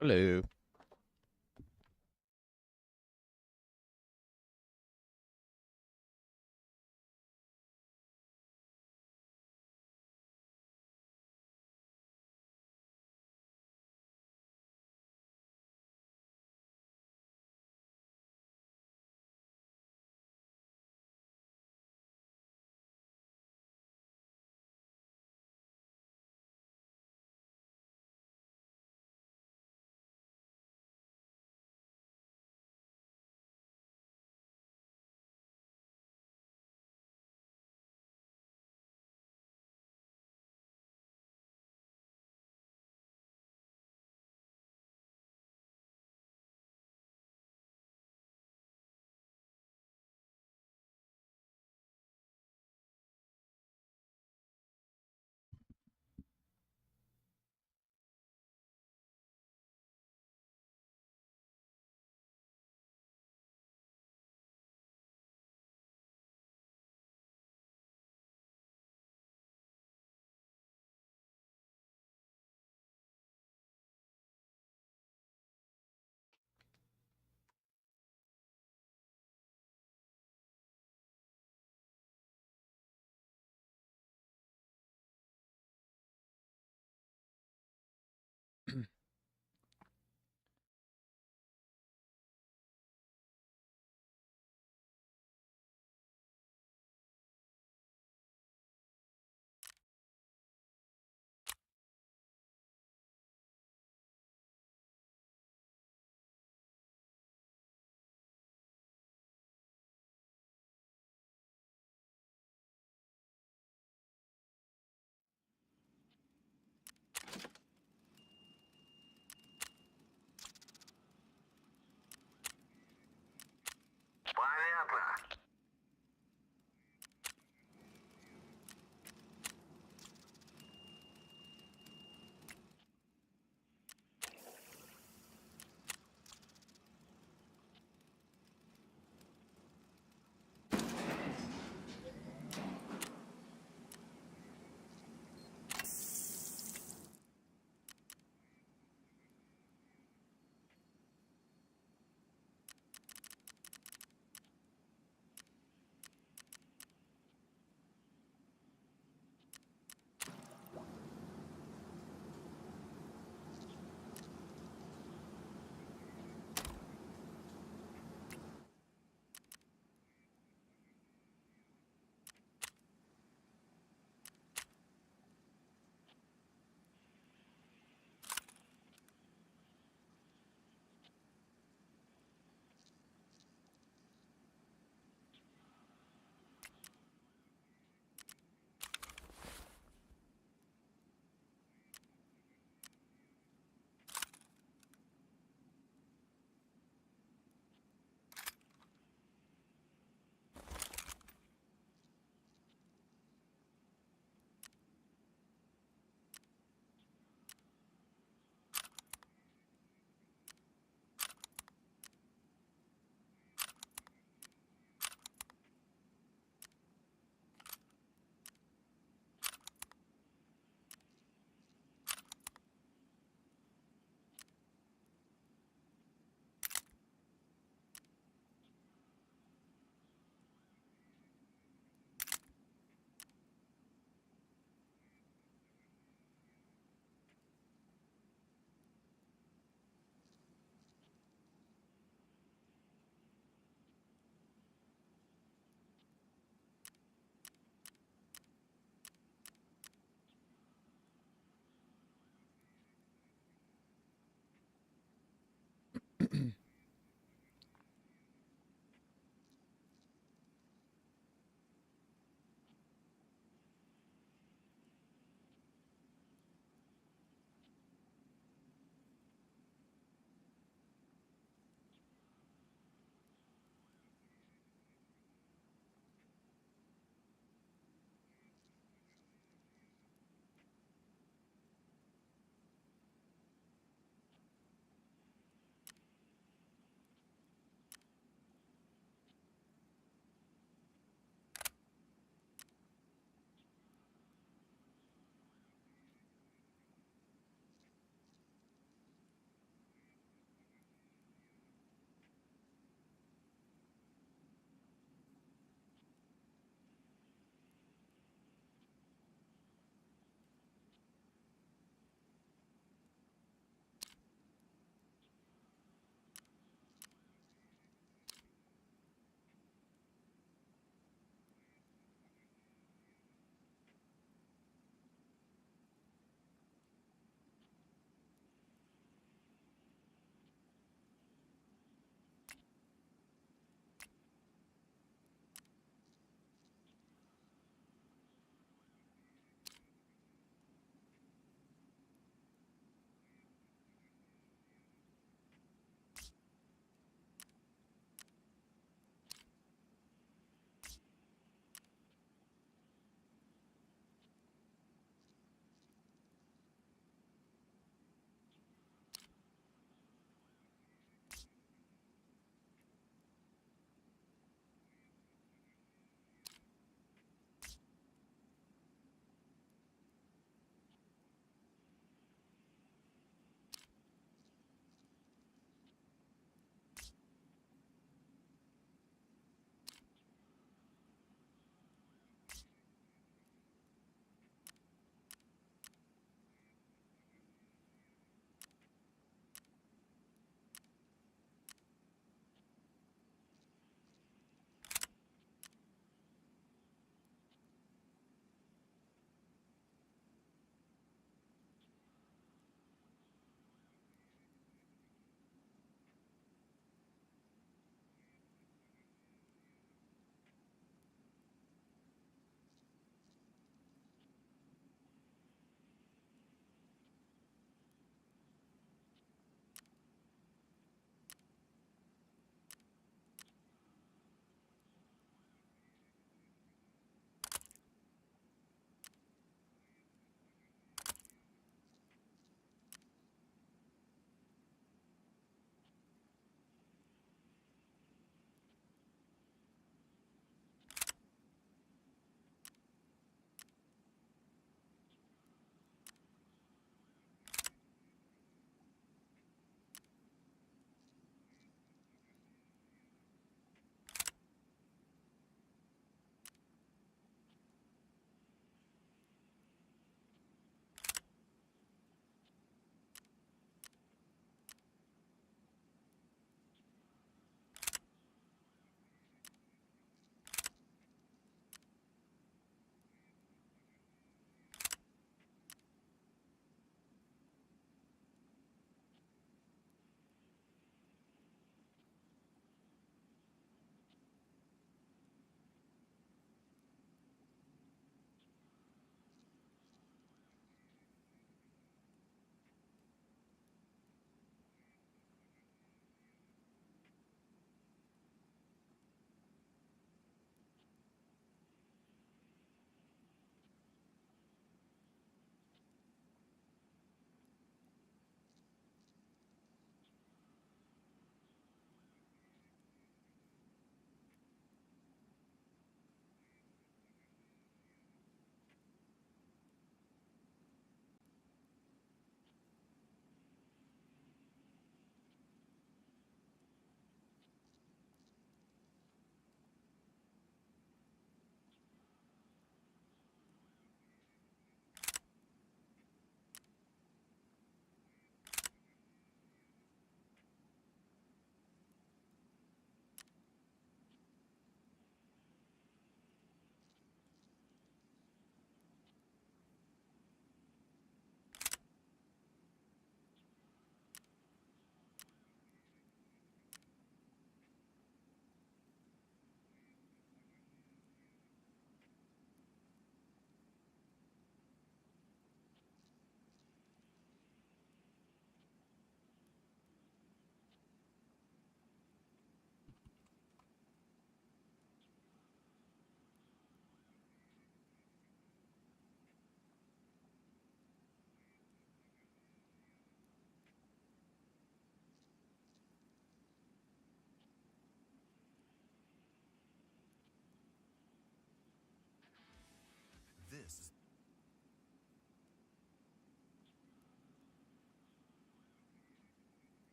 Hello.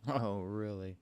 Oh, really?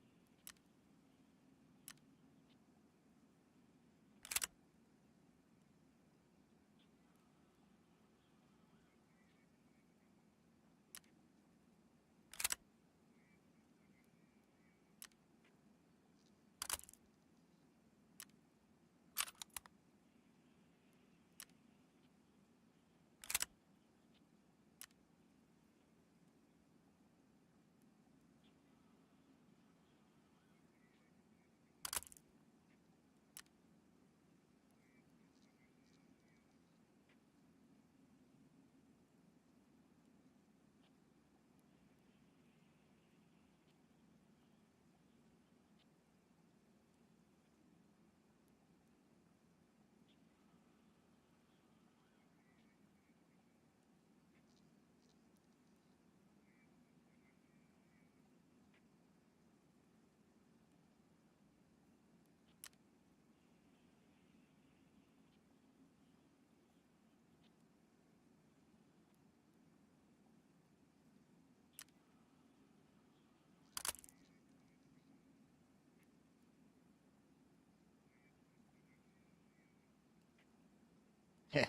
Yeah.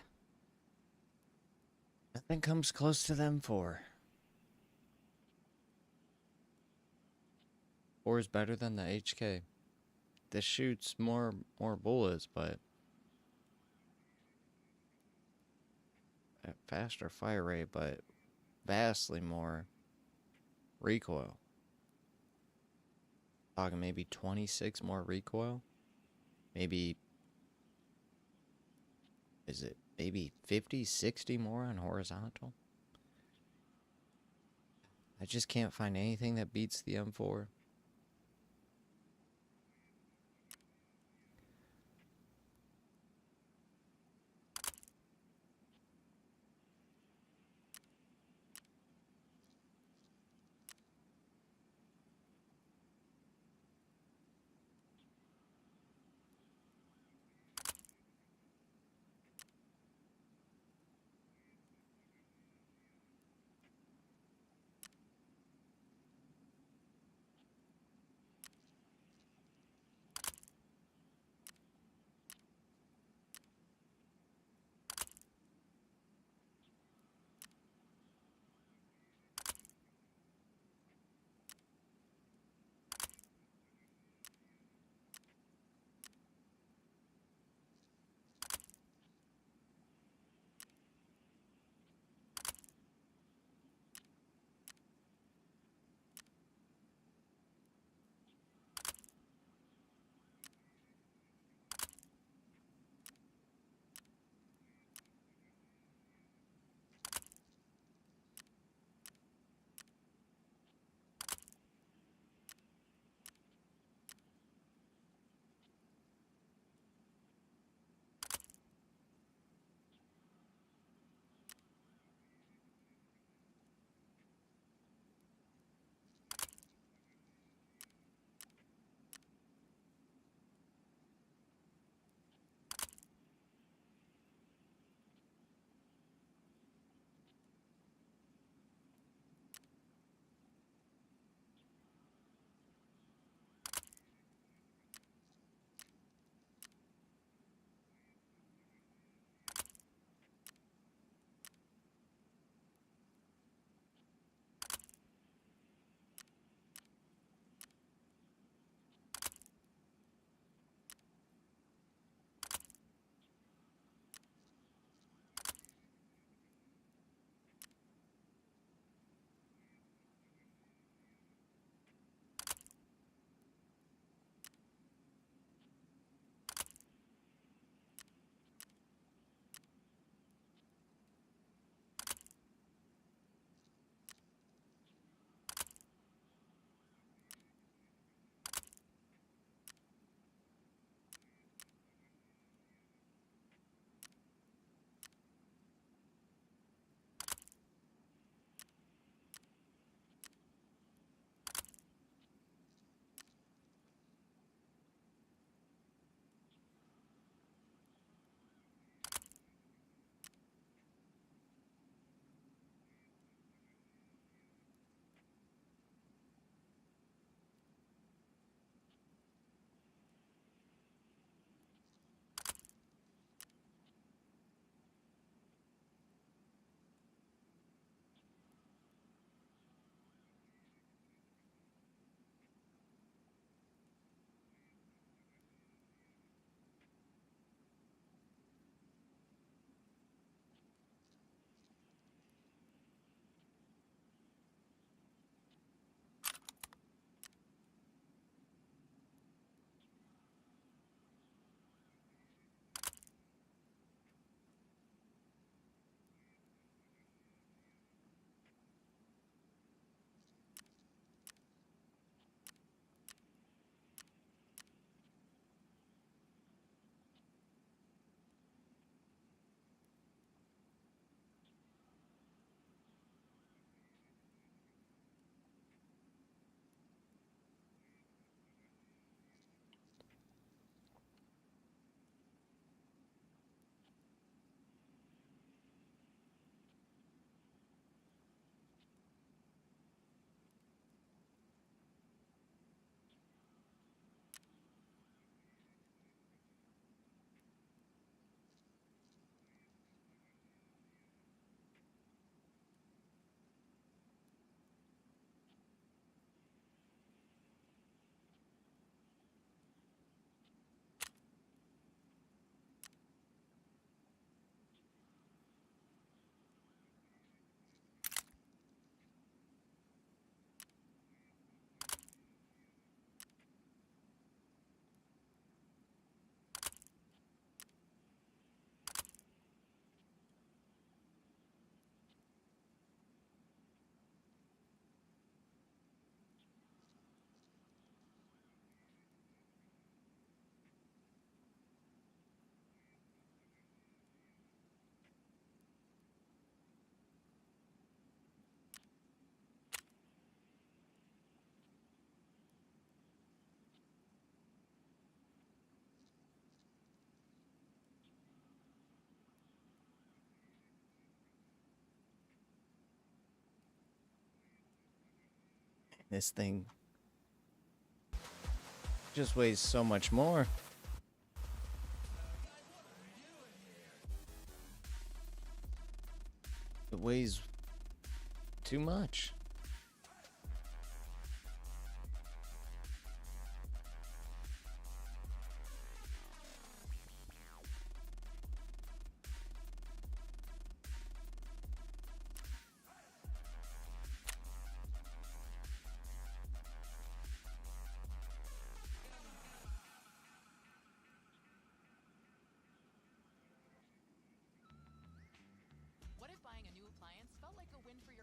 Nothing comes close to them four. Four is better than the HK. This shoots more bullets, but at faster fire rate, but vastly more recoil. Talking maybe 26 more recoil. Maybe, is it maybe 50, 60 more on horizontal? I just can't find anything that beats the M4. This thing just weighs so much more. It weighs too much. What if buying a new appliance felt like a win for your...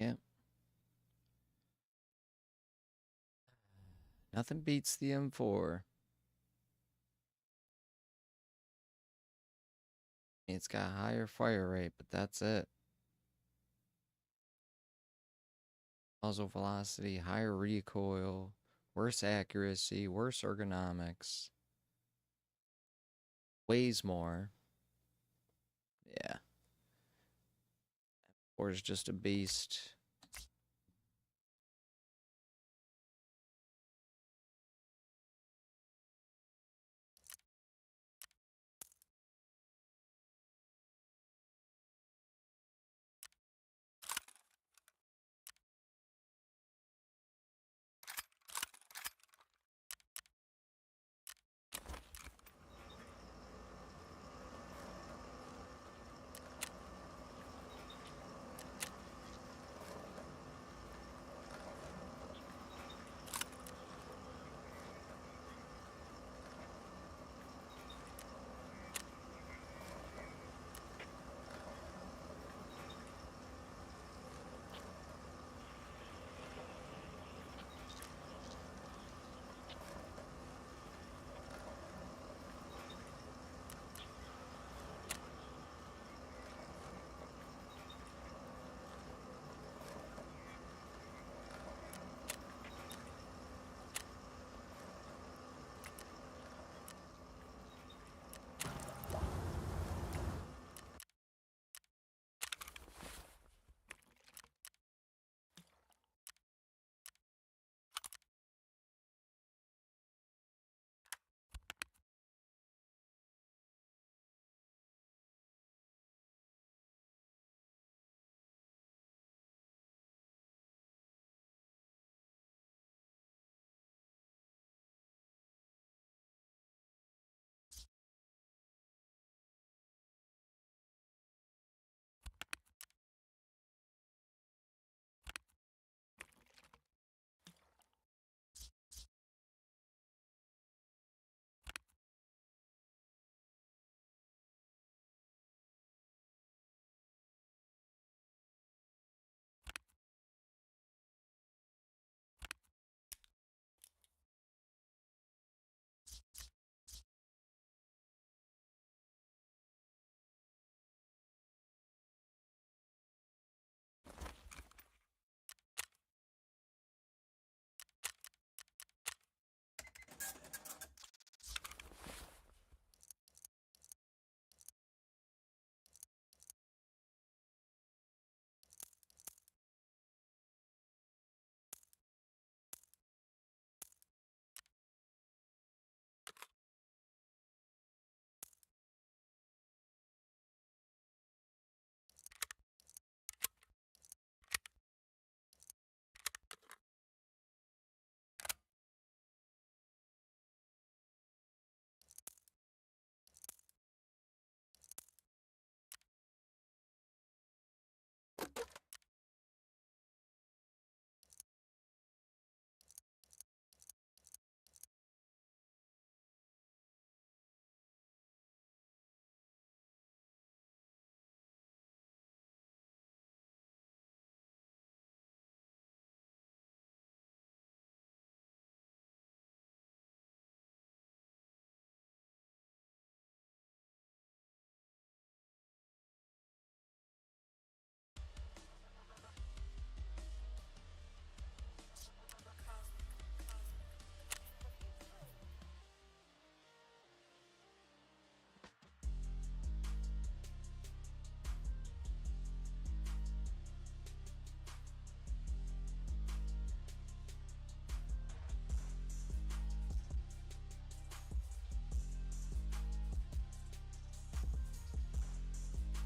Yeah. Nothing beats the M4. It's got higher fire rate, but that's it. Muzzle velocity, higher recoil, worse accuracy, worse ergonomics. weighs more. Yeah. Or is just a beast.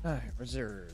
Alright, reserve.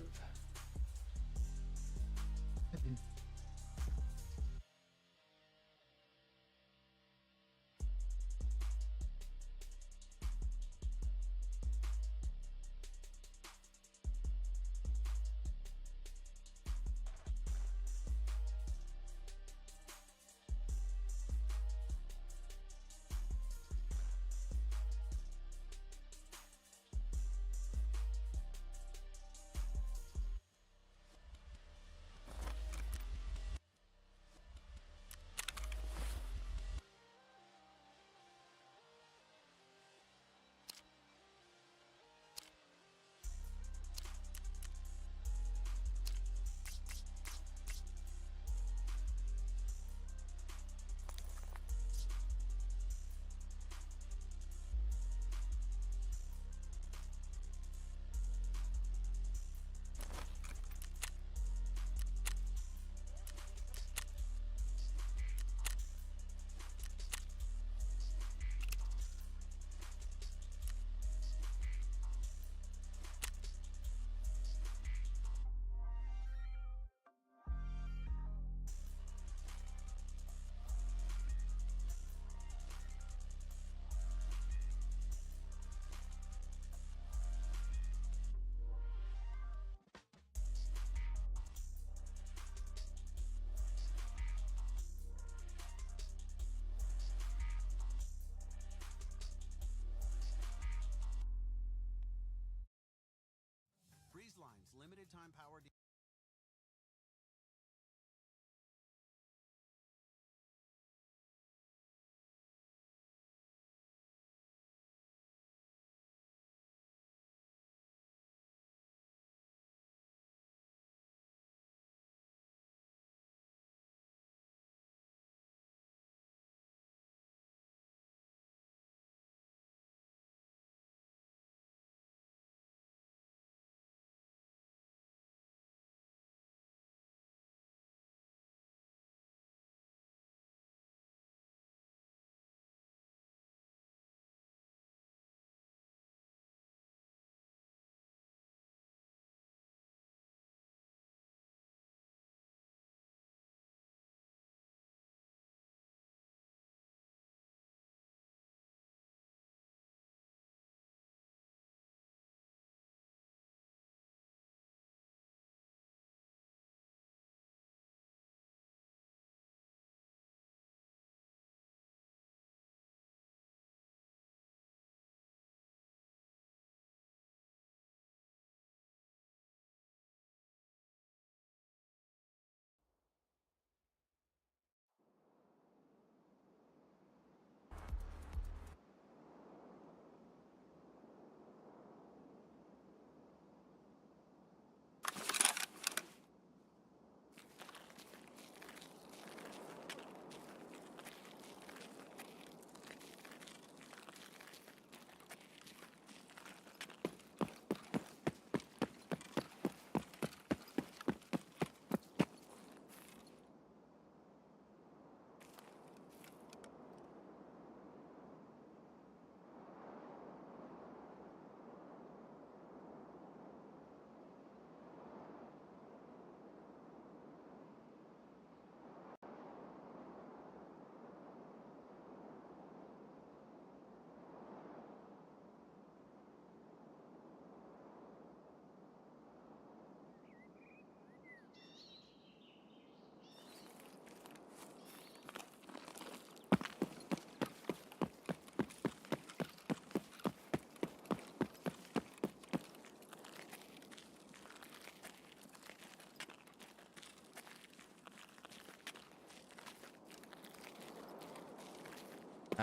limited time power.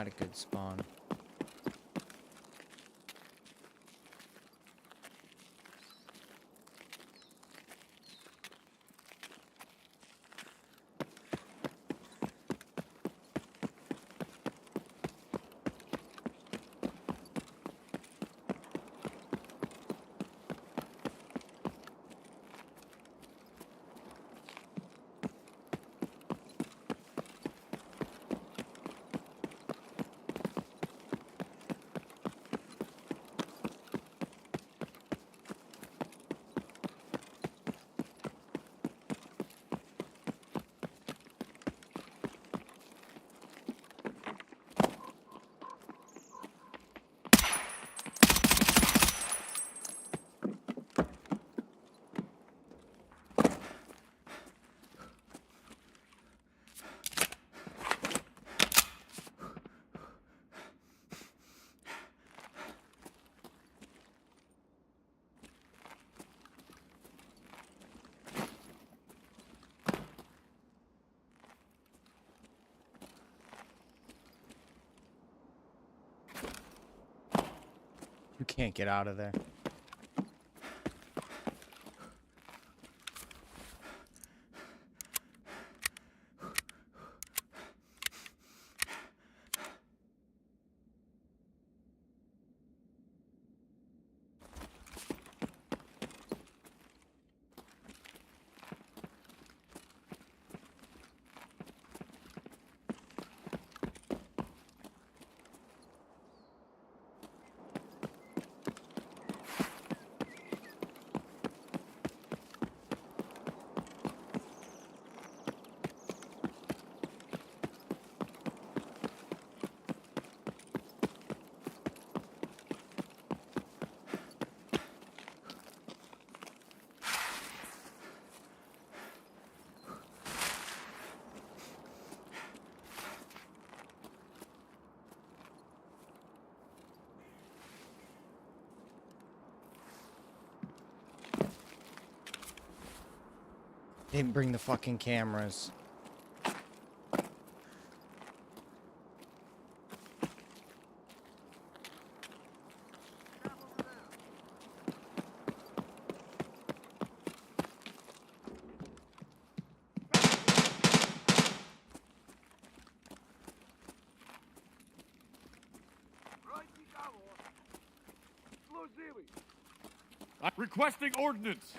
Not a good spawn. You can't get out of there. Didn't bring the fucking cameras. I'm requesting ordnance.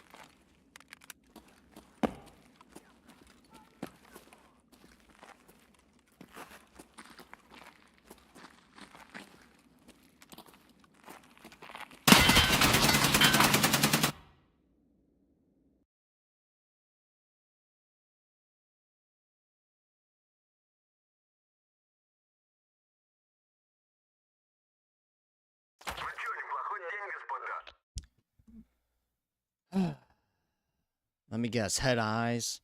Let me guess. Head eyes.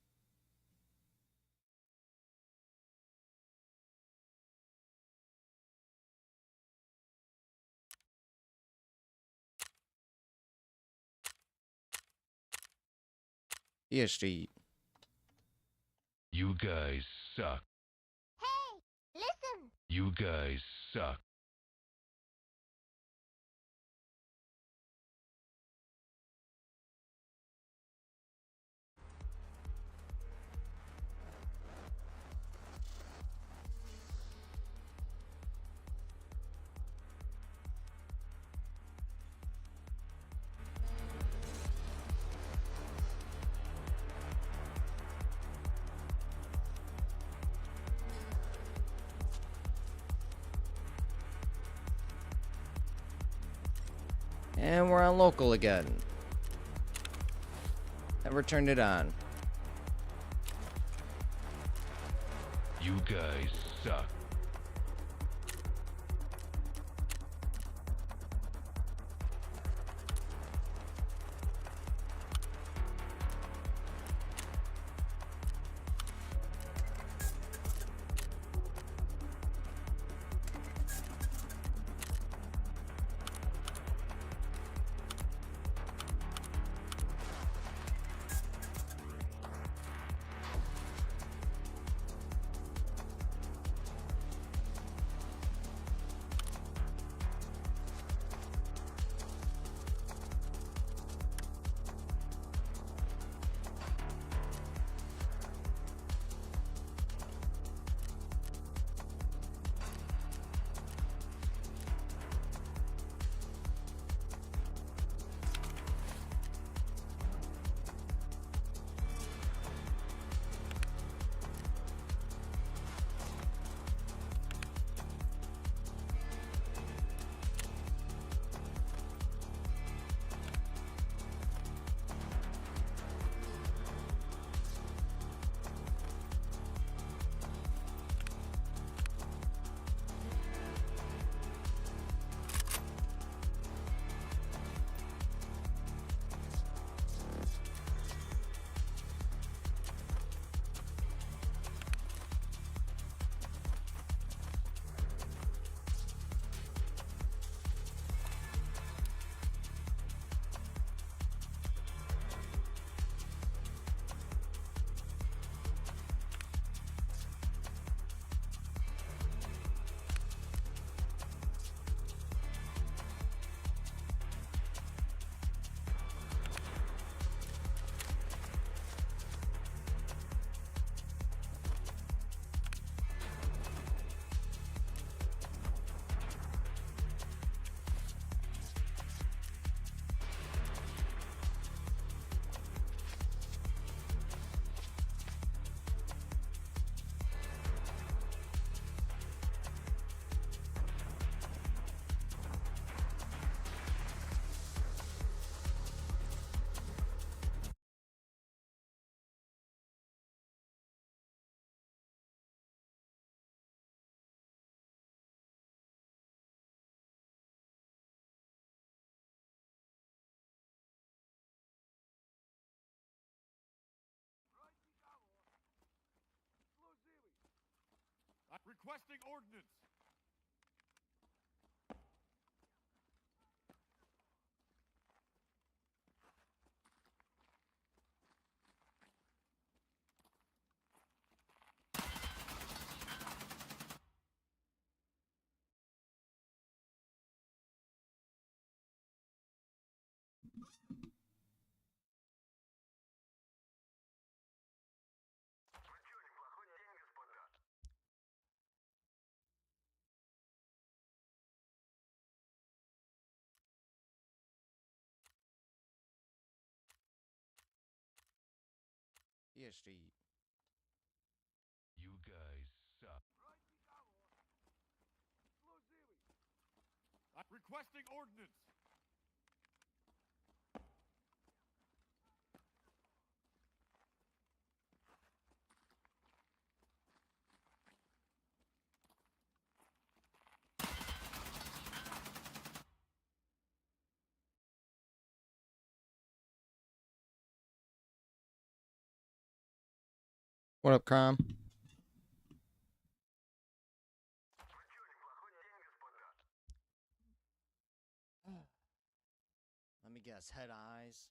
ESG. You guys suck. Hey, listen! You guys suck. And we're on local again. Never turned it on. You guys suck. I'm requesting ordnance. Here Street. You guys suck. Requesting ordnance. What up, Crime? Let me guess. Head eyes.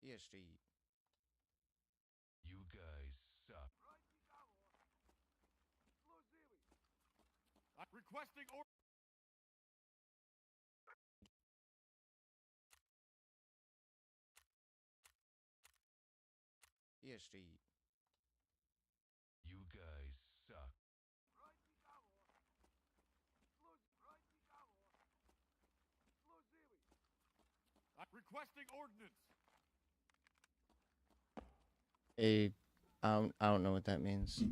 Here Street. You guys suck. Requesting ordnance. Here Street. You guys suck. Requesting ordnance. I don't know what that means.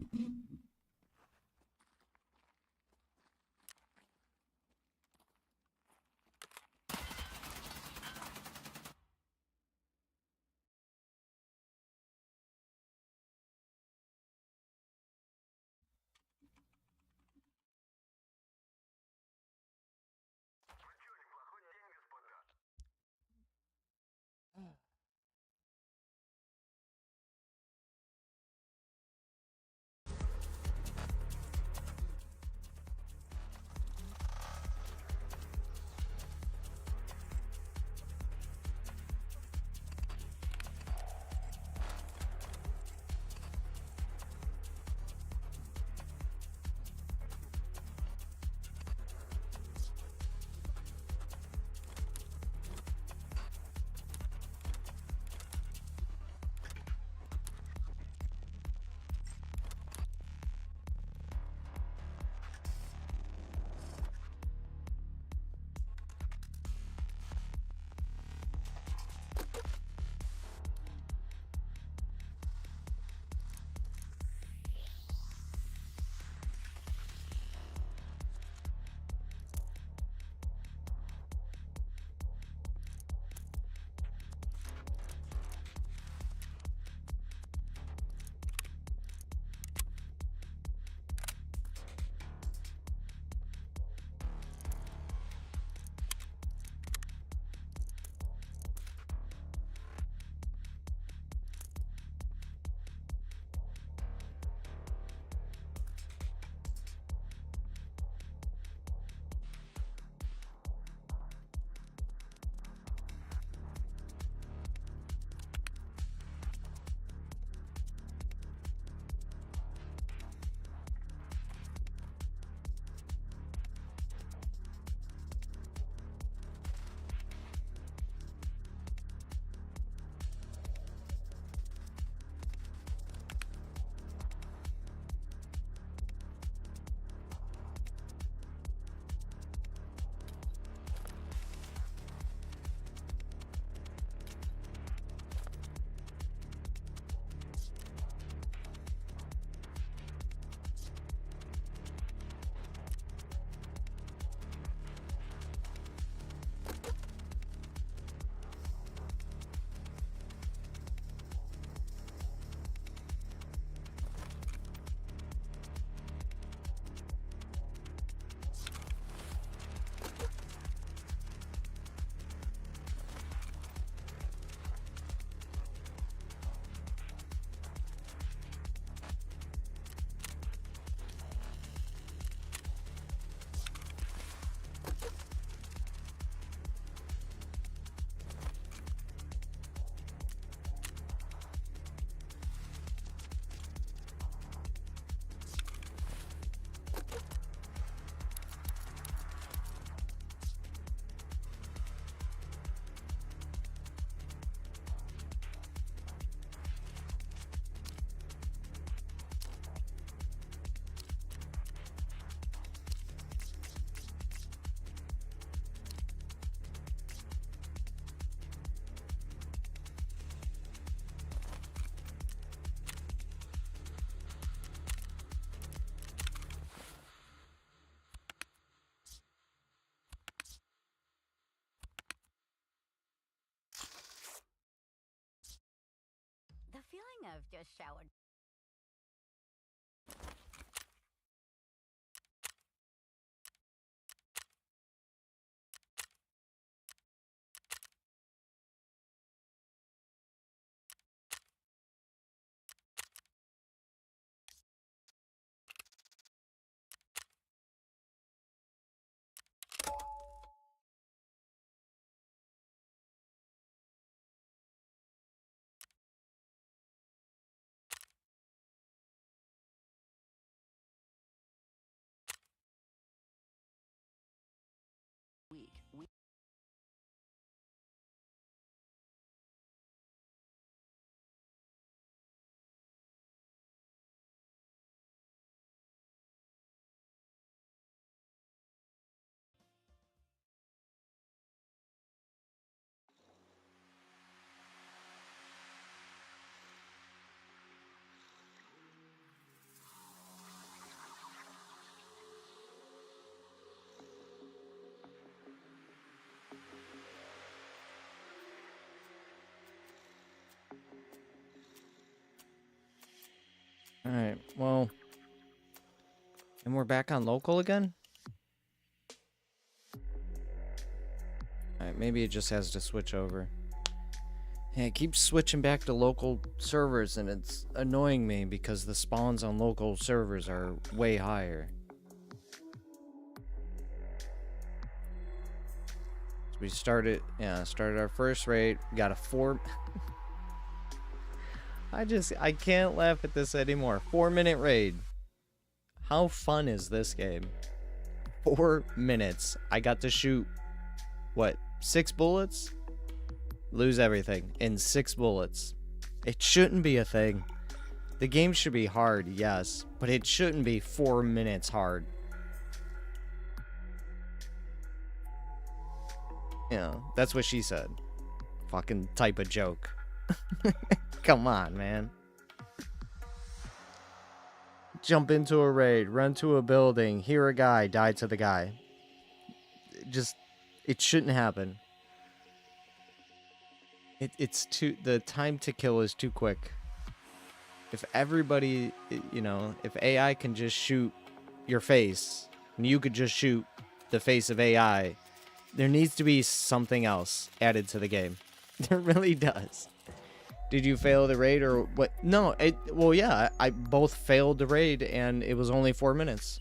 just showered. Alright, well. And we're back on local again? Alright, maybe it just has to switch over. Yeah, it keeps switching back to local servers, and it's annoying me because the spawns on local servers are way higher. So we started our first raid, got a 4... I can't laugh at this anymore. 4-minute raid. How fun is this game? 4 minutes. I got to shoot, what, 6 bullets? Lose everything in 6 bullets. It shouldn't be a thing. The game should be hard, yes, but it shouldn't be 4 minutes hard. Yeah, that's what she said. Fucking type of joke. Come on, man. Jump into a raid, run to a building, hear a guy, die to the guy. It shouldn't happen. The time to kill is too quick. If everybody, if AI can just shoot your face, and you could just shoot the face of AI, there needs to be something else added to the game. There really does. Did you fail the raid or what? No, well, yeah, I both failed the raid and it was only 4 minutes.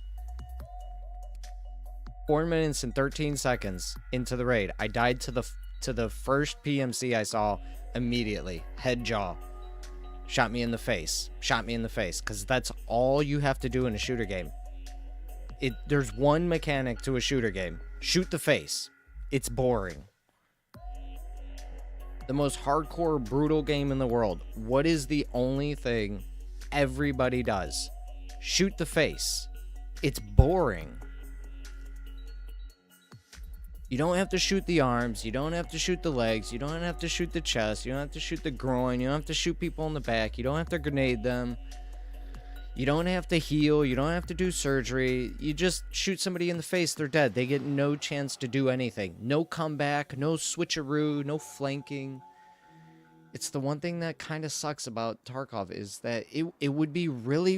4 minutes and 13 seconds into the raid. I died to the first PMC I saw immediately. Head jaw. Shot me in the face. Shot me in the face. Because that's all you have to do in a shooter game. There's one mechanic to a shooter game. Shoot the face. It's boring. The most hardcore, brutal game in the world. What is the only thing everybody does? Shoot the face. It's boring. You don't have to shoot the arms. You don't have to shoot the legs. You don't have to shoot the chest. You don't have to shoot the groin. You don't have to shoot people in the back. You don't have to grenade them. You don't have to heal. You don't have to do surgery. You just shoot somebody in the face. They're dead. They get no chance to do anything. No comeback. No switcheroo. No flanking. It's the one thing that kind of sucks about Tarkov is that it would be really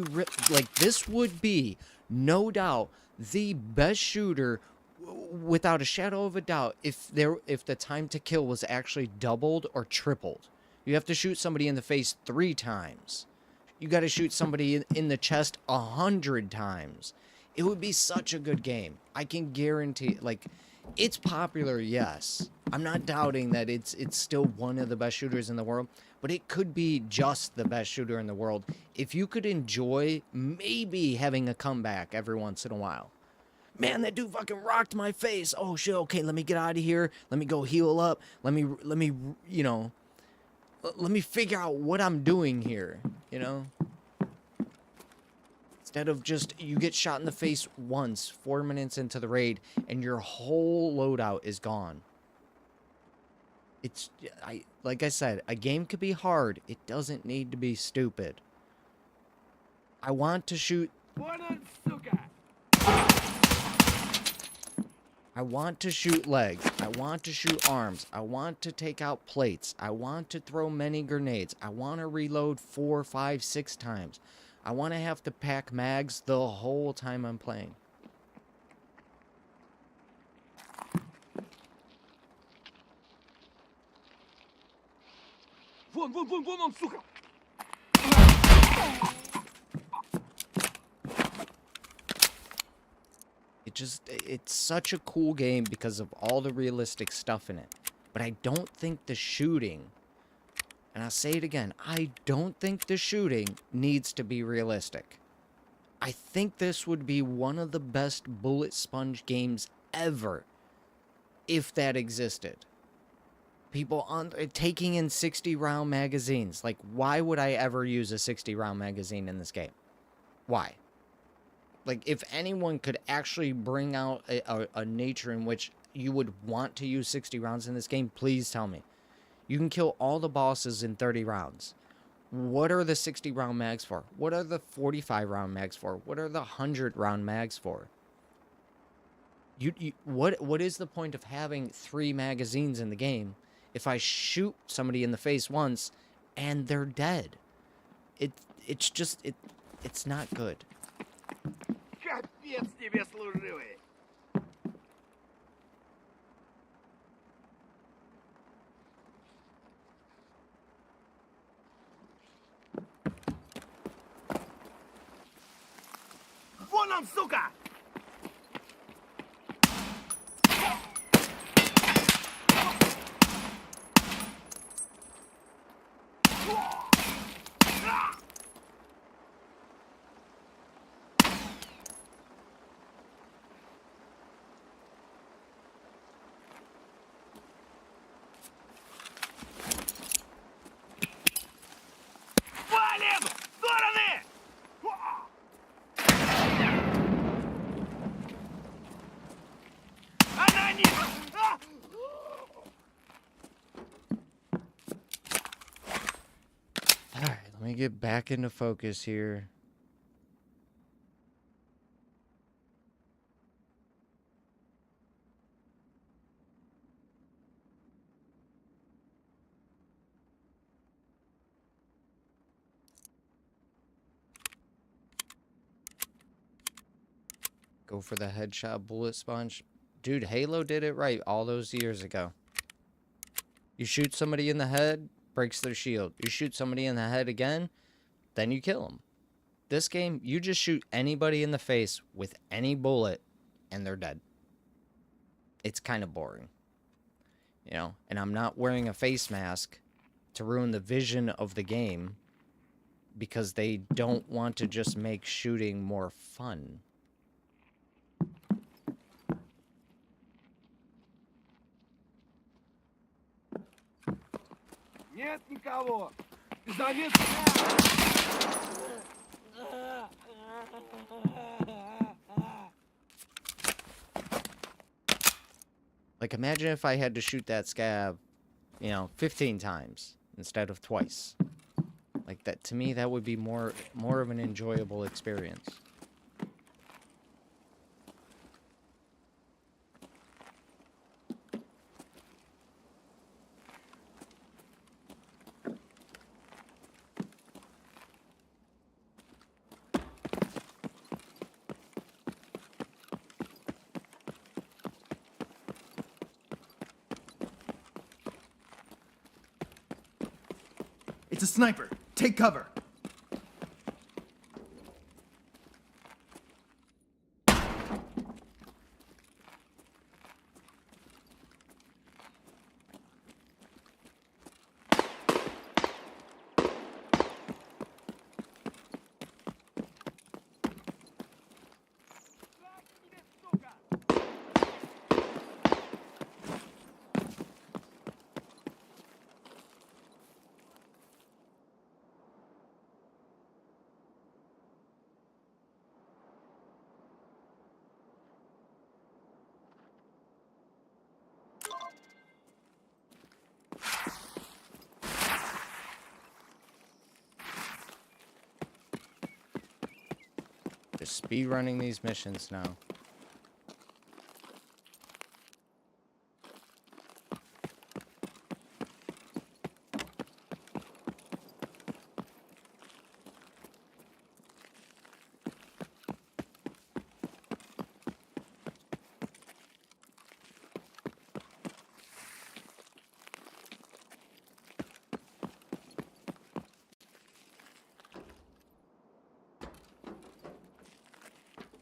like, this would be, no doubt, the best shooter without a shadow of a doubt if the time to kill was actually doubled or tripled. You have to shoot somebody in the face 3 times. You got to shoot somebody in the chest 100 times. It would be such a good game. I can guarantee, like, it's popular, yes. I'm not doubting that it's still one of the best shooters in the world, but it could be just the best shooter in the world if you could enjoy maybe having a comeback every once in a while. Man, that dude fucking rocked my face. Oh shit, okay, let me get out of here. Let me go heal up. Let me figure out what I'm doing here, Instead of just, you get shot in the face once, 4 minutes into the raid, and your whole loadout is gone. Like I said, a game could be hard. It doesn't need to be stupid. I want to shoot... I want to shoot legs. I want to shoot arms. I want to take out plates. I want to throw many grenades. I want to reload 4, 5, 6 times. I want to have to pack mags the whole time I'm playing. Вон, вон, вон, вон он, сука! It's such a cool game because of all the realistic stuff in it. But I don't think the shooting, and I'll say it again, I don't think the shooting needs to be realistic. I think this would be one of the best bullet sponge games ever if that existed. People taking in 60 round magazines. Like, why would I ever use a 60 round magazine in this game? Why? Like, if anyone could actually bring out a nature in which you would want to use 60 rounds in this game, please tell me. You can kill all the bosses in 30 rounds. What are the 60 round mags for? What are the 45 round mags for? What are the 100 round mags for? What is the point of having 3 magazines in the game if I shoot somebody in the face once and they're dead? It's not good. Капец тебе служивый! Вон он, сука! Валим! В стороны! Она не... А! Alright, let me get back into focus here. Go for the headshot bullet sponge. Dude, Halo did it right all those years ago. You shoot somebody in the head, breaks their shield. You shoot somebody in the head again, then you kill them. This game, you just shoot anybody in the face with any bullet, and they're dead. It's kind of boring. You know, and I'm not wearing a face mask to ruin the vision of the game because they don't want to just make shooting more fun. Нет никого! Завет! Like, imagine if I had to shoot that scab, 15 times instead of twice. Like, that, to me, that would be more of an enjoyable experience. It's a sniper. Take cover. Just speed running these missions now.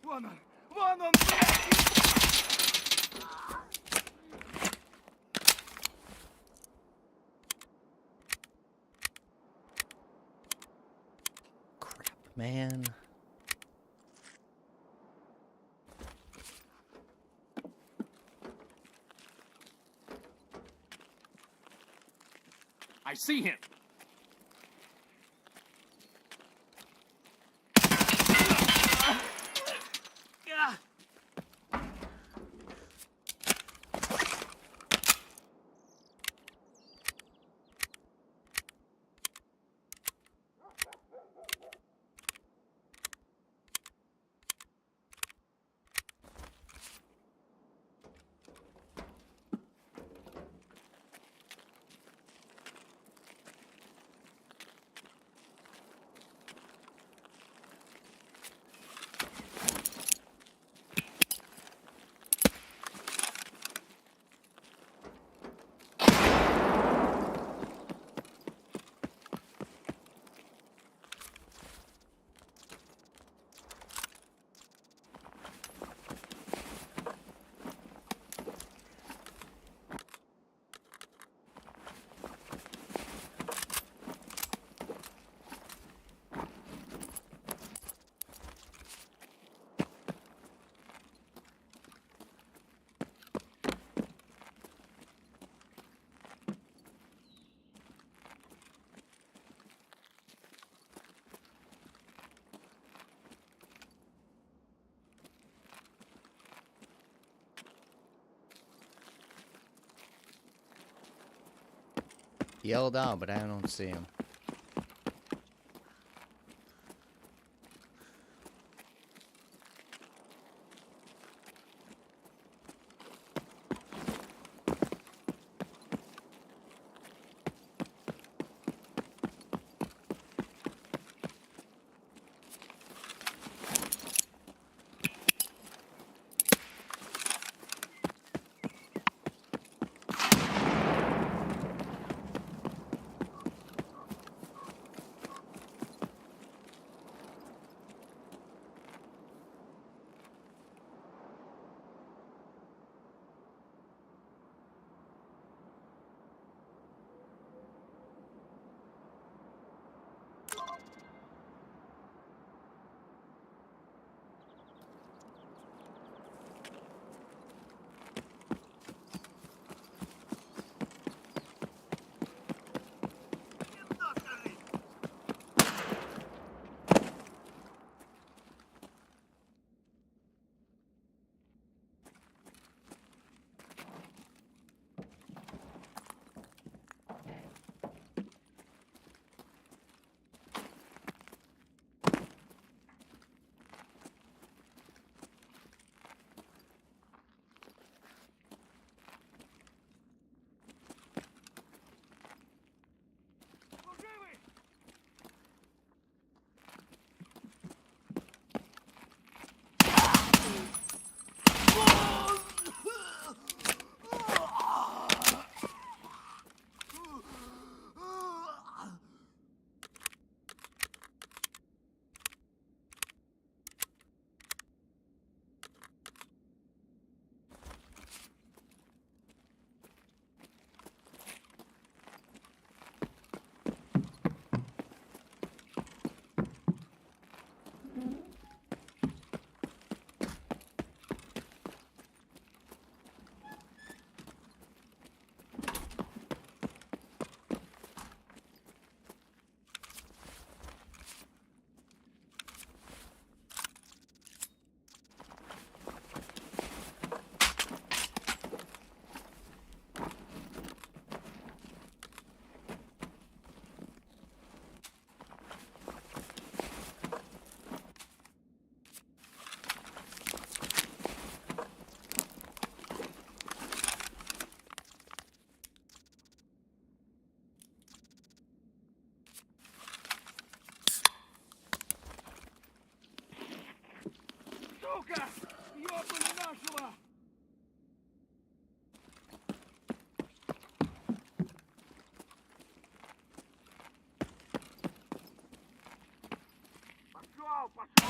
Вон он! Вон он, блядь! Crap, man. I see him! Yelled out, but I don't see him. Сука! Ёбаный нашего! Пошел, пошел!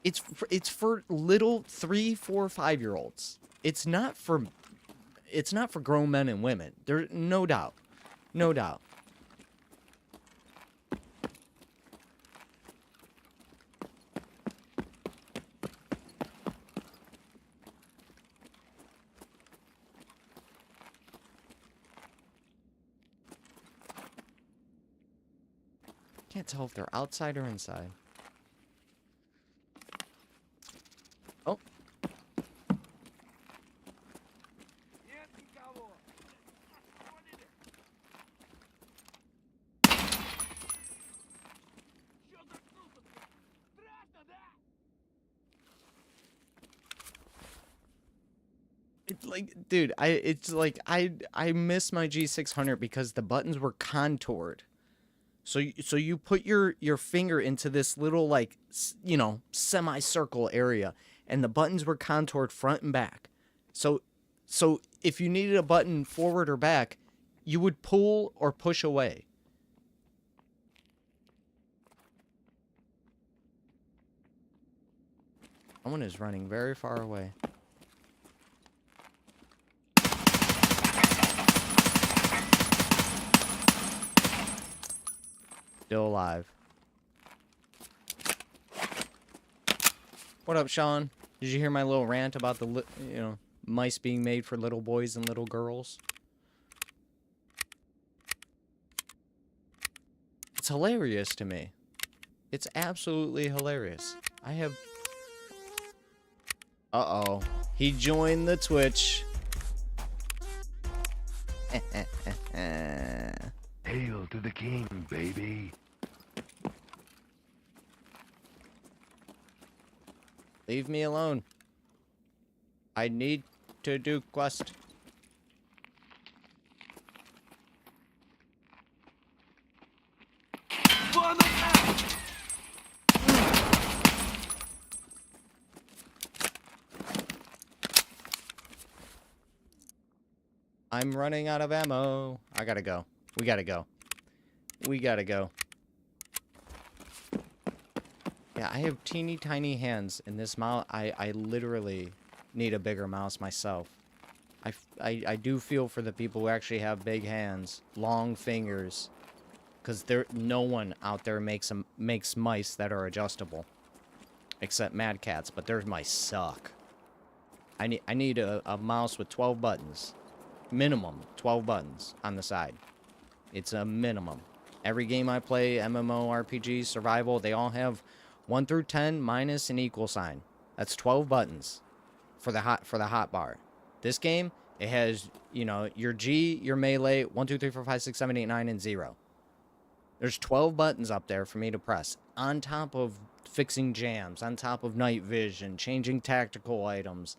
It's for little 3, 4, 5-year-olds. It's not for grown men and women. There's no doubt. No doubt. Can't tell if they're outside or inside. Oh. Нет никого. Чё заткнулся, блядь? Страшно, да? It's like, dude, I miss my G600 because the buttons were contoured. So you put your finger into this little, like, you know, semicircle area, and the buttons were contoured front and back. So if you needed a button forward or back, you would pull or push away. Someone is running very far away. Still alive. What up, Sean? Did you hear my little rant about the mice being made for little boys and little girls? It's hilarious to me. It's absolutely hilarious. I have... Uh-oh. He joined the Twitch. Hail to the king, baby. Leave me alone. I need to do quest. Вон он! I'm running out of ammo. I gotta go. We gotta go. We gotta go. Yeah, I have teeny tiny hands, and this mouse, I literally need a bigger mouse myself. I do feel for the people who actually have big hands, long fingers, because no one out there makes mice that are adjustable, except Mad Cats, but their mice suck. I need a mouse with 12 buttons, minimum 12 buttons on the side. It's a minimum. Every game I play, MMO, RPG, survival, they all have 1 through 10 minus an equal sign. That's 12 buttons for the hot bar. This game, it has, you know, your G, your melee, 1, 2, 3, 4, 5, 6, 7, 8, 9, and 0. There's 12 buttons up there for me to press, on top of fixing jams, on top of night vision, changing tactical items.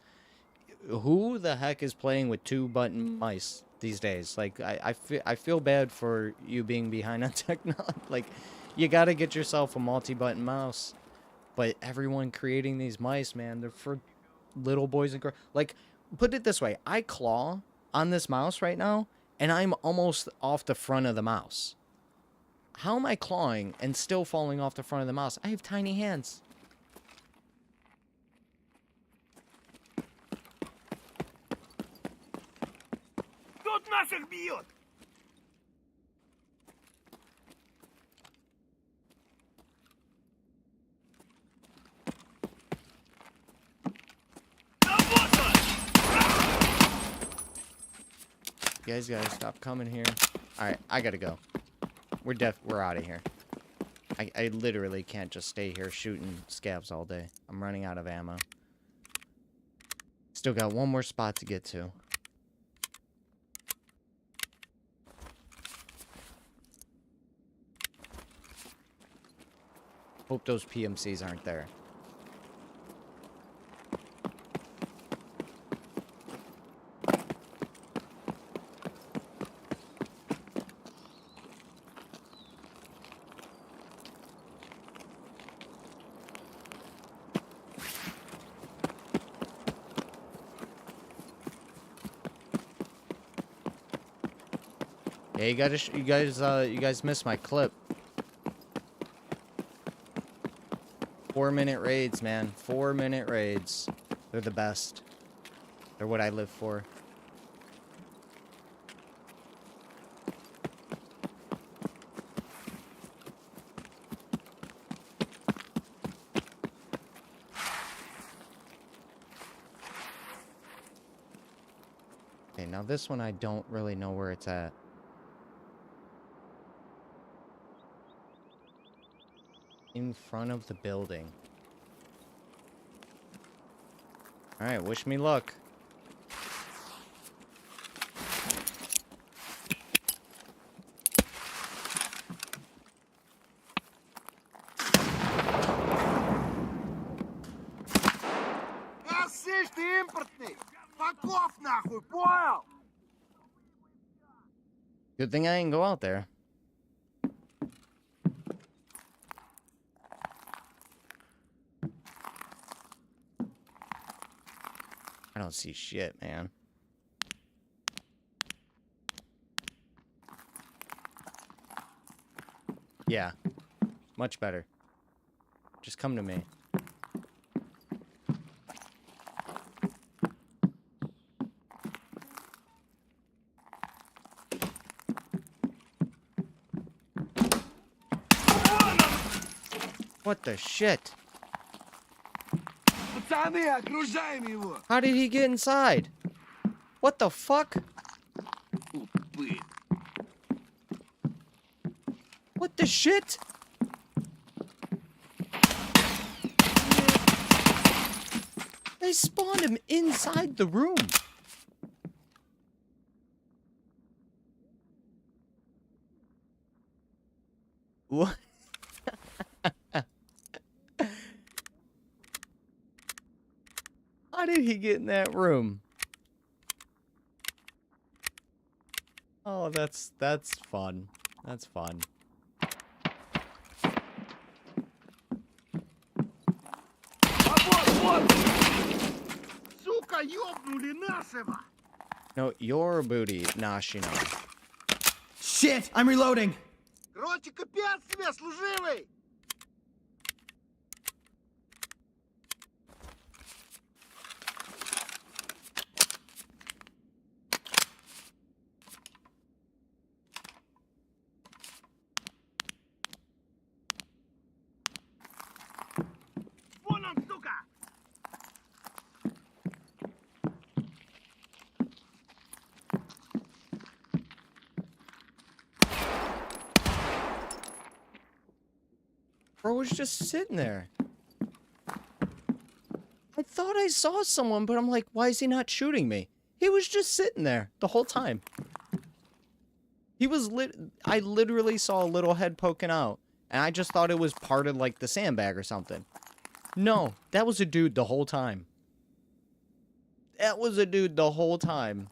Who the heck is playing with 2-button mice these days? Like, I feel bad for you being behind on technology. Like, you gotta get yourself a multi-button mouse. But everyone creating these mice, man, they're for little boys and girls. Like, put it this way. I claw on this mouse right now, and I'm almost off the front of the mouse. How am I clawing and still falling off the front of the mouse? I have tiny hands. Тут наших бьет! Да вот он! You guys gotta stop coming here. Alright, I gotta go. We're out of here. I literally can't just stay here shooting scabs all day. I'm running out of ammo. Still got one more spot to get to. Hope those PMCs aren't there. Yeah, you guys missed my clip. 4-minute raids, man. 4-minute raids. They're the best. They're what I live for. Okay, now this one I don't really know where it's at. In front of the building. Alright, wish me luck. Слышь, ты импортный! Факов нахуй, понял? Good thing I didn't go out there. I don't see shit, man. Yeah. Much better. Just come to me. What the shit? Пацаны, окружаем его! How did he get inside? What the fuck? Тупые. What the shit? They spawned him inside the room. What? How did he get in that room? Oh, that's fun. That's fun. А вот! Сука, ёбнули нашего! No, your booty, Nashino. Shit! I'm reloading! Короче, капец себе, служивый! Вон он, сука! Bro was just sitting there. I thought I saw someone, but I'm like, why is he not shooting me? He was just sitting there the whole time. He was I literally saw a little head poking out, and I just thought it was part of like the sandbag or something. No, that was a dude the whole time. That was a dude the whole time.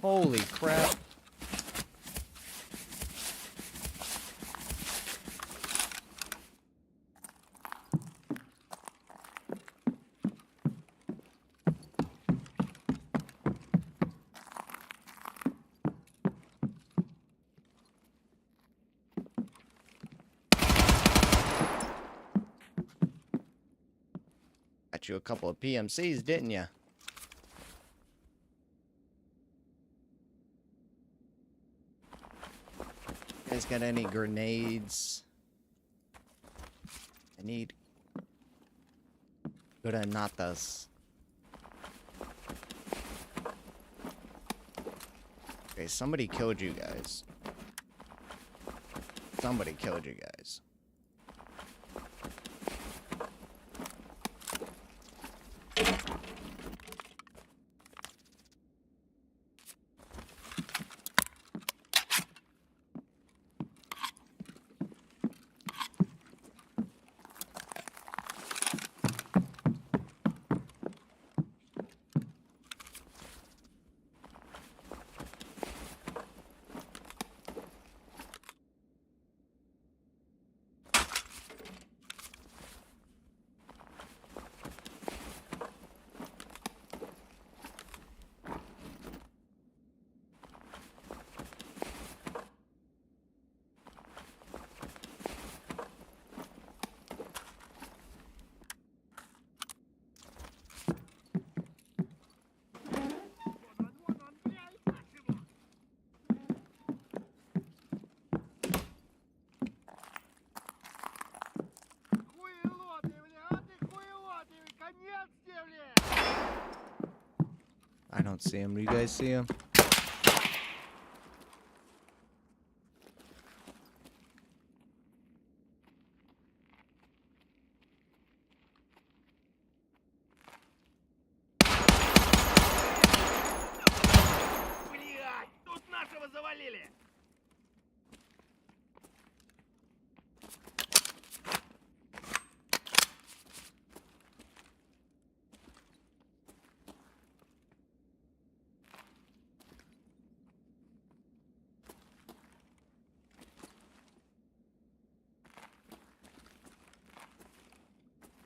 Holy crap. Got you a couple of PMCs, didn't ya? You guys got any grenades? I need granatas. Okay, somebody killed you guys. Somebody killed you guys. I don't see him. Do you guys see him? Блядь, тут нашего завалили!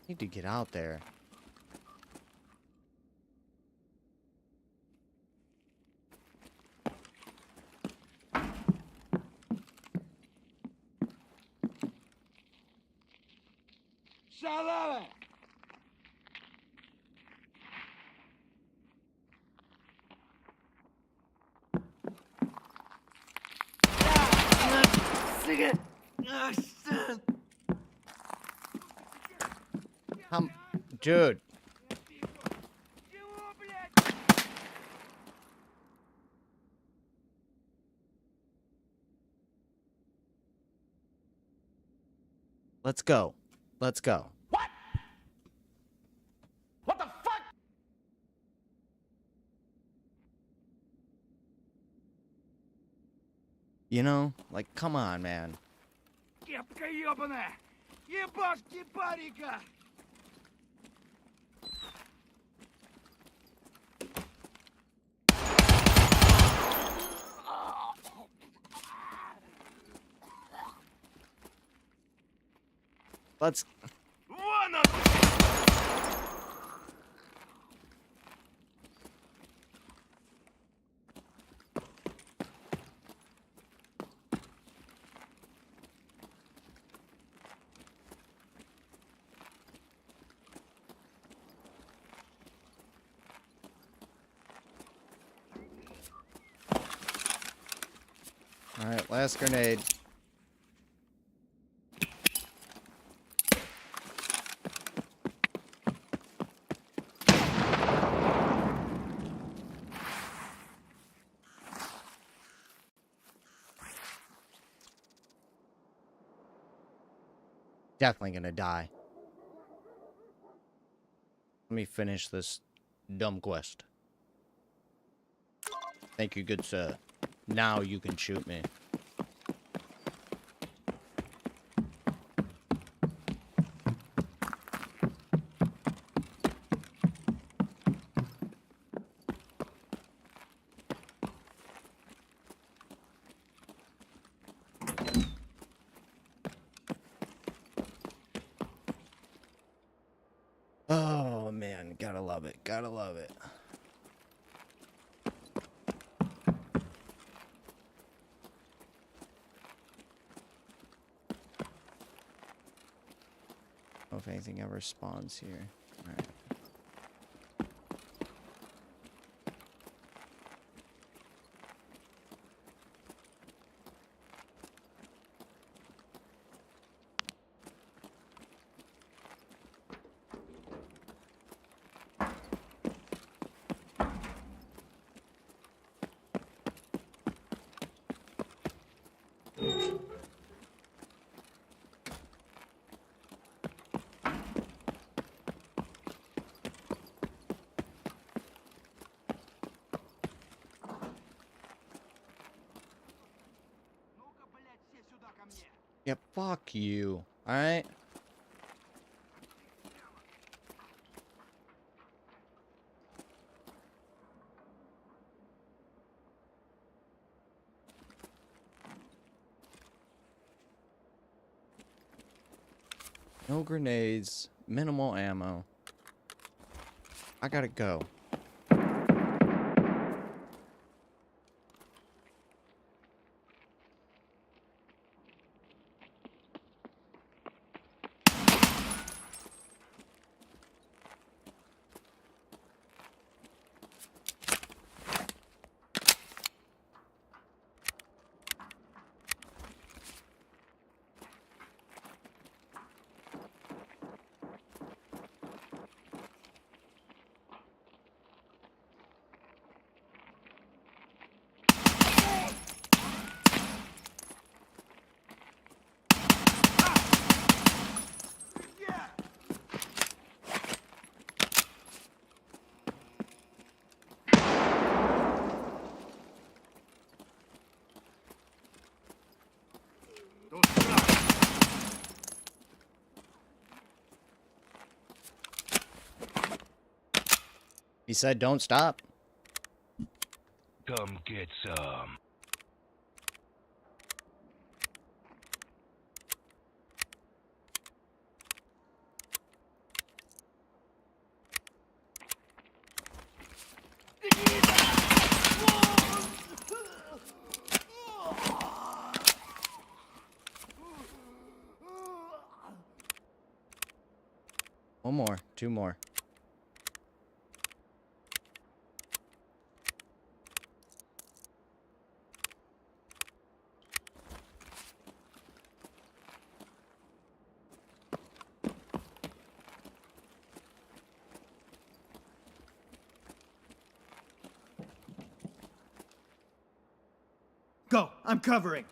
Need to get out there. Шалава! Dude. Чего, блядь? Let's go. Let's go. What the fuck? You know, like, come on, man. Кепка ебаная! Ебашь кипарика! Let's. Вон он! Alright, last grenade. Definitely gonna die. Let me finish this dumb quest. Thank you, good sir. Now you can shoot me. Oh man, gotta love it, gotta love it. Oh, if anything ever spawns here. Alright. Ну-ка, блядь, все сюда ко мне! Yeah, fuck you. Alright? No grenades, minimal ammo. I gotta go. He said don't stop. Come get some. One more. Two more. Go! I'm covering!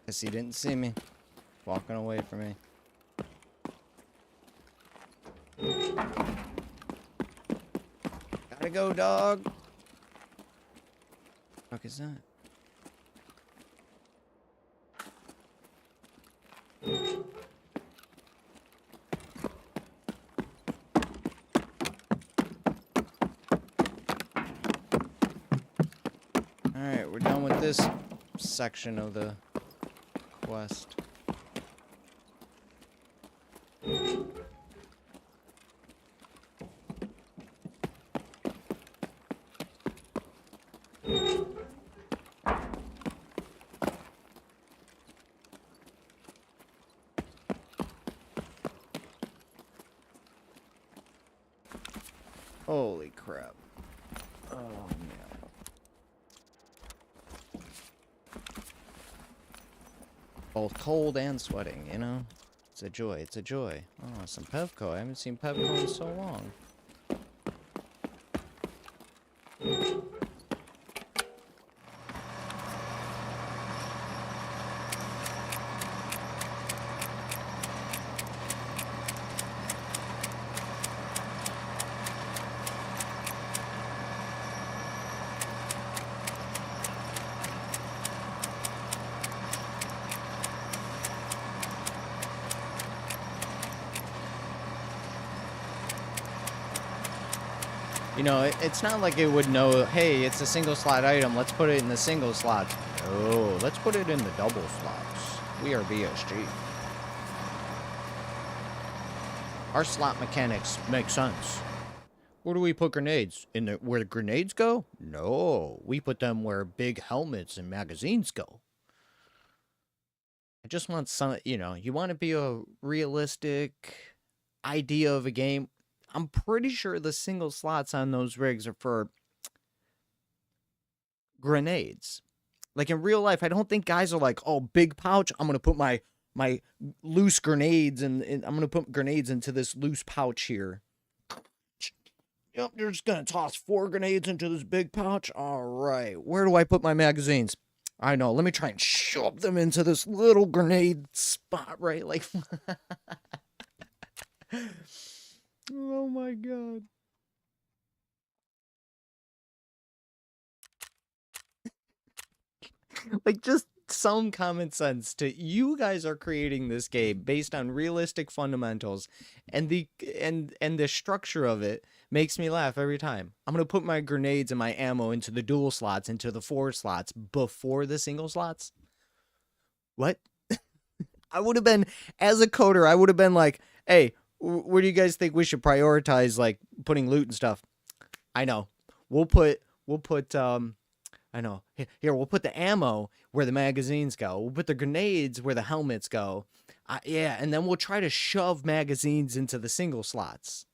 Guess he didn't see me. Walking away from me. Gotta go, dog. What the fuck is that? Alright, we're done with this section of the quest. Holy crap. Oh, man. Both cold and sweating, you know? It's a joy, it's a joy. Oh, some Pevco. I haven't seen Pevco in so long. You know, it's not like it would know, hey, it's a single slot item, let's put it in the single slots. No, let's put it in the double slots. We are BSG. Our slot mechanics make sense. Where do we put grenades? In the where the grenades go? No, we put them where big helmets and magazines go. I just want some, you know, you want to be a realistic idea of a game. I'm pretty sure the single slots on those rigs are for grenades. Like in real life, I don't think guys are like, oh, big pouch, I'm going to put my loose grenades and I'm going to put grenades into this loose pouch here. Yep, you're just going to toss 4 grenades into this big pouch? All right, where do I put my magazines? I know, let me try and shove them into this little grenade spot, right? Like... Oh my god. Like, just some common sense to you guys are creating this game based on realistic fundamentals and the structure of it Makes me laugh every time. I'm going to put my grenades and my ammo into the dual slots, into the 4 slots before the single slots. What? I would have been, as a coder, I would have been like, hey, where do you guys think we should prioritize, like, putting loot and stuff? I know. We'll put, I know. Here, we'll put the ammo where the magazines go. We'll put the grenades where the helmets go. Yeah, and then we'll try to shove magazines into the single slots.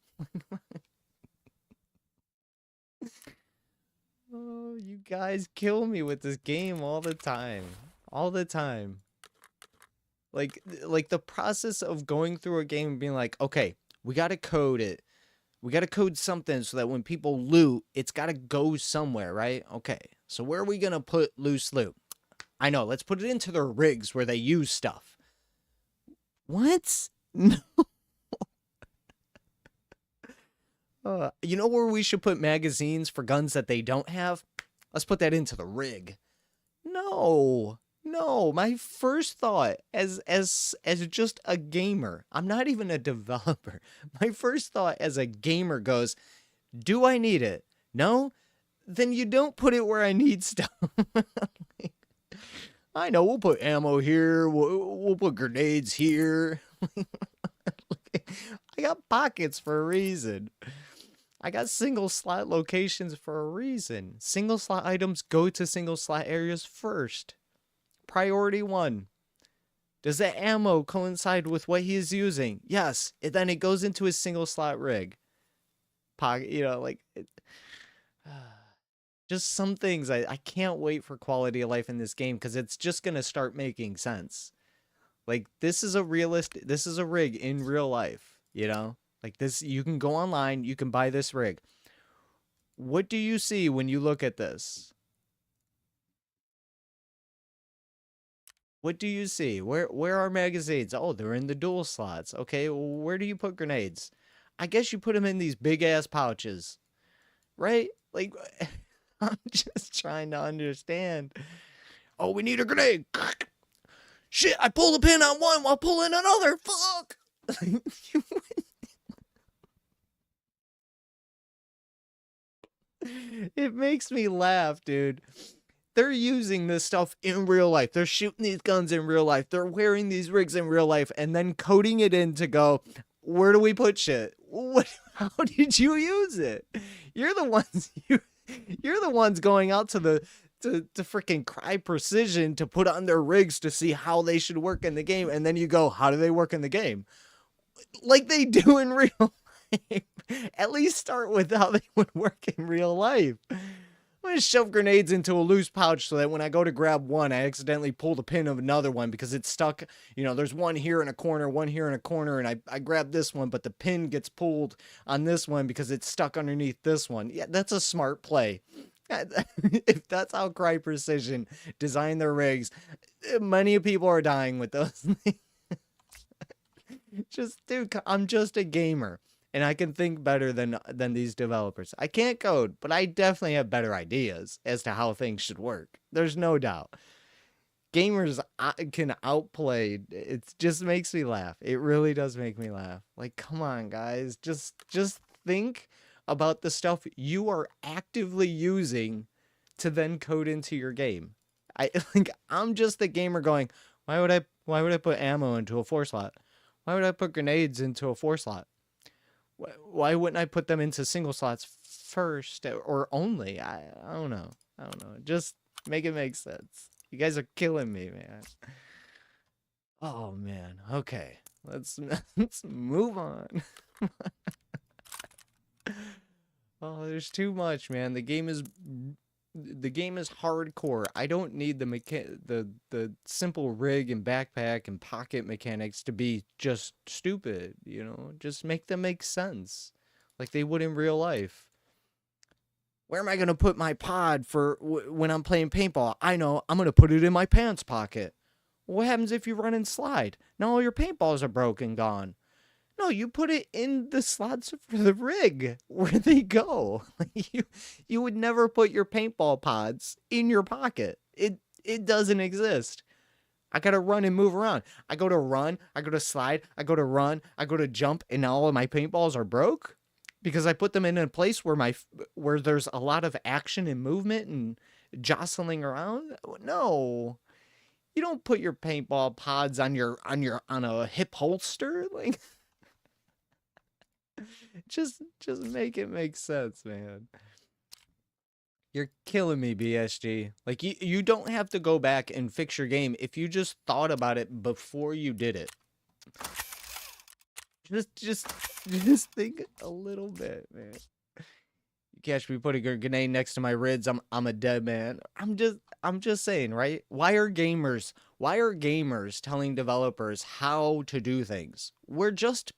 Oh, you guys kill me with this game all the time. All the time. Like the process of going through a game and being like, okay, we got to code it. We got to code something so that when people loot, it's got to go somewhere, right? Okay, so where are we going to put loose loot? I know, let's put it into their rigs where they use stuff. What? No. You know where we should put magazines for guns that they don't have? Let's put that into the rig. No. No, my first thought as just a gamer, I'm not even a developer. My first thought as a gamer goes, do I need it? No? Then you don't put it where I need stuff. I know, we'll put ammo here, we'll put grenades here. I got pockets for a reason. I got single slot locations for a reason. Single slot items go to single slot areas first. Priority 1. Does the ammo coincide with what he is using? Yes. Then it goes into his single slot rig. Pocket, you know, like... just some things. I can't wait for quality of life in this game because it's just going to start making sense. Like, this is a rig in real life, you know? Like this, you can go online, you can buy this rig. What do you see when you look at this? What do you see? Where are magazines? Oh, they're in the dual slots. Okay, well, where do you put grenades? I guess you put them in these big ass pouches, right? Like, I'm just trying to understand. Oh, we need a grenade. Shit, I pulled a pin on one while pulling another. Fuck. It makes me laugh, dude. They're using this stuff in real life. They're shooting these guns in real life. They're wearing these rigs in real life and then coding it in to go, where do we put shit? How did you use it? You're the ones going out to freaking Cry Precision to put on their rigs to see how they should work in the game, and then you go, how do they work in the game? Like they do in real life. At least start with how they would work in real life. I'm going to shove grenades into a loose pouch so that when I go to grab one, I accidentally pull the pin of another one because it's stuck. You know, there's one here in a corner, one here in a corner, and I grab this one, but the pin gets pulled on this one because it's stuck underneath this one. Yeah, that's a smart play. If that's how Cry Precision design their rigs, many people are dying with those things. Dude, I'm just a gamer. And I can think better than these developers. I can't code, but I definitely have better ideas as to how things should work. There's no doubt. Gamers can outplay. It just makes me laugh. It really does make me laugh. Like, come on, guys. Just think about the stuff you are actively using to then code into your game. I'm just the gamer going, why would I put ammo into a 4 slot? Why would I put grenades into a 4 slot? Why wouldn't I put them into single slots first or only? I don't know. Just make it make sense. You guys are killing me, man. Oh, man. Okay. Let's move on. Oh, there's too much, man. The game is hardcore. I don't need the simple rig and backpack and pocket mechanics to be just stupid, you know? Just make them make sense like they would in real life. Where am I going to put my pod for when I'm playing paintball? I know, I'm going to put it in my pants pocket. What happens if you run and slide? Now all your paintballs are broken, gone. No, you put it in the slots for the rig where they go. You would never put your paintball pods in your pocket. It doesn't exist. I gotta run and move around. I go to run, I go to slide, I go to run, I go to jump, and now all of my paintballs are broke? because I put them in a place where where there's a lot of action and movement and jostling around. No. You don't put your paintball pods on on a hip holster. Like, just make it make sense, man. You're killing me, BSG. Like, you don't have to go back and fix your game if you just thought about it before you did it. Just think a little bit, man. You catch me putting a grenade next to my ribs, I'm a dead man. I'm just saying, right? Why are gamers telling developers how to do things? We're just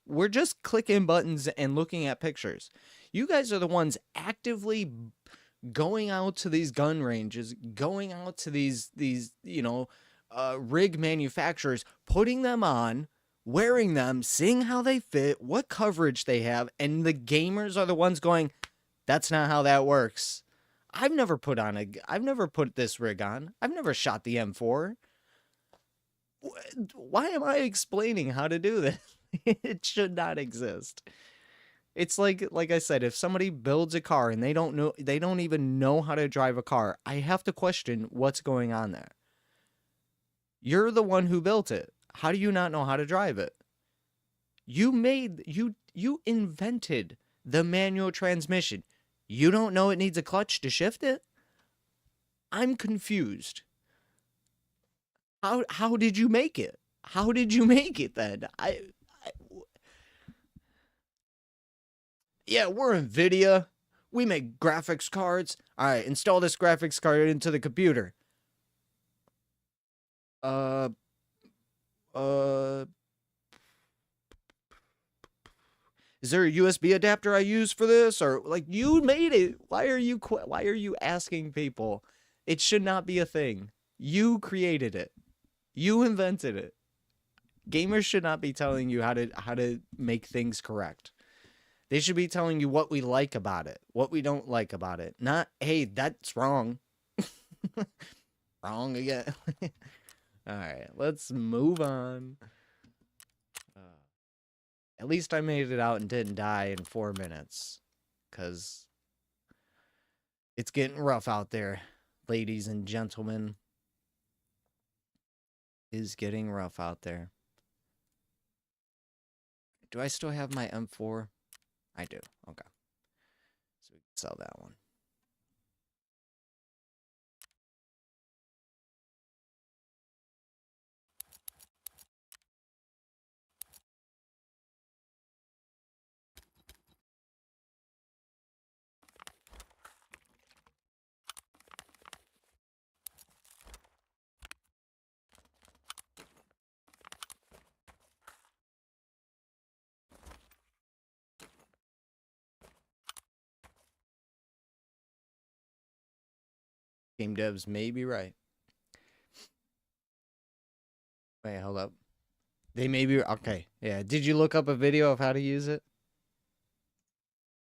clicking buttons and looking at pictures. You guys are the ones actively going out to these gun ranges, going out to these rig manufacturers, putting them on, wearing them, seeing how they fit, what coverage they have, and the gamers are the ones going, that's not how that works. I've never put this rig on. I've never shot the M4. Why am I explaining how to do this? It should not exist. It's like I said, if somebody builds a car and they don't even know how to drive a car, I have to question what's going on there. You're the one who built it. How do you not know how to drive it? You invented the manual transmission. You don't know it needs a clutch to shift it? I'm confused. How did you make it? How did you make it then? Yeah, we're NVIDIA. We make graphics cards. All right, install this graphics card into the computer. Is there a USB adapter I use for this? Or, like, you made it. Why are you asking people? It should not be a thing. You created it. You invented it. Gamers should not be telling you how to make things correct. They should be telling you what we like about it, what we don't like about it. Not, hey, that's wrong. Wrong again. All right, let's move on. At least I made it out and didn't die in 4 minutes. Because it's getting rough out there, ladies and gentlemen. It's getting rough out there. Do I still have my M4? I do. Okay. So we can sell that one. Game devs may be right. Wait, hold up. They may be... Okay, yeah. Did you look up a video of how to use it?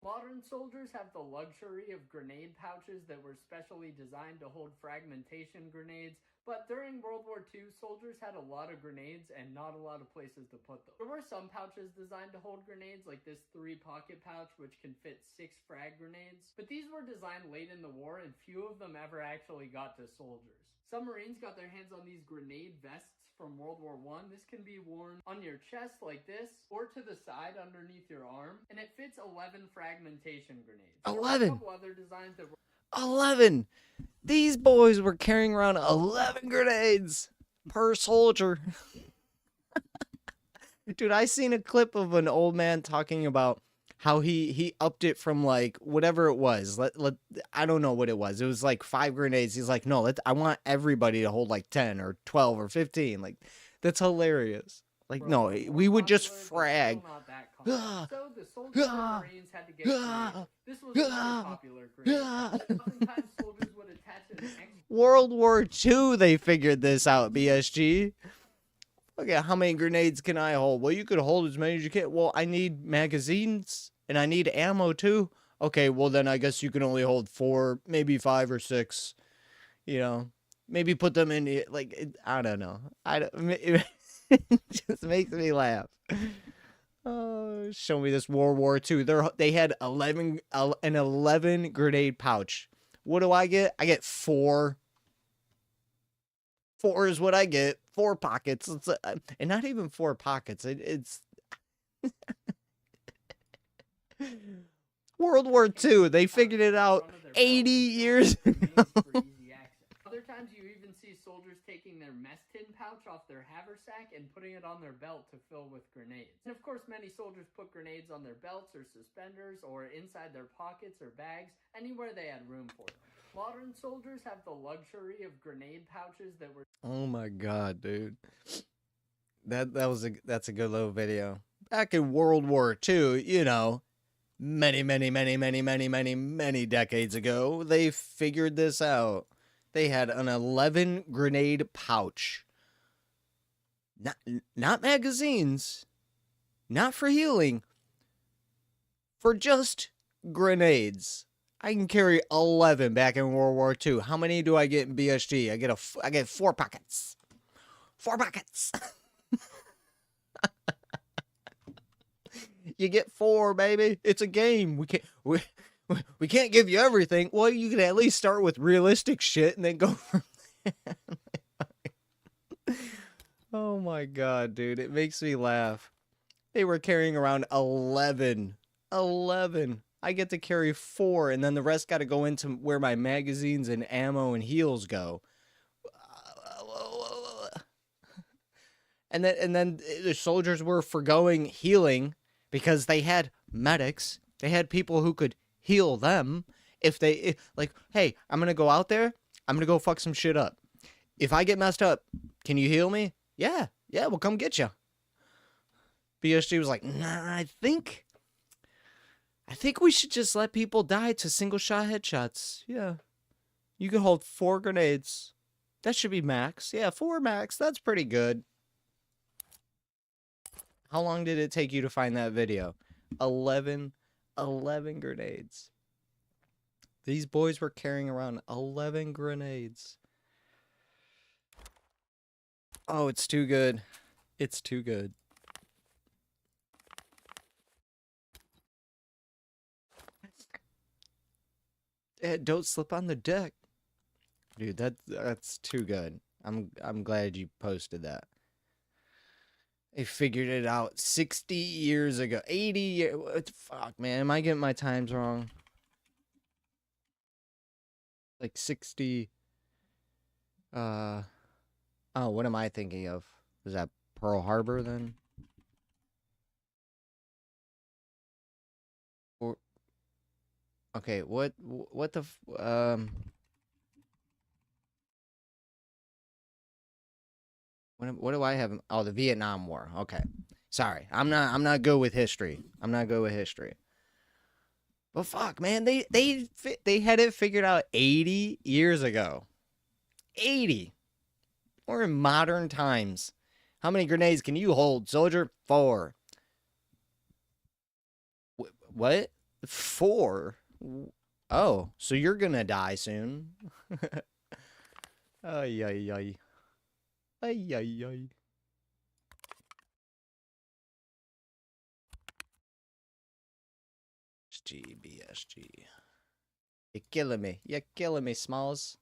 Modern soldiers have the luxury of grenade pouches that were specially designed to hold fragmentation grenades, but during World War II, soldiers had a lot of grenades and not a lot of places to put them. There were some pouches designed to hold grenades, like this 3-pocket pouch, which can fit 6 frag grenades, but these were designed late in the war and few of them ever actually got to soldiers. Some Marines got their hands on these grenade vests from World War I. This can be worn on your chest like this, or to the side underneath your arm, and it fits 11 fragmentation grenades. 11! A couple other designs that were 11! These boys were carrying around 11 grenades per soldier. Dude, I seen a clip of an old man talking about how he upped it from, like, whatever it was. I don't know what it was. It was like 5 grenades. He's like, no, I want everybody to hold like 10 or 12 or 15. Like, that's hilarious. Like, no, we would just frag. So the soldiers and Marines had to get creative. This was another popular grenade. Oftentimes soldiers would attach an extra World War II, they figured this out, BSG. Look at how many grenades can I hold? Well, you could hold as many as you can. Well, I need magazines, and I need ammo, too. Okay, well, then I guess you can only hold 4, maybe 5 or 6. You know, maybe put them in, like, I don't know. It just makes me laugh. Oh, show me this World War II. They had an 11 grenade pouch. What do I get? I get 4. 4 is what I get. 4 pockets. And not even 4 pockets. It's World War II. They figured it out 80 years ago. Other times you even see soldiers taking their mess tin pouch off their haversack and putting it on their belt to fill with grenades. And of course, many soldiers put grenades on their belts or suspenders or inside their pockets or bags, anywhere they had room for them. Modern soldiers have the luxury of grenade pouches that were... Oh my god, dude. That's a good little video. Back in World War II, you know, many decades ago, they figured this out. They had an 11 grenade pouch. Not magazines. Not for healing. For just grenades. I can carry 11 back in World War II. How many do I get in BSG? I get 4 pockets. 4 pockets. You get 4, baby. It's a game. We can't give you everything. Well, you can at least start with realistic shit and then go from there. Oh my god, dude. It makes me laugh. They were carrying around 11. 11. I get to carry 4, and then the rest got to go into where my magazines and ammo and heals go. And then the soldiers were forgoing healing because they had medics. They had people who could heal them like, hey, I'm going to go out there. I'm going to go fuck some shit up. If I get messed up, can you heal me? Yeah, we'll come get you. BSG was like, nah, I think we should just let people die to single shot headshots. Yeah. You can hold 4 grenades. That should be max. Yeah, 4 max. That's pretty good. How long did it take you to find that video? 11 grenades. These boys were carrying around 11 grenades. Oh, it's too good. It's too good. Don't slip on the deck. Dude, that's too good. I'm glad you posted that. They figured it out 60 years ago. 80 years. Fuck, man. Am I getting my times wrong? Like 60. Oh, what am I thinking of? Was that Pearl Harbor then? Or okay, what the what do I have? Oh, the Vietnam War. Okay. Sorry. I'm not good with history. I'm not good with history. But fuck, man, they had it figured out 80 years ago. 80. We're in modern times. How many grenades can you hold, soldier? 4. What? 4? Oh, so you're gonna die soon. Ay, ay, ay. Ay, ay, ay. BSG. You're killing me. You're killing me, Smalls.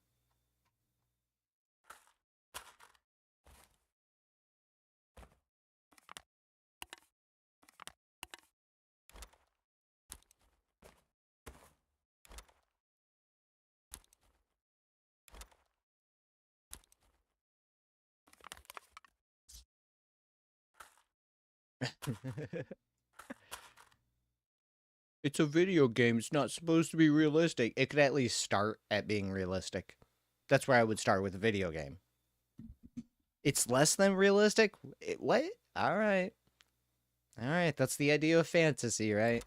It's a video game. It's not supposed to be realistic. It could at least start at being realistic. That's where I would start with a video game. It's less than realistic? What? All right. All right. That's the idea of fantasy, right?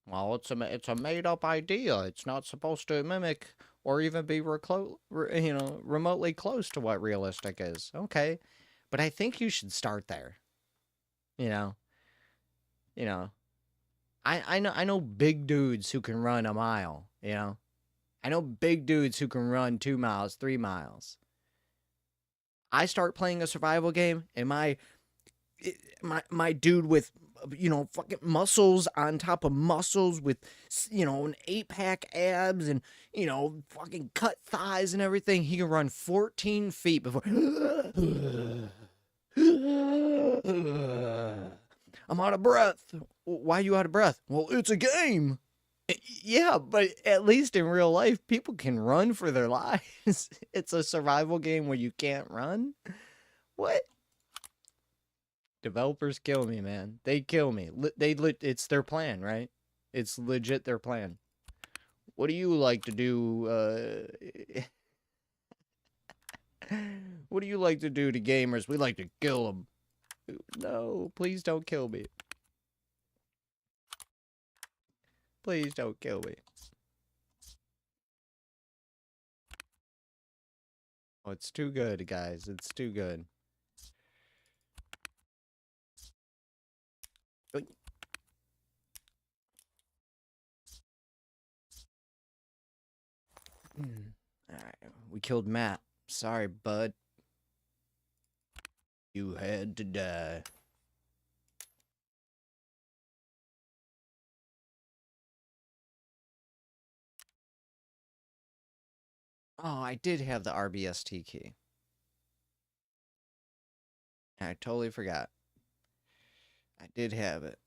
Well, it's a made-up idea. It's not supposed to mimic or even be remotely close to what realistic is. Okay. But I think you should start there. You know. I know big dudes who can run a mile, you know? I know big dudes who can run 2 miles, 3 miles. I start playing a survival game, and my my dude with, you know, fucking muscles on top of muscles with, you know, an 8-pack abs and, you know, fucking cut thighs and everything. He can run 14 feet before. I'm out of breath. Why are you out of breath? Well, it's a game. Yeah, but at least in real life, people can run for their lives. It's a survival game where you can't run. What? Developers kill me, man. They kill me. It's their plan, right? It's legit their plan. What do you like to do? What do you like to do to gamers? We like to kill them. No, please don't kill me. Please don't kill me. Oh, it's too good, guys. It's too good. Alright, we killed Matt. Sorry, bud. You had to die. Oh, I did have the RBST key. I totally forgot. I did have it.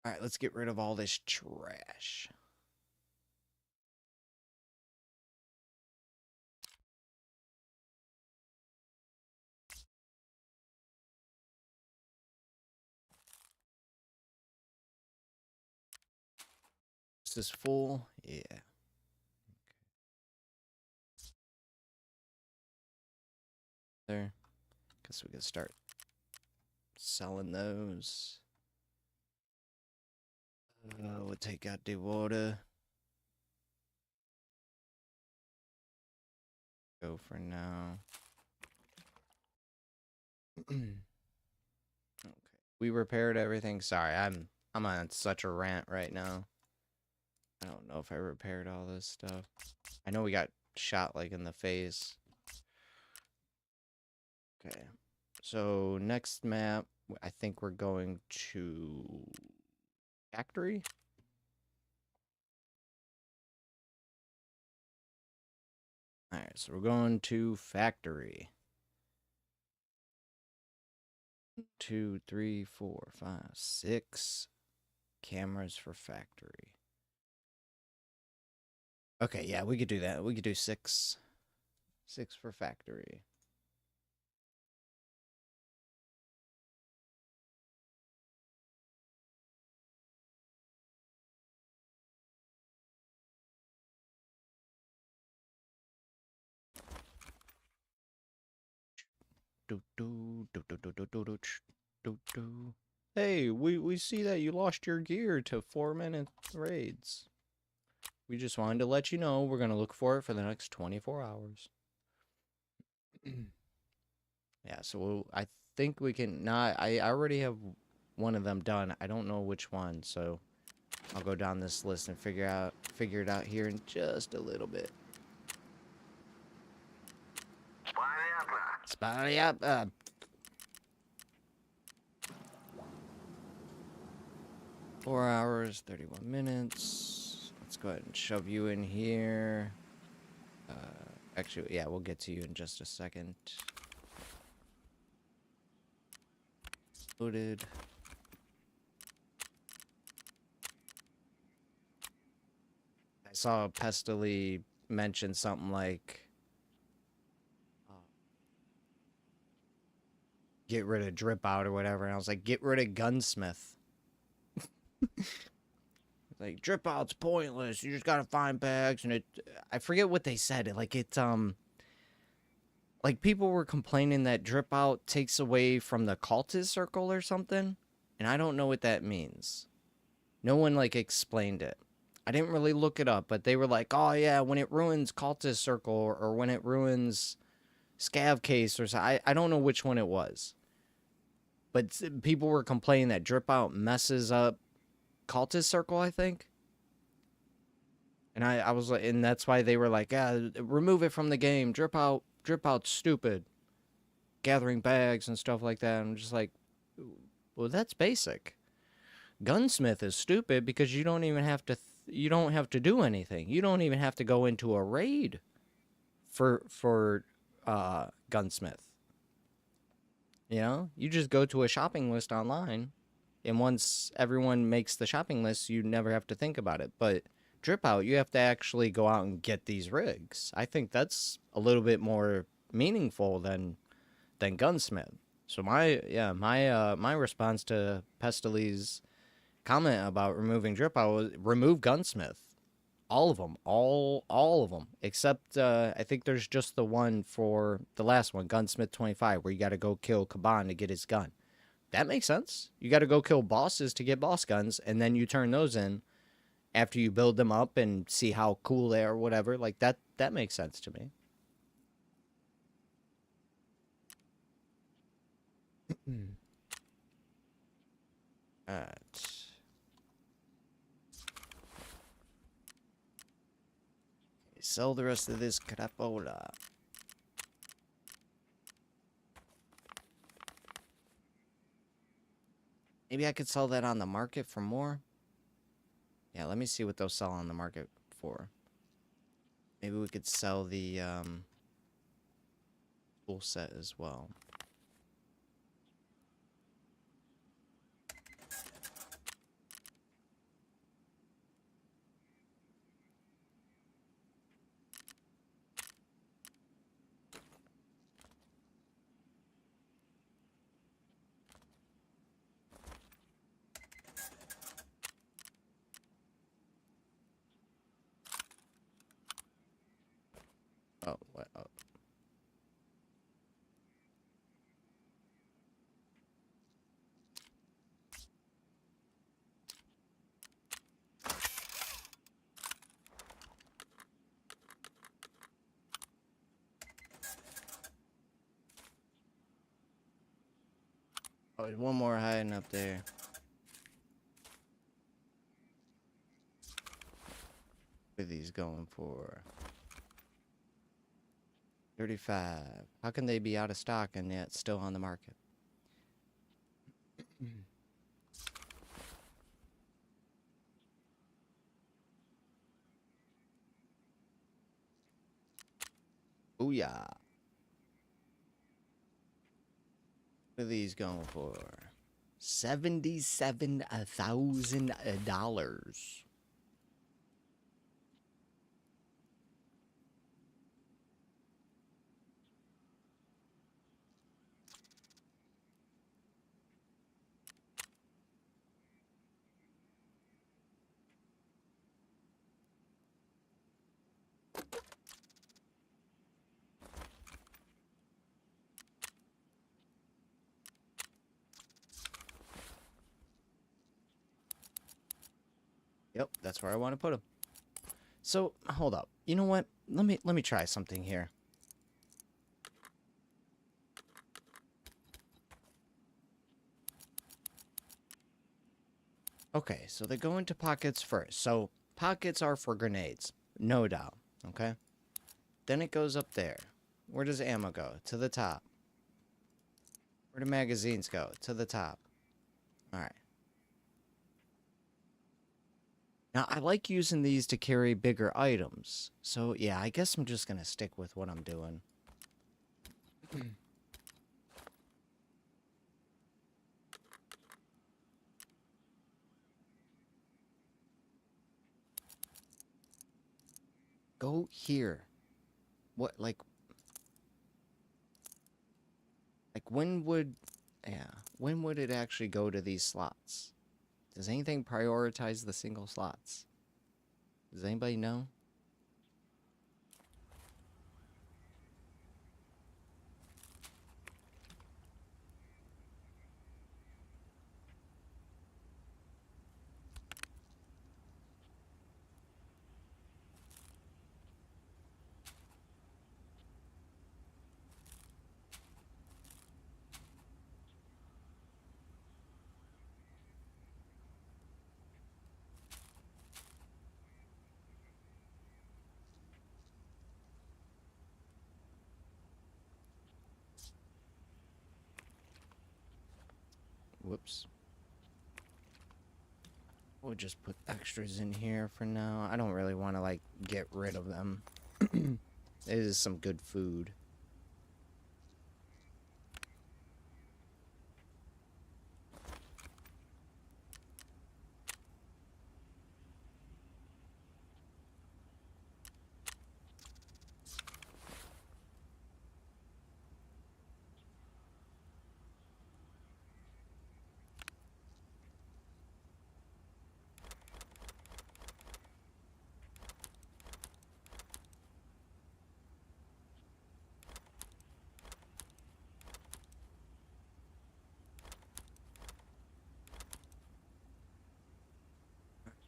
Alright, let's get rid of all this trash. Is this full? Yeah. There. Guess we can start selling those. We'll take out the water. Go for now. Okay. We repaired everything. Sorry, I'm on such a rant right now. I don't know if I repaired all this stuff. I know we got shot like in the face. Okay. So next map, I think we're going to factory. Alright, so we're going to factory. 2, 3, 4, 5, 6 cameras for factory. Okay, yeah, we could do that. We could do 6. 6 for factory. Hey, we see that you lost your gear to 4-minute raids. We just wanted to let you know we're gonna look for it for the next 24 hours. Yeah, so I think we can not. I already have one of them done. I don't know which one, so I'll go down this list and figure it out here in just a little bit. Spy up. 4 hours, 31 minutes. Let's go ahead and shove you in here. Actually, yeah, we'll get to you in just a second. Loaded. I saw Pestily mention something like get rid of drip out or whatever, and I was like, get rid of gunsmith. Like, drip out's pointless. You just gotta find bags, and I forget what they said. Like, like, people were complaining that drip out takes away from the cultist circle or something, and I don't know what that means. No one, like, explained it. I didn't really look it up, but they were like, oh, yeah, when it ruins cultist circle, or when it ruins scav case, or something. I don't know which one it was. But people were complaining that drip out messes up cultist circle, I think. And I was like, and that's why they were like, yeah, remove it from the game. Drip out drip out's stupid. Gathering bags and stuff like that. I'm just like, well, that's basic. Gunsmith is stupid because you don't even have to you don't have to do anything. You don't even have to go into a raid for gunsmith. You know, you just go to a shopping list online, and once everyone makes the shopping list, you never have to think about it. But drip out, you have to actually go out and get these rigs. I think that's a little bit more meaningful than gunsmith. So my response to Pestili's comment about removing drip out was remove gunsmith. All of them, all of them, except I think there's just the one for the last one, Gunsmith 25, where you got to go kill Kaban to get his gun. That makes sense. You got to go kill bosses to get boss guns, and then you turn those in after you build them up and see how cool they are, whatever. Like that makes sense to me. Alright. Sell the rest of this crapola. Maybe I could sell that on the market for more. Yeah, let me see what they'll sell on the market for. Maybe we could sell the tool set as well. Oh, what? Oh. Oh, there's one more hiding up there. What are these going for? 35. How can they be out of stock and yet still on the market? Booyah. What are these going for? $77,000. Yep, that's where I want to put them. So, hold up. You know what? Let me try something here. Okay, so they go into pockets first. So, pockets are for grenades, no doubt, okay? Then it goes up there. Where does ammo go? To the top. Where do magazines go? To the top. Alright. Now, I like using these to carry bigger items. So, yeah, I guess I'm just gonna stick with what I'm doing. Go here. What, like, when would, yeah, when would it actually go to these slots? Does anything prioritize the single slots? Does anybody know? Whoops. We'll just put extras in here for now. I don't really want to, like, get rid of them. It is some good food.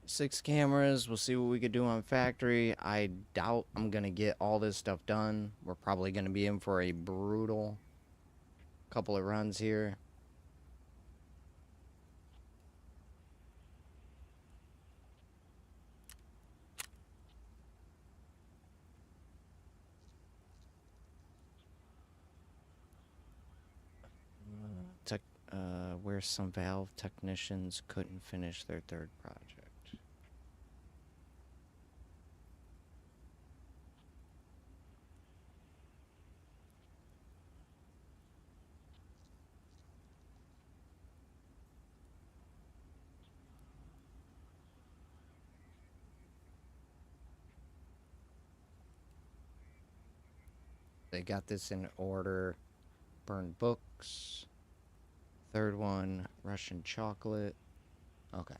Six cameras. We'll see what we could do on factory. I doubt I'm going to get all this stuff done. We're probably going to be in for a brutal couple of runs here. Where some valve technicians couldn't finish their third project. They got this in order. Burned books. Third one, Russian chocolate. Okay.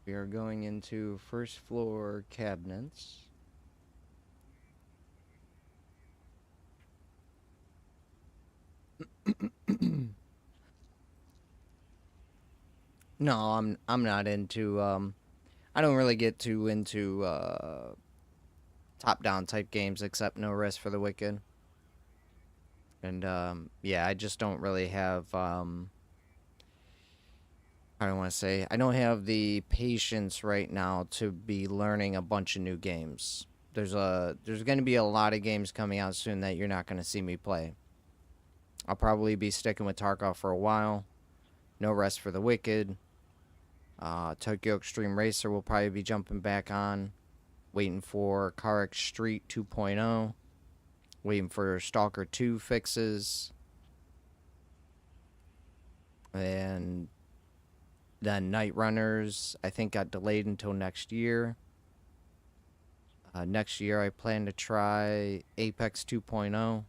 We are going into first floor cabinets. No, I'm not into I don't really get too into top-down type games except No Rest for the Wicked. And yeah, I just don't really have I don't want to say I don't have the patience right now to be learning a bunch of new games. There's going to be a lot of games coming out soon that you're not going to see me play. I'll probably be sticking with Tarkov for a while. No Rest for the Wicked. Tokyo Extreme Racer will probably be jumping back on. Waiting for CarX Street 2.0. Waiting for Stalker 2 fixes. And then Night Runners, I think, got delayed until next year. Next year, I plan to try Apex 2.0.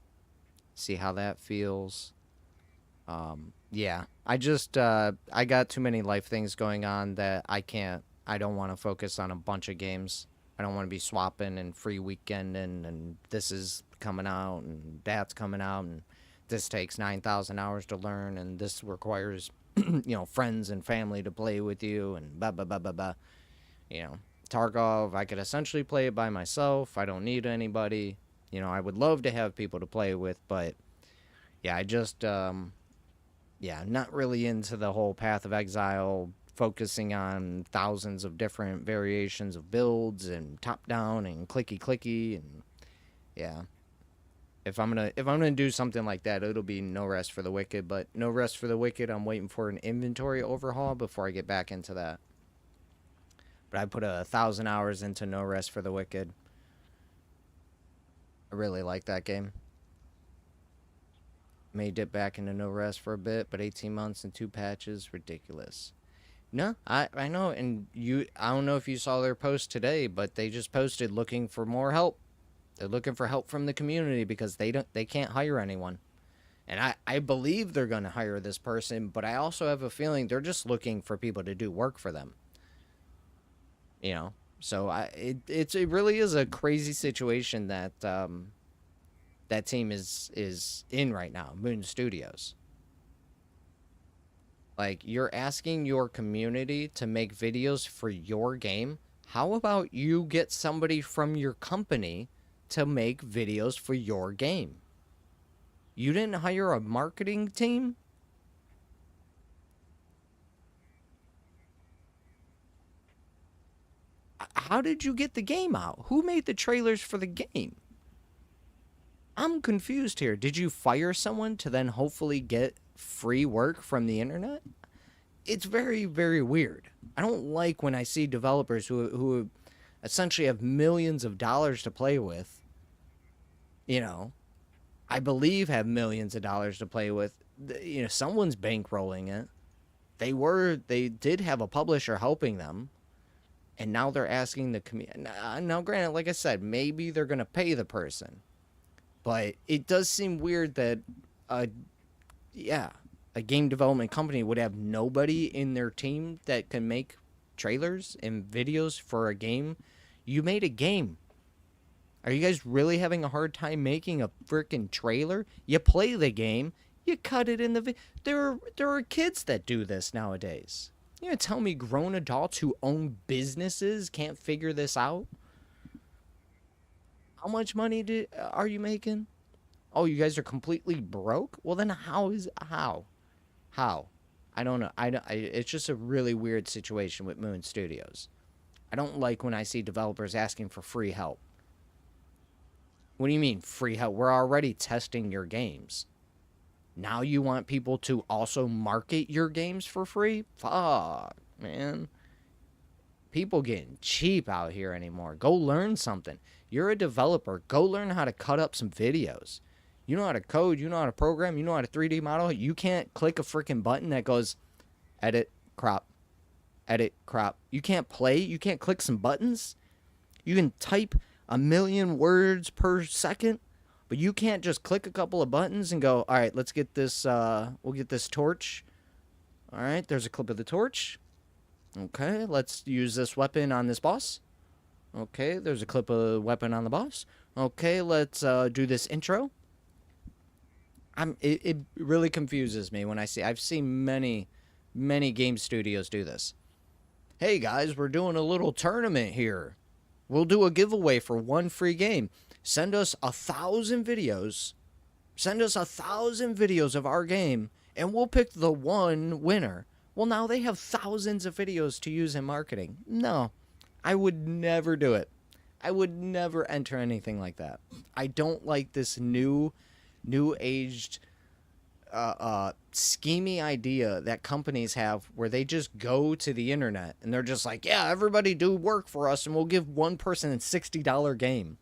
See how that feels. Yeah, I just, I got too many life things going on that I don't want to focus on a bunch of games. I don't want to be swapping and free weekending and this is coming out and that's coming out and this takes 9,000 hours to learn and this requires, you know, friends and family to play with you and blah, blah, blah, blah, blah. You know, Tarkov, I could essentially play it by myself. I don't need anybody. You know, I would love to have people to play with, but yeah, I just, yeah, not really into the whole Path of Exile, focusing on thousands of different variations of builds and top-down and clicky-clicky, and yeah. If I'm gonna do something like that, it'll be No Rest for the Wicked, but No Rest for the Wicked, I'm waiting for an inventory overhaul before I get back into that. But I put 1,000 hours into No Rest for the Wicked. I really like that game. May dip back into No Rest for a bit, but 18 months and 2 patches, ridiculous. No, I know, and I don't know if you saw their post today, but they just posted looking for more help. They're looking for help from the community because they can't hire anyone. And I believe they're going to hire this person, but I also have a feeling they're just looking for people to do work for them. You know, so it really is a crazy situation that that team is in right now, Moon Studios. Like, you're asking your community to make videos for your game. How about you get somebody from your company to make videos for your game? You didn't hire a marketing team? How did you get the game out? Who made the trailers for the game? I'm confused here. Did you fire someone to then hopefully get free work from the internet? It's very, very weird. I don't like when I see developers who essentially have millions of dollars to play with, I believe have millions of dollars to play with. Someone's bankrolling it. They did have a publisher helping them, and now they're asking the community. Now, granted, like I said, maybe they're going to pay the person, but it does seem weird that, a game development company would have nobody in their team that can make trailers and videos for a game. You made a game. Are you guys really having a hard time making a freaking trailer? You play the game, you cut it in the there are kids that do this nowadays. You gonna tell me grown adults who own businesses can't figure this out? How much money are you making? Oh, you guys are completely broke? Well, then how? I don't know. It's just a really weird situation with Moon Studios. I don't like when I see developers asking for free help. What do you mean free help? We're already testing your games. Now you want people to also market your games for free? Fuck, man. People getting cheap out here anymore. Go learn something. You're a developer. Go learn how to cut up some videos. You know how to code. You know how to program. You know how to 3D model. You can't click a freaking button that goes edit, crop, edit, crop. You can't play. You can't click some buttons. You can type 1,000,000 words per second, but you can't just click a couple of buttons and go, all right, let's get this, we'll get this torch. All right, there's a clip of the torch. Okay, let's use this weapon on this boss. Okay, there's a clip of the weapon on the boss. Okay, let's do this intro. It really confuses me when I've seen many game studios do this. Hey guys, we're doing a little tournament here. We'll do a giveaway for one free game. Send us 1,000 videos. Send us 1,000 videos of our game, and we'll pick the one winner. Well, now they have thousands of videos to use in marketing. No, I would never do it. I would never enter anything like that. I don't like this new-aged, scheming idea that companies have where they just go to the internet and they're just like, yeah, everybody do work for us and we'll give one person a $60 game.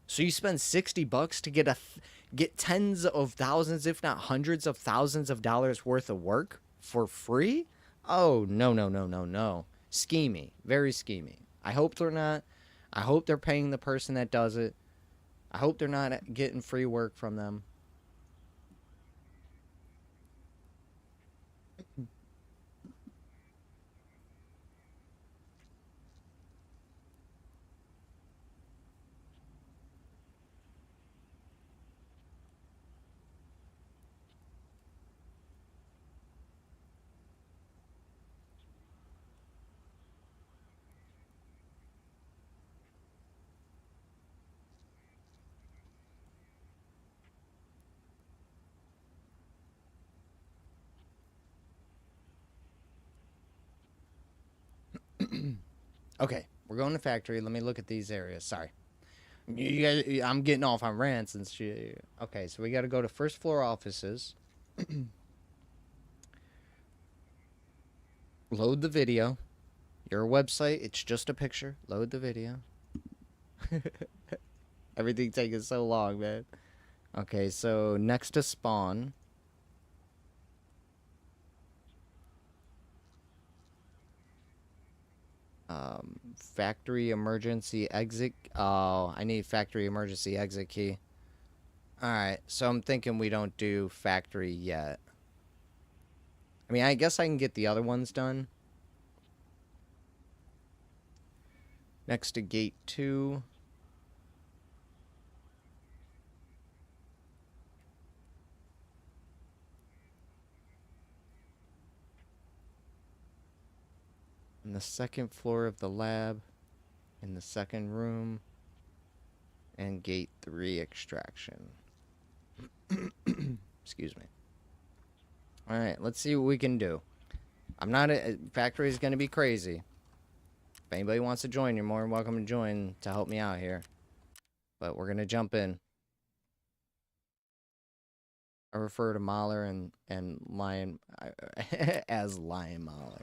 So you spend $60 to get tens of thousands, if not hundreds of thousands of dollars worth of work for free? Oh, no. Scheming. Very scheming. I hope they're not. I hope they're paying the person that does it. I hope they're not getting free work from them. Okay, we're going to factory. Let me look at these areas. Sorry. You guys, I'm getting off on rants and shit. Okay, so we got to go to first floor offices. Load the video. Your website, it's just a picture. Load the video. Everything taking so long, man. Okay, so next to spawn. Factory emergency exit. Oh, I need factory emergency exit key. Alright, so I'm thinking we don't do factory yet. I mean, I guess I can get the other ones done. Next to gate 2. On the second floor of the lab, in the second room, and gate 3 extraction. Excuse me. Alright, let's see what we can do. I'm not factory is going to be crazy. If anybody wants to join, you're more than welcome to join to help me out here. But we're going to jump in. I refer to Mahler and Lion as Lion Mahler.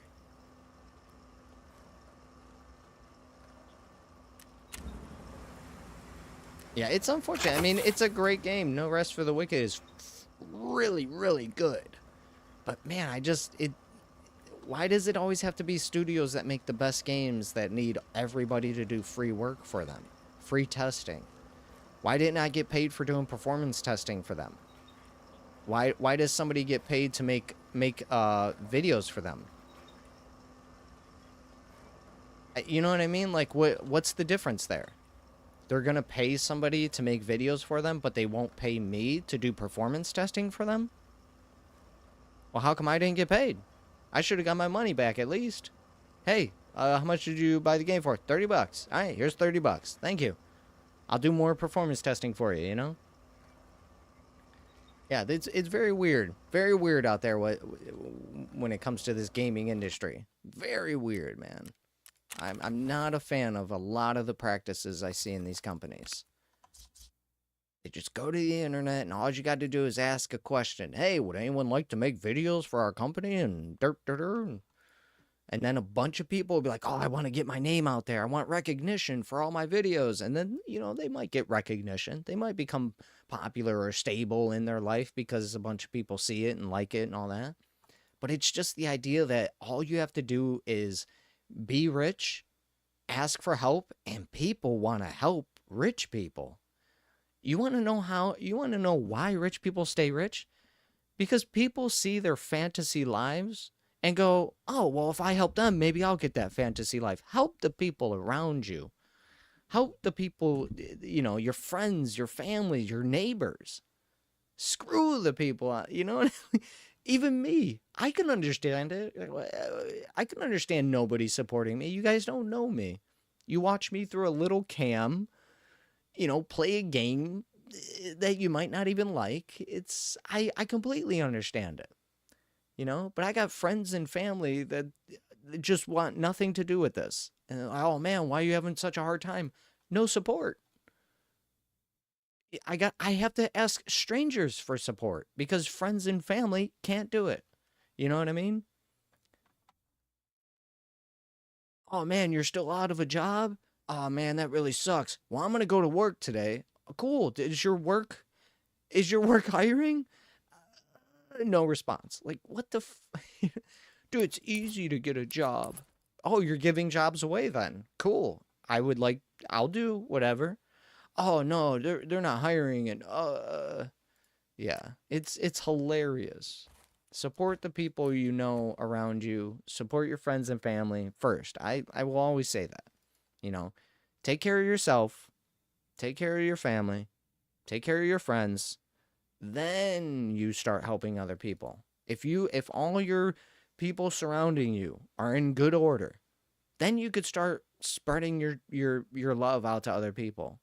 Yeah, it's unfortunate. I mean, it's a great game. No Rest for the Wicked is really, really good. But man, why does it always have to be studios that make the best games that need everybody to do free work for them? Free testing. Why didn't I get paid for doing performance testing for them? Why does somebody get paid to make videos for them? You know what I mean? Like, what's the difference there? They're going to pay somebody to make videos for them, but they won't pay me to do performance testing for them? Well, how come I didn't get paid? I should have got my money back at least. Hey, how much did you buy the game for? 30 bucks. All right, here's 30 bucks. Thank you. I'll do more performance testing for you, you know? Yeah, it's very weird. Very weird out there when it comes to this gaming industry. Very weird, man. I'm not a fan of a lot of the practices I see in these companies. They just go to the internet and all you got to do is ask a question. Hey, would anyone like to make videos for our company? And and then a bunch of people will be like, oh, I want to get my name out there. I want recognition for all my videos. And then, you know, they might get recognition. They might become popular or stable in their life because a bunch of people see it and like it and all that. But it's just the idea that all you have to do is be rich, ask for help, and people want to help rich people. You want to know why rich people stay rich? Because people see their fantasy lives and go, oh, well, if I help them, maybe I'll get that fantasy life. Help the people around you. Help the people, you know, your friends, your family, your neighbors. Screw the people, you know? Even me, I can understand it. I can understand nobody supporting me. You guys don't know me. You watch me through a little cam, you know, play a game that you might not even like. I completely understand it, you know, but I got friends and family that just want nothing to do with this. And oh man, why are you having such a hard time? No support. I have to ask strangers for support because friends and family can't do it. You know what I mean? Oh man, you're still out of a job? Oh man, that really sucks. Well, I'm going to go to work today. Cool. Is your work hiring? No response. Like, what the Dude, it's easy to get a job. Oh, you're giving jobs away then. Cool. I'll do whatever. Oh no, they're not hiring, and yeah, it's hilarious. Support the people you know around you. Support your friends and family first. I will always say that. You know, take care of yourself, take care of your family, take care of your friends, then you start helping other people. If all your people surrounding you are in good order, then you could start spreading your love out to other people.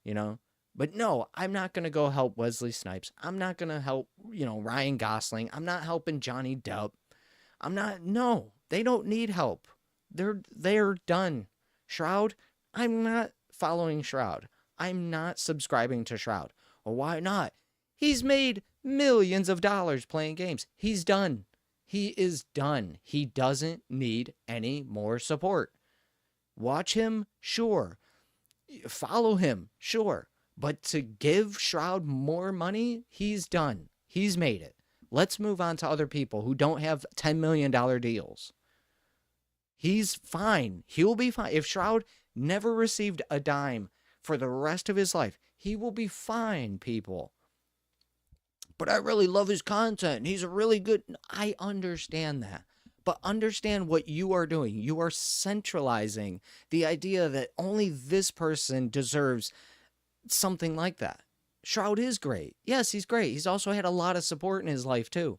You know, but no, I'm not going to go help Wesley Snipes. I'm not going to help, you know, Ryan Gosling. I'm not helping Johnny Depp. No, they don't need help. They're done. Shroud, I'm not following Shroud. I'm not subscribing to Shroud. Well, why not? He's made millions of dollars playing games. He's done. He is done. He doesn't need any more support. Watch him, sure. Follow him, sure. But to give Shroud more money, he's done. He's made it. Let's move on to other people who don't have $10 million deals. He's fine. He'll be fine. If Shroud never received a dime for the rest of his life, he will be fine, people. But I really love his content. He's a really good... I understand that. But understand what you are doing. You are centralizing the idea that only this person deserves something like that. Shroud is great. Yes, he's great. He's also had a lot of support in his life, too.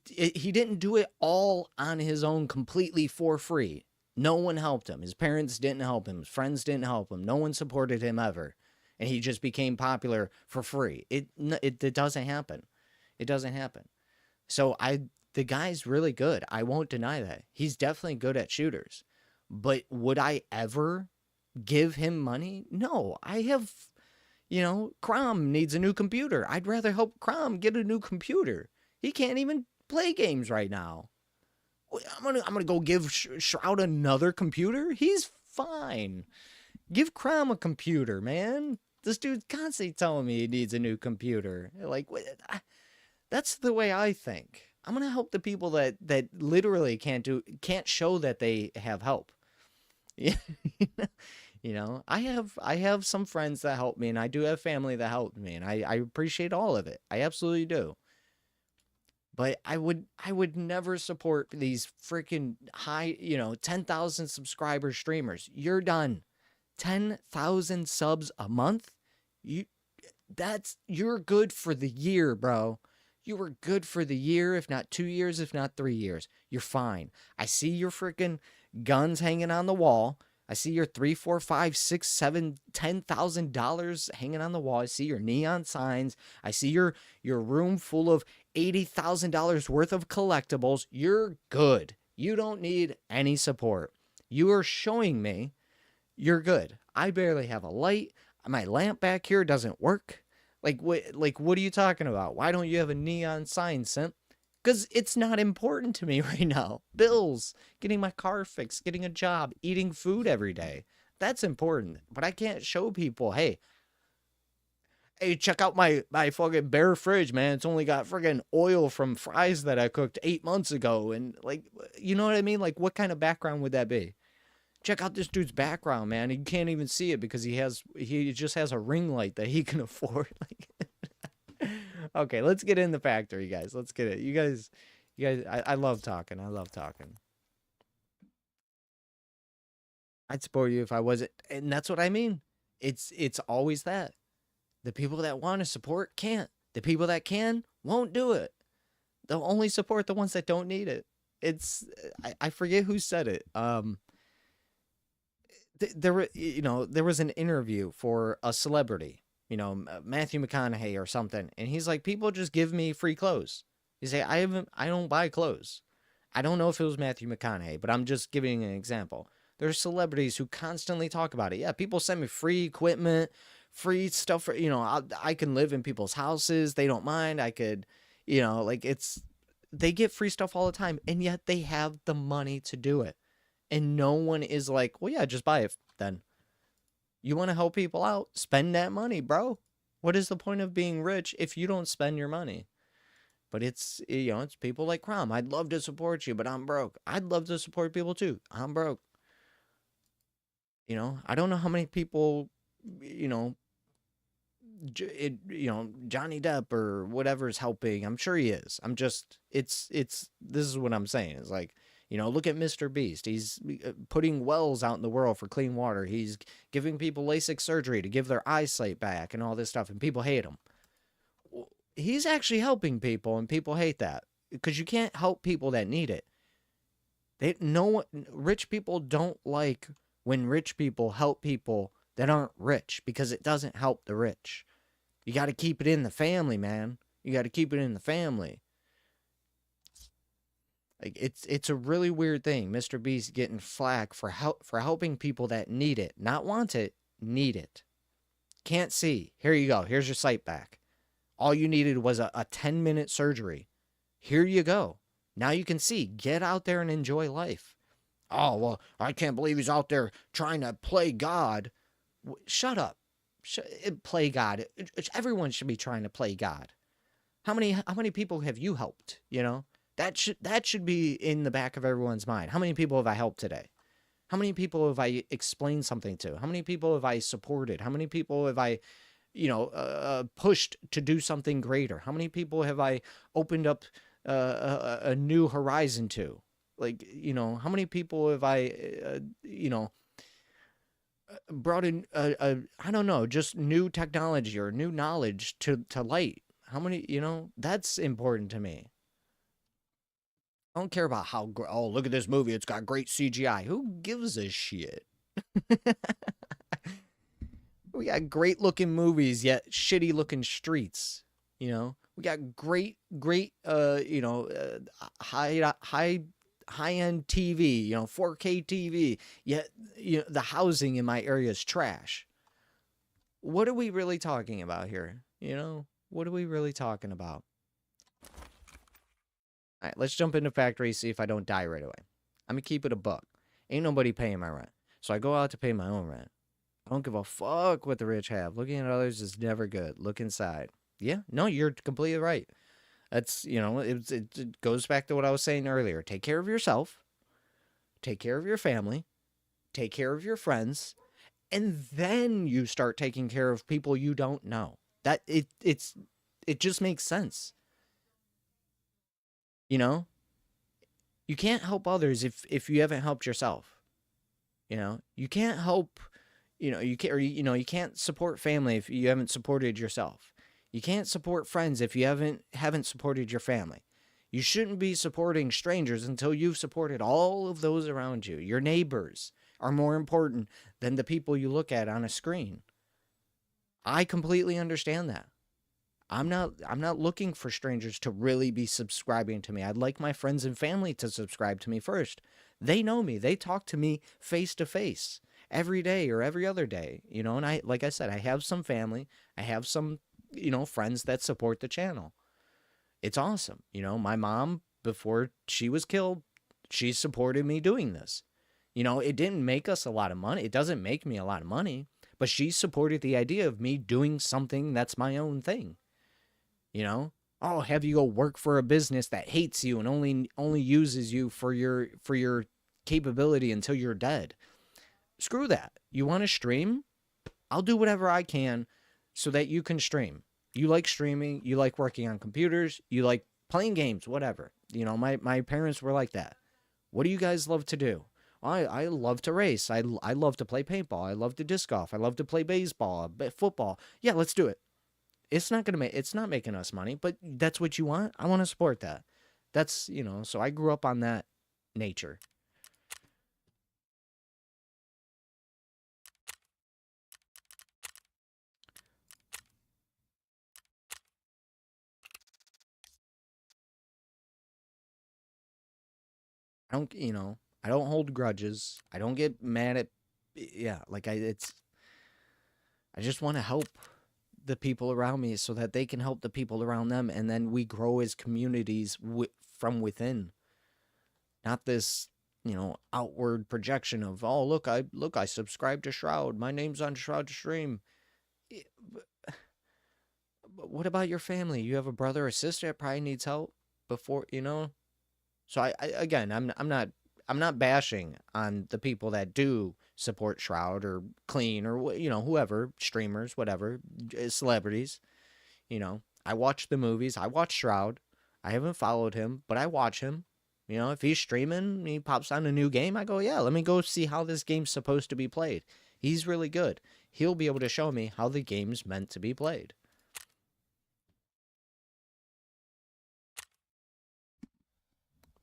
He didn't do it all on his own completely for free. No one helped him. His parents didn't help him. His friends didn't help him. No one supported him ever. And he just became popular for free. It doesn't happen. It doesn't happen. So the guy's really good. I won't deny that. He's definitely good at shooters. But would I ever give him money? No, I have, Crom needs a new computer. I'd rather help Crom get a new computer. He can't even play games right now. I'm gonna go give Shroud another computer? He's fine. Give Crom a computer, man. This dude's constantly telling me he needs a new computer. Like, that's the way I think. I'm gonna help the people that literally can't show that they have help. I have some friends that help me, and I do have family that helped me, and I appreciate all of it. I absolutely do. But I would never support these freaking high, 10,000 subscriber streamers. You're done. 10,000 subs a month? You're good for the year, bro. You were good for the year, if not 2 years, if not 3 years. You're fine. I see your freaking guns hanging on the wall. I see your $3, $4, $5, $6, $7, $10,000 hanging on the wall. I see your neon signs. I see your room full of $80,000 worth of collectibles. You're good. You don't need any support. You are showing me you're good. I barely have a light. My lamp back here doesn't work. Like what are you talking about? Why don't you have a neon sign, Simp? Because it's not important to me right now. Bills, getting my car fixed, getting a job, eating food every day. That's important. But I can't show people, hey, check out my fucking bare fridge, man. It's only got friggin' oil from fries that I cooked 8 months ago. And, like, you know what I mean? Like, what kind of background would that be? Check out this dude's background, man. He can't even see it because he just has a ring light that he can afford. Like, okay, let's get in the factory, guys. Let's get it. You guys, I love talking. I love talking. I'd support you if I wasn't, and that's what I mean. It's always that. The people that want to support can't. The people that can won't do it. They'll only support the ones that don't need it. I forget who said it. There was an interview for a celebrity, Matthew McConaughey or something, and he's like, people just give me free clothes. He say, I don't buy clothes. I don't know if it was Matthew McConaughey, but I'm just giving an example. There's celebrities who constantly talk about it. Yeah, people send me free equipment, free stuff for, I can live in people's houses. They don't mind. I could, they get free stuff all the time, and yet they have the money to do it. And no one is like, well, yeah, just buy it then. You want to help people out? Spend that money, bro. What is the point of being rich if you don't spend your money? But it's people like Crom. I'd love to support you, but I'm broke. I'd love to support people too. I'm broke. I don't know how many people, Johnny Depp or whatever is helping. I'm sure he is. This is what I'm saying. It's like, look at Mr. Beast. He's putting wells out in the world for clean water. He's giving people LASIK surgery to give their eyesight back and all this stuff, and people hate him. He's actually helping people, and people hate that because you can't help people that need it. Rich people don't like when rich people help people that aren't rich because it doesn't help the rich. You got to keep it in the family, man. You got to keep it in the family. Like it's a really weird thing. Mr. Beast getting flack for helping people that need it, not want it, need it. Can't see. Here you go. Here's your sight back. All you needed was a 10-minute surgery. Here you go. Now you can see. Get out there and enjoy life. Oh, well, I can't believe he's out there trying to play God. Shut up. Play God. Everyone should be trying to play God. How many people have you helped, That should be in the back of everyone's mind. How many people have I helped today? How many people have I explained something to? How many people have I supported? How many people have I, pushed to do something greater? How many people have I opened up a new horizon to? Like, how many people have I, brought in, I don't know, just new technology or new knowledge to light? How many, that's important to me. I don't care about how, oh, look at this movie. It's got great CGI. Who gives a shit? We got great looking movies, yet shitty looking streets. We got great, high high-end TV, 4K TV, yet the housing in my area is trash. What are we really talking about here? What are we really talking about? All right, let's jump into factory, see if I don't die right away. I'm gonna keep it a buck. Ain't nobody paying my rent. So I go out to pay my own rent. I don't give a fuck what the rich have. Looking at others is never good. Look inside. Yeah, no, you're completely right. That's, it goes back to what I was saying earlier. Take care of yourself. Take care of your family. Take care of your friends. And then you start taking care of people you don't know. It just makes sense. You can't help others if you haven't helped yourself. You can't help, you can't support family if you haven't supported yourself. You can't support friends if you haven't supported your family. You shouldn't be supporting strangers until you've supported all of those around you. Your neighbors are more important than the people you look at on a screen. I completely understand that. I'm not looking for strangers to really be subscribing to me. I'd like my friends and family to subscribe to me first. They know me. They talk to me face to face every day or every other day, and like I said, I have some family. I have some, friends that support the channel. It's awesome. My mom, before she was killed, she supported me doing this. It didn't make us a lot of money. It doesn't make me a lot of money, but she supported the idea of me doing something that's my own thing. Oh, have you go work for a business that hates you and only uses you for your capability until you're dead. Screw that. You want to stream? I'll do whatever I can so that you can stream. You like streaming, you like working on computers, you like playing games, whatever. My parents were like that. What do you guys love to do? I love to race. I love to play paintball. I love to disc golf. I love to play baseball, football. Yeah, let's do it. It's not making us money, but that's what you want. I want to support that. That's, so I grew up on that nature. I don't hold grudges. I don't get mad at, yeah, I just want to help the people around me so that they can help the people around them, and then we grow as communities from within. Not this, outward projection of, oh, look, I subscribe to Shroud. My name's on Shroud Stream. But what about your family? You have a brother or sister that probably needs help before, So again, I'm not bashing on the people that do support Shroud or Clean or whoever, streamers, whatever, celebrities. I watch the movies. I watch Shroud. I haven't followed him, but I watch him. If he's streaming, he pops on a new game, I go, yeah, let me go see how this game's supposed to be played. He's really good. He'll be able to show me how the game's meant to be played.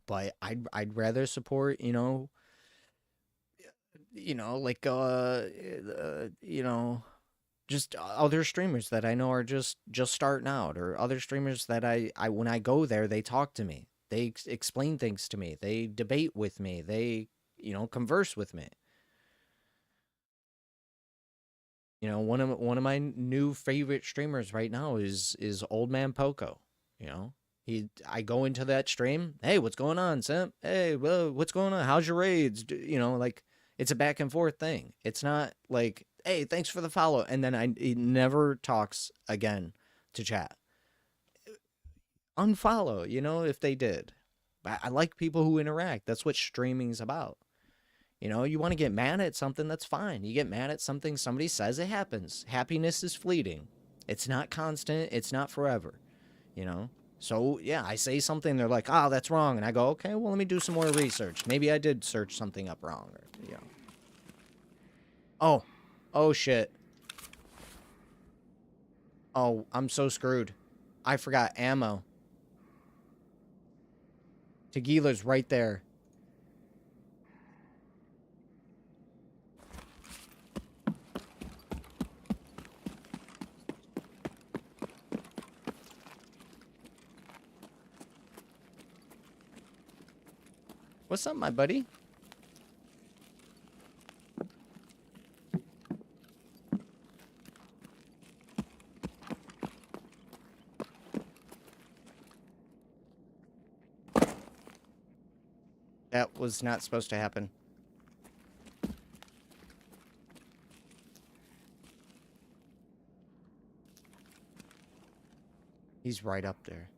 But I'd rather support, just other streamers that I know are just starting out, or other streamers that I when I go there, they talk to me. They explain things to me. They debate with me. They, converse with me. One of my new favorite streamers right now is Old Man Poco. I go into that stream. Hey, what's going on, Simp? Hey, well, what's going on? How's your raids? It's a back and forth thing. It's not like, hey, thanks for the follow, and then he never talks again to chat. Unfollow, if they did. I like people who interact. That's what streaming's about. You want to get mad at something, that's fine. You get mad at something somebody says, it happens. Happiness is fleeting. It's not constant. It's not forever. So, yeah, I say something, they're like, oh, that's wrong. And I go, okay, well, let me do some more research. Maybe I did search something up wrong. Or, Oh, shit. Oh, I'm so screwed. I forgot ammo. Tequila's right there. What's up, my buddy? That was not supposed to happen. He's right up there.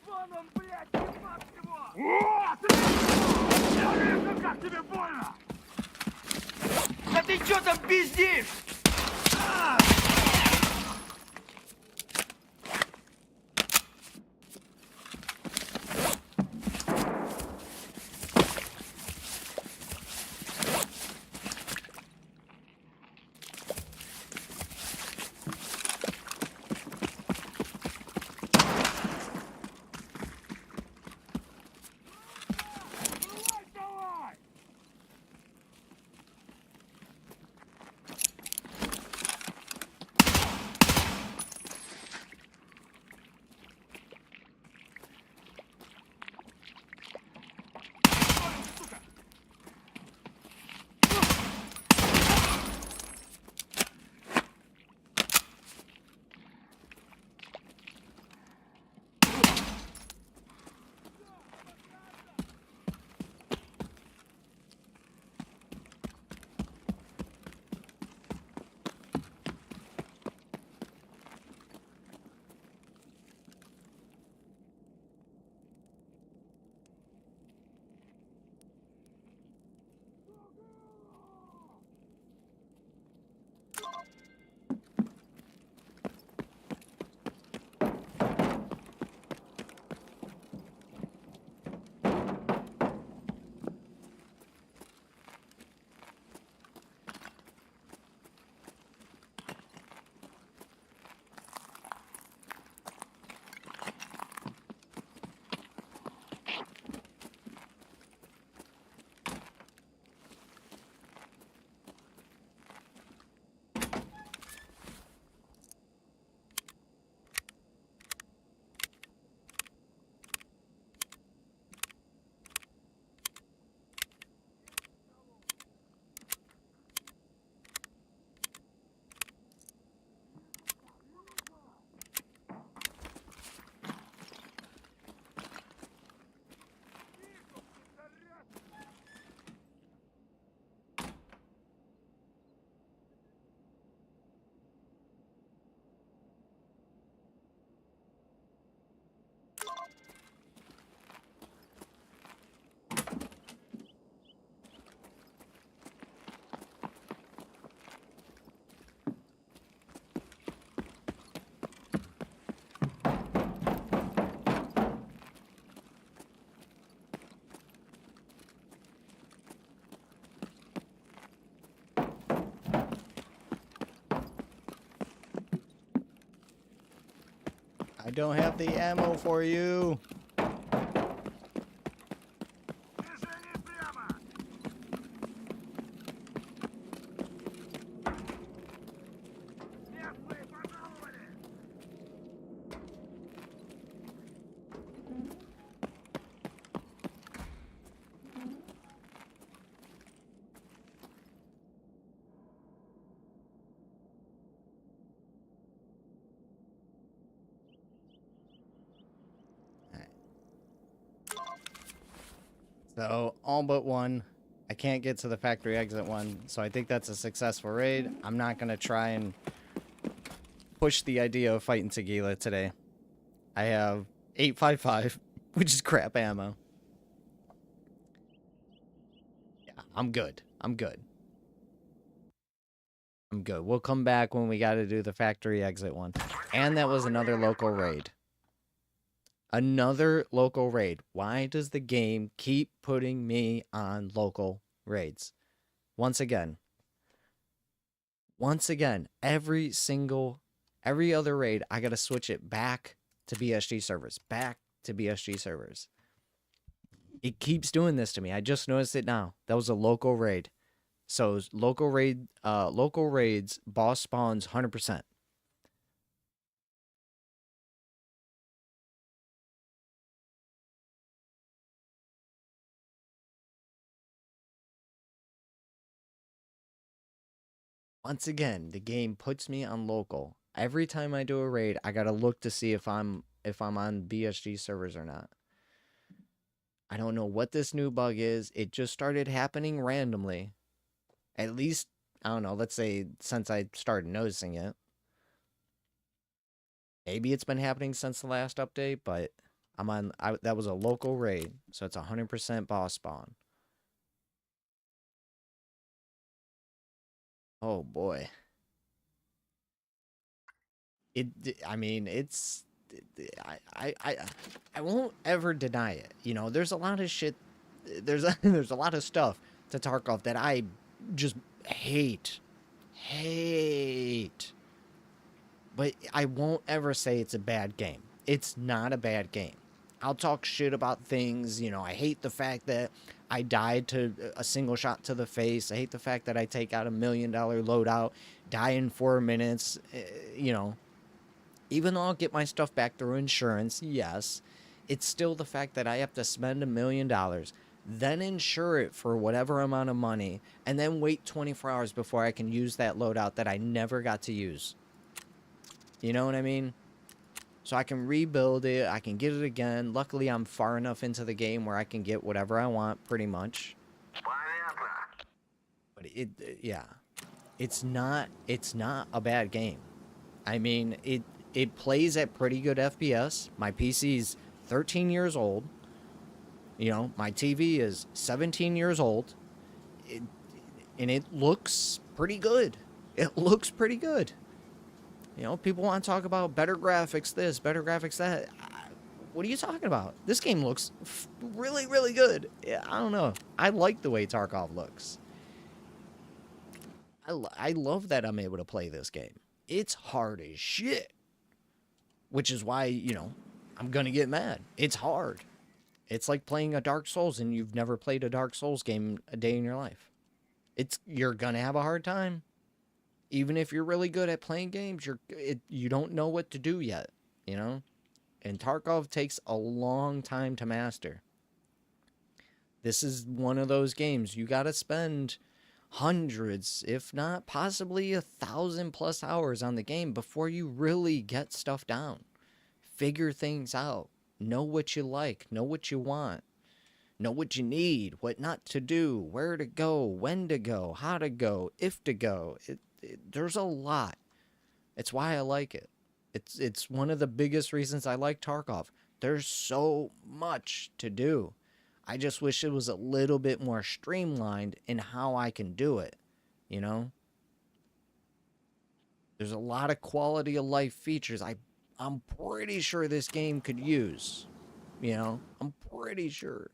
Вон он, блядь, ебать его! Вот! Я вижу, как тебе больно! Да ты чё там пиздишь? Давай! I don't have the ammo for you. Движение прямо! Местные пожаловали! So, all but one. I can't get to the factory exit one, so I think that's a successful raid. I'm not going to try and push the idea of fighting Tequila today. I have 855, which is crap ammo. Yeah, I'm good. I'm good. I'm good. We'll come back when we got to do the factory exit one. And that was another local raid. Another local raid. Why does the game keep putting me on local raids? Once again, every other raid, I gotta switch it back to BSG servers. It keeps doing this to me. I just noticed it now. That was a local raid. So local raids, boss spawns 100%. Once again, the game puts me on local. Every time I do a raid, I gotta look to see if I'm on BSG servers or not. I don't know what this new bug is. It just started happening randomly. At least, I don't know, let's say since I started noticing it. Maybe it's been happening since the last update, but that was a local raid, so it's 100% boss spawn. Oh boy. I mean, it's, I won't ever deny it. You know, there's a lot of shit, there's a lot of stuff to Tarkov that I just hate. But I won't ever say it's a bad game. It's not a bad game. I'll talk shit about things, you know, I hate the fact that I died to a single shot to the face. I hate the fact that I take out $1 million loadout, die in 4 minutes, you know. Even though I'll get my stuff back through insurance, yes, it's still the fact that I have to spend $1 million, then insure it for whatever amount of money, and then wait 24 hours before I can use that loadout that I never got to use. You know what I mean? So I can rebuild it, I can get it again. Luckily, I'm far enough into the game where I can get whatever I want, pretty much. But yeah, it's not a bad game. I mean, it plays at pretty good FPS. My PC's 13 years old. You know, my TV is 17 years old. And it looks pretty good. It looks pretty good. You know, people want to talk about better graphics this, better graphics that. What are you talking about? This game looks really, really good. Yeah, I don't know. I like the way Tarkov looks. I love that I'm able to play this game. It's hard as shit. Which is why, you know, I'm going to get mad. It's hard. It's like playing a Dark Souls and you've never played a Dark Souls game a day in your life. You're going to have a hard time. Even if you're really good at playing games, you don't know what to do yet, you know? And Tarkov takes a long time to master. This is one of those games you got to spend hundreds, if not possibly 1,000+ hours on the game before you really get stuff down. Figure things out. Know what you like. Know what you want. Know what you need. What not to do. Where to go. When to go. How to go. If to go. There's a lot. It's why I like it. It's one of the biggest reasons I like Tarkov. There's so much to do. I just wish it was a little bit more streamlined in how I can do it, you know? There's a lot of quality of life features I'm pretty sure this game could use, you know? I'm pretty sure.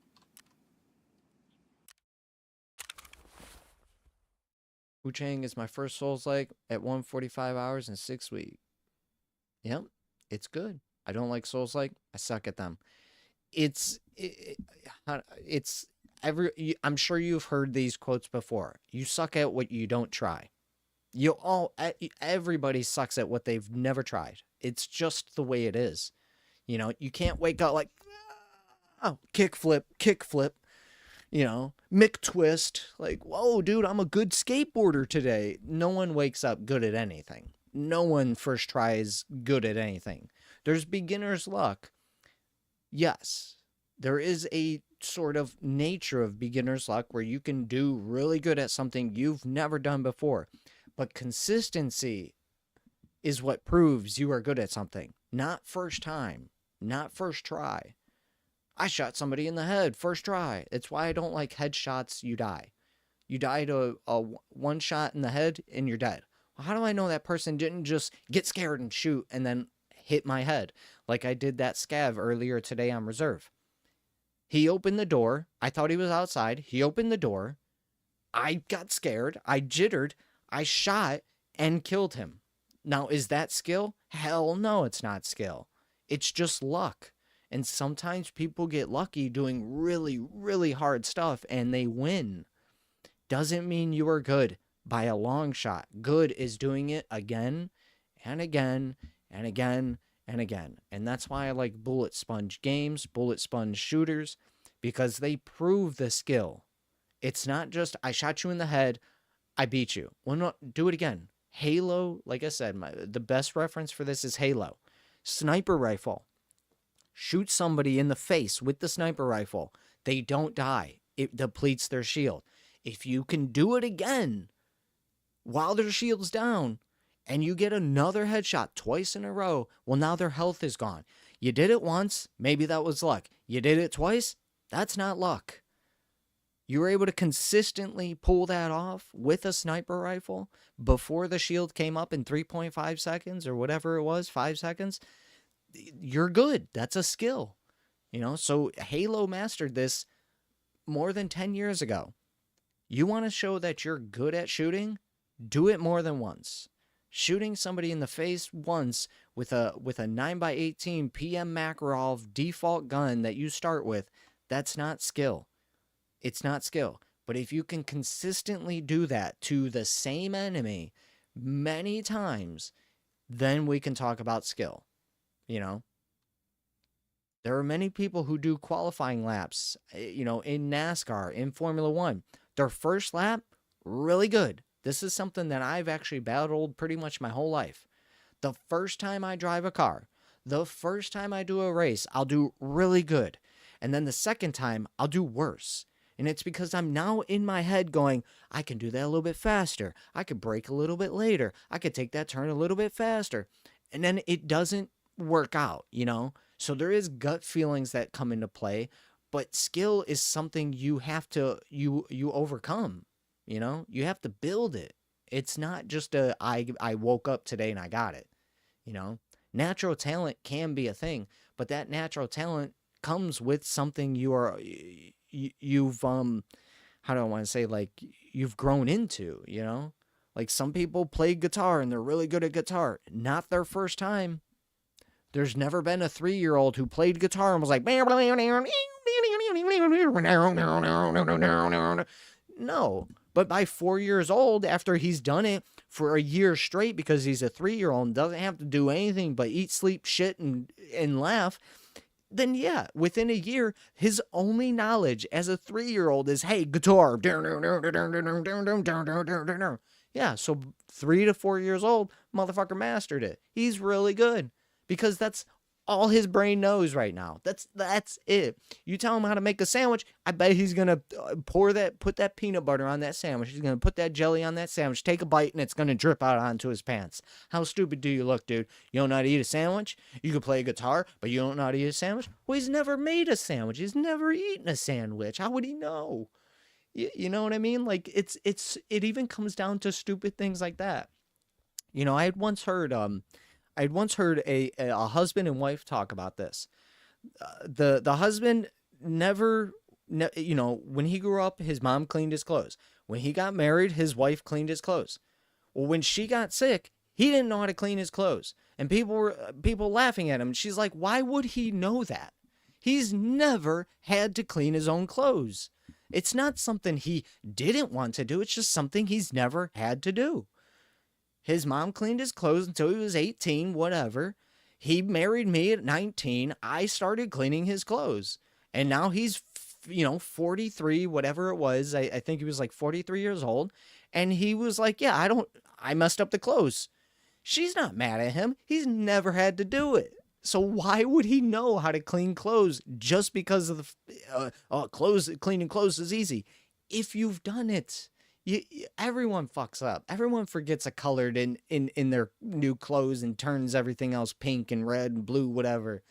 Wu Chang is my first Souls-like at 145 hours and 6 weeks. Yep, it's good. I don't like Souls-like. I suck at them. It's it's I'm sure you've heard these quotes before. You suck at what you don't try. Everybody sucks at what they've never tried. It's just the way it is. You know, you can't wake up like, oh, kick flip, you know, Mick twist. Like, whoa, dude, I'm a good skateboarder today. No one wakes up good at anything. No one first tries good at anything. There's beginner's luck. Yes, there is a sort of nature of beginner's luck where you can do really good at something you've never done before. But consistency is what proves you are good at something. Not first time, not first try. I shot somebody in the head first try. It's why I don't like headshots. You die. You die to a one shot in the head and you're dead. Well, how do I know that person didn't just get scared and shoot and then hit my head like I did that scav earlier today on reserve? He opened the door. I thought he was outside. He opened the door. I got scared. I jittered. I shot and killed him. Now, is that skill? Hell no, it's not skill. It's just luck. And sometimes people get lucky doing really, really hard stuff and they win. Doesn't mean you are good by a long shot. Good is doing it again and again and again and again. And that's why I like bullet sponge games, bullet sponge shooters, because they prove the skill. It's not just, I shot you in the head, I beat you. Well, no, do it again. Halo, like I said, the best reference for this is Halo. Sniper rifle. Shoot somebody in the face with the sniper rifle. They don't die. It depletes their shield. If you can do it again while their shield's down and you get another headshot twice in a row, well, now their health is gone. You did it once, maybe that was luck. You did it twice, that's not luck. You were able to consistently pull that off with a sniper rifle before the shield came up in 3.5 seconds or whatever it was, 5 seconds. You're good. That's a skill. You know, so Halo mastered this more than 10 years ago. You want to show that you're good at shooting? Do it more than once. Shooting somebody in the face once with a 9x18 PM Makarov default gun that you start with, that's not skill. It's not skill. But if you can consistently do that to the same enemy many times, then we can talk about skill. You know, there are many people who do qualifying laps, you know, in NASCAR, in Formula One. Their first lap, really good. This is something that I've actually battled pretty much my whole life. The first time I drive a car, the first time I do a race, I'll do really good. And then the second time, I'll do worse. And it's because I'm now in my head going, I can do that a little bit faster. I could brake a little bit later. I could take that turn a little bit faster. And then it doesn't work out, you know? So there is gut feelings that come into play, but skill is something you have to, you overcome, you know? You have to build it. It's not just I woke up today and I got it, you know? Natural talent can be a thing, but that natural talent comes with something you've how do I want to say, like, you've grown into, you know? Like, some people play guitar and they're really good at guitar. Not their first time. There's never been a 3-year-old who played guitar and was like, no. But by 4 years old, after he's done it for a year straight because he's a 3-year-old and doesn't have to do anything but eat, sleep, shit, and laugh, then yeah, within a year, his only knowledge as a 3-year-old is, hey, guitar. Yeah, so 3 to 4 years old, motherfucker mastered it. He's really good because that's all his brain knows right now. That's it. You tell him how to make a sandwich, I bet he's gonna put that peanut butter on that sandwich. He's gonna put that jelly on that sandwich, take a bite, and it's gonna drip out onto his pants. How stupid do you look, dude? You don't know how to eat a sandwich? You can play a guitar, but you don't know how to eat a sandwich? Well, he's never made a sandwich. He's never eaten a sandwich. How would he know? You know what I mean? Like, it even comes down to stupid things like that. You know, I had once heard a husband and wife talk about this. The husband never, you know, when he grew up, his mom cleaned his clothes. When he got married, his wife cleaned his clothes. Well, when she got sick, He didn't know how to clean his clothes. And people laughing at him. She's like, why would he know that? He's never had to clean his own clothes. It's not something he didn't want to do. It's just something he's never had to do. His mom cleaned his clothes until he was 18, whatever. He married me at 19. I started cleaning his clothes. And now he's, 43, whatever it was. I think he was like 43 years old. And he was like, yeah, I messed up the clothes. She's not mad at him. He's never had to do it. So why would he know how to clean clothes just because of the cleaning clothes is easy? If you've done it, everyone fucks up. Everyone forgets a colored in their new clothes and turns everything else pink and red and blue, whatever.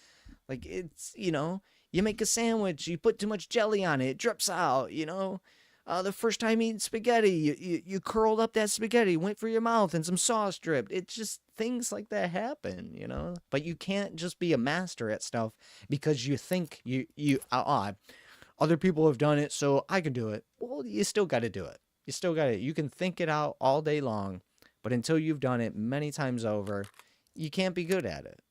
Like it's, you make a sandwich, you put too much jelly on it, it drips out, the first time eating spaghetti, you curled up that spaghetti, went for your mouth, and some sauce dripped. It's just things like that happen, But you can't just be a master at stuff because you think other people have done it, so I can do it. Well, you still got to do it. You still got it. You can think it out all day long, but until you've done it many times over, you can't be good at it.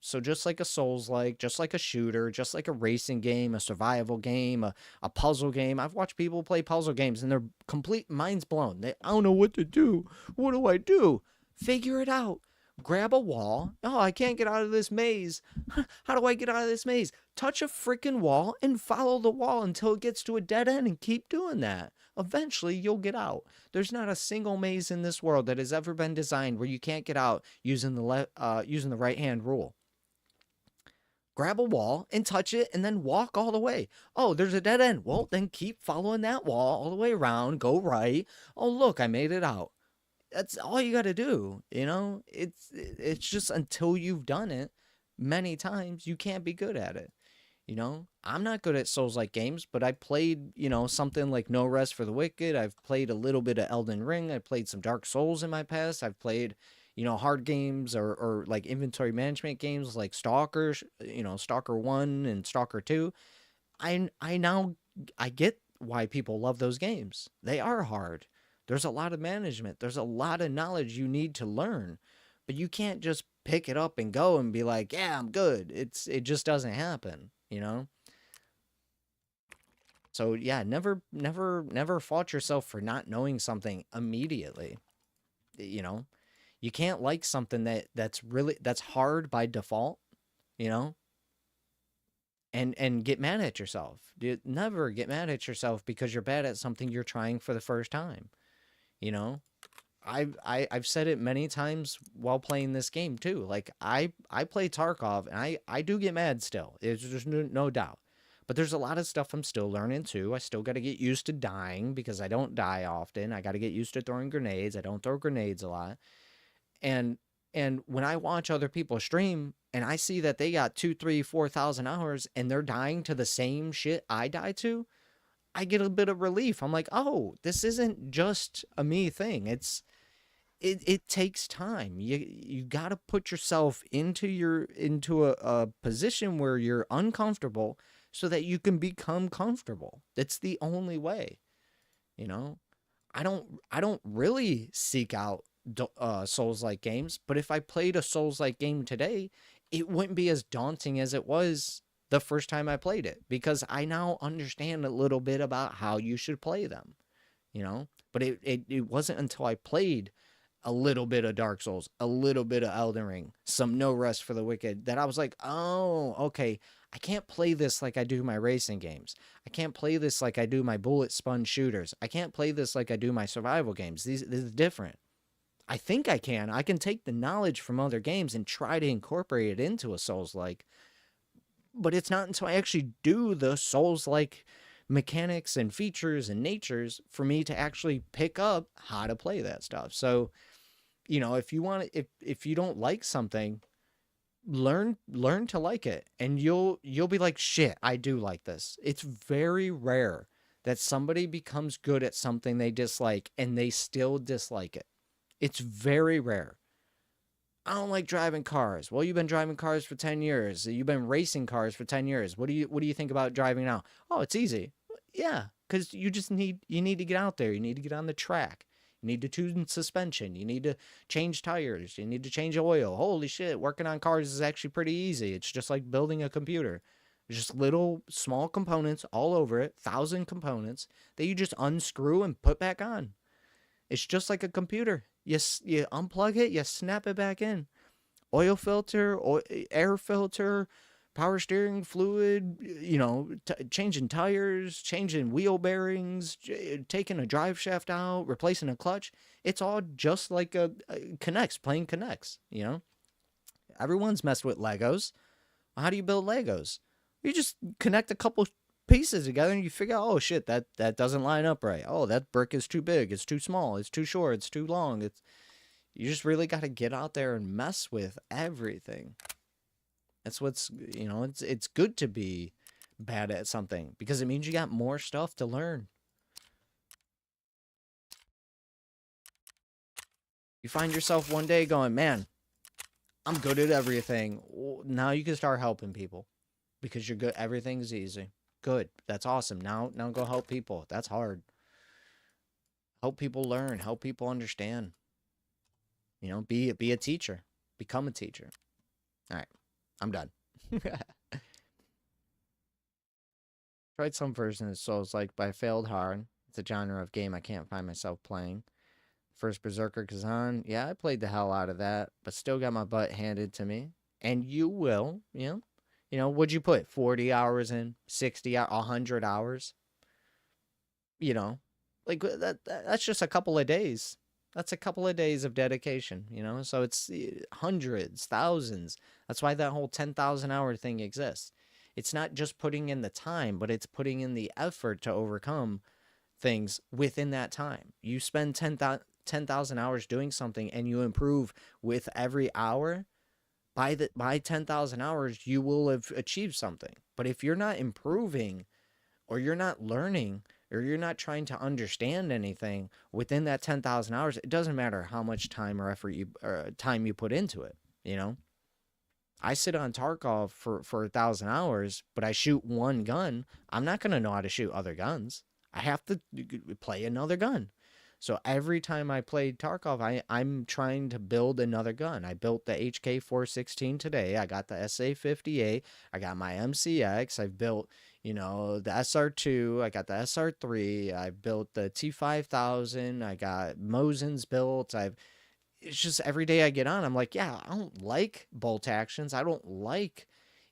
So just like a Souls-like, just like a shooter, just like a racing game, a survival game, a puzzle game. I've watched people play puzzle games and they're complete minds blown. I don't know what to do. What do I do? Figure it out. Grab a wall. Oh, I can't get out of this maze. How do I get out of this maze? Touch a freaking wall and follow the wall until it gets to a dead end and keep doing that. Eventually, you'll get out. There's not a single maze in this world that has ever been designed where you can't get out using the right-hand rule. Grab a wall and touch it and then walk all the way. Oh, there's a dead end. Well, then keep following that wall all the way around. Go right. Oh, look, I made it out. That's all you got to do. It's just until you've done it many times, you can't be good at it. I'm not good at Souls-like games, but I played, something like No Rest for the Wicked. I've played a little bit of Elden Ring. I played some Dark Souls in my past. I've played, hard games or like inventory management games like Stalker, Stalker 1 and Stalker 2. I get why people love those games. They are hard. There's a lot of management. There's a lot of knowledge you need to learn, but you can't just pick it up and go and be like, yeah, I'm good. It just doesn't happen, So yeah, never fault yourself for not knowing something immediately. You can't like something that's hard by default, and get mad at yourself. Never get mad at yourself because you're bad at something you're trying for the first time. I've said it many times while playing this game too. Like I play Tarkov and I do get mad still. There's no doubt. But there's a lot of stuff I'm still learning too. I still got to get used to dying because I don't die often. I got to get used to throwing grenades. I don't throw grenades a lot. And when I watch other people stream and I see that they got 2, 3, 4,000 hours and they're dying to the same shit I die to, I get a bit of relief. I'm like, oh, this isn't just a me thing. It takes time. You got to put yourself into a position where you're uncomfortable so that you can become comfortable. That's the only way. I don't really seek out Souls-like games, but if I played a Souls-like game today, it wouldn't be as daunting as it was the first time I played it, because I now understand a little bit about how you should play them, but it wasn't until I played a little bit of Dark Souls, a little bit of Elden Ring, some No Rest for the Wicked, that I was like, oh, okay, I can't play this like I do my racing games. I can't play this like I do my bullet sponge shooters. I can't play this like I do my survival games. This is different. I think I can. I can take the knowledge from other games and try to incorporate it into a Souls-like. But it's not until I actually do the Souls-like mechanics and features and natures for me to actually pick up how to play that stuff. So, if you don't like something, learn to like it, and you'll be like, shit, I do like this. It's very rare that somebody becomes good at something they dislike and they still dislike it. It's very rare. I don't like driving cars. Well, you've been driving cars for 10 years. You've been racing cars for 10 years. What do you think about driving now? Oh, it's easy. Yeah, because you need to get out there. You need to get on the track. You need to tune suspension. You need to change tires. You need to change oil. Holy shit, working on cars is actually pretty easy. It's just like building a computer. There's just little small components all over it, 1,000 components that you just unscrew and put back on. It's just like a computer. You unplug it, you snap it back in. Oil filter, air filter, power steering fluid, changing tires, changing wheel bearings, taking a drive shaft out, replacing a clutch. It's all just like a Connects, playing Connects, Everyone's messed with Legos. How do you build Legos? You just connect a couple pieces together and you figure out, oh shit, that doesn't line up right. Oh, that brick is too big, it's too small, it's too short, it's too long. You just really got to get out there and mess with everything. That's what's, it's good to be bad at something because it means you got more stuff to learn. You find yourself one day going, man, I'm good at everything. Well, now you can start helping people because you're good. Everything's easy. Good. That's awesome. Now go help people. That's hard. Help people learn. Help people understand. Be a teacher. Become a teacher. All right. I'm done. Tried some version of Souls-like, but I failed hard. It's a genre of game I can't find myself playing. First Berserker Kazan. Yeah, I played the hell out of that, but still got my butt handed to me. And you will, what'd you put? 40 hours in? 60 hours? 100 hours? Like that's just a couple of days. That's a couple of days of dedication, So it's hundreds, thousands. That's why that whole 10,000 hour thing exists. It's not just putting in the time, but it's putting in the effort to overcome things within that time. You spend 10,000 hours doing something and you improve with every hour. By 10,000 hours, you will have achieved something. But if you're not improving or you're not learning or you're not trying to understand anything within that 10,000 hours, it doesn't matter how much time or effort time you put into it, I sit on Tarkov for 1,000 hours, but I shoot one gun. I'm not going to know how to shoot other guns. I have to play another gun. So every time I played Tarkov, I'm trying to build another gun. I built the HK416 today. I got the SA58. I got my MCX. I've built, the SR2. I got the SR3. I built the T5000. I got Mosin's built. It's just every day I get on, I'm like, yeah, I don't like bolt actions. I don't like,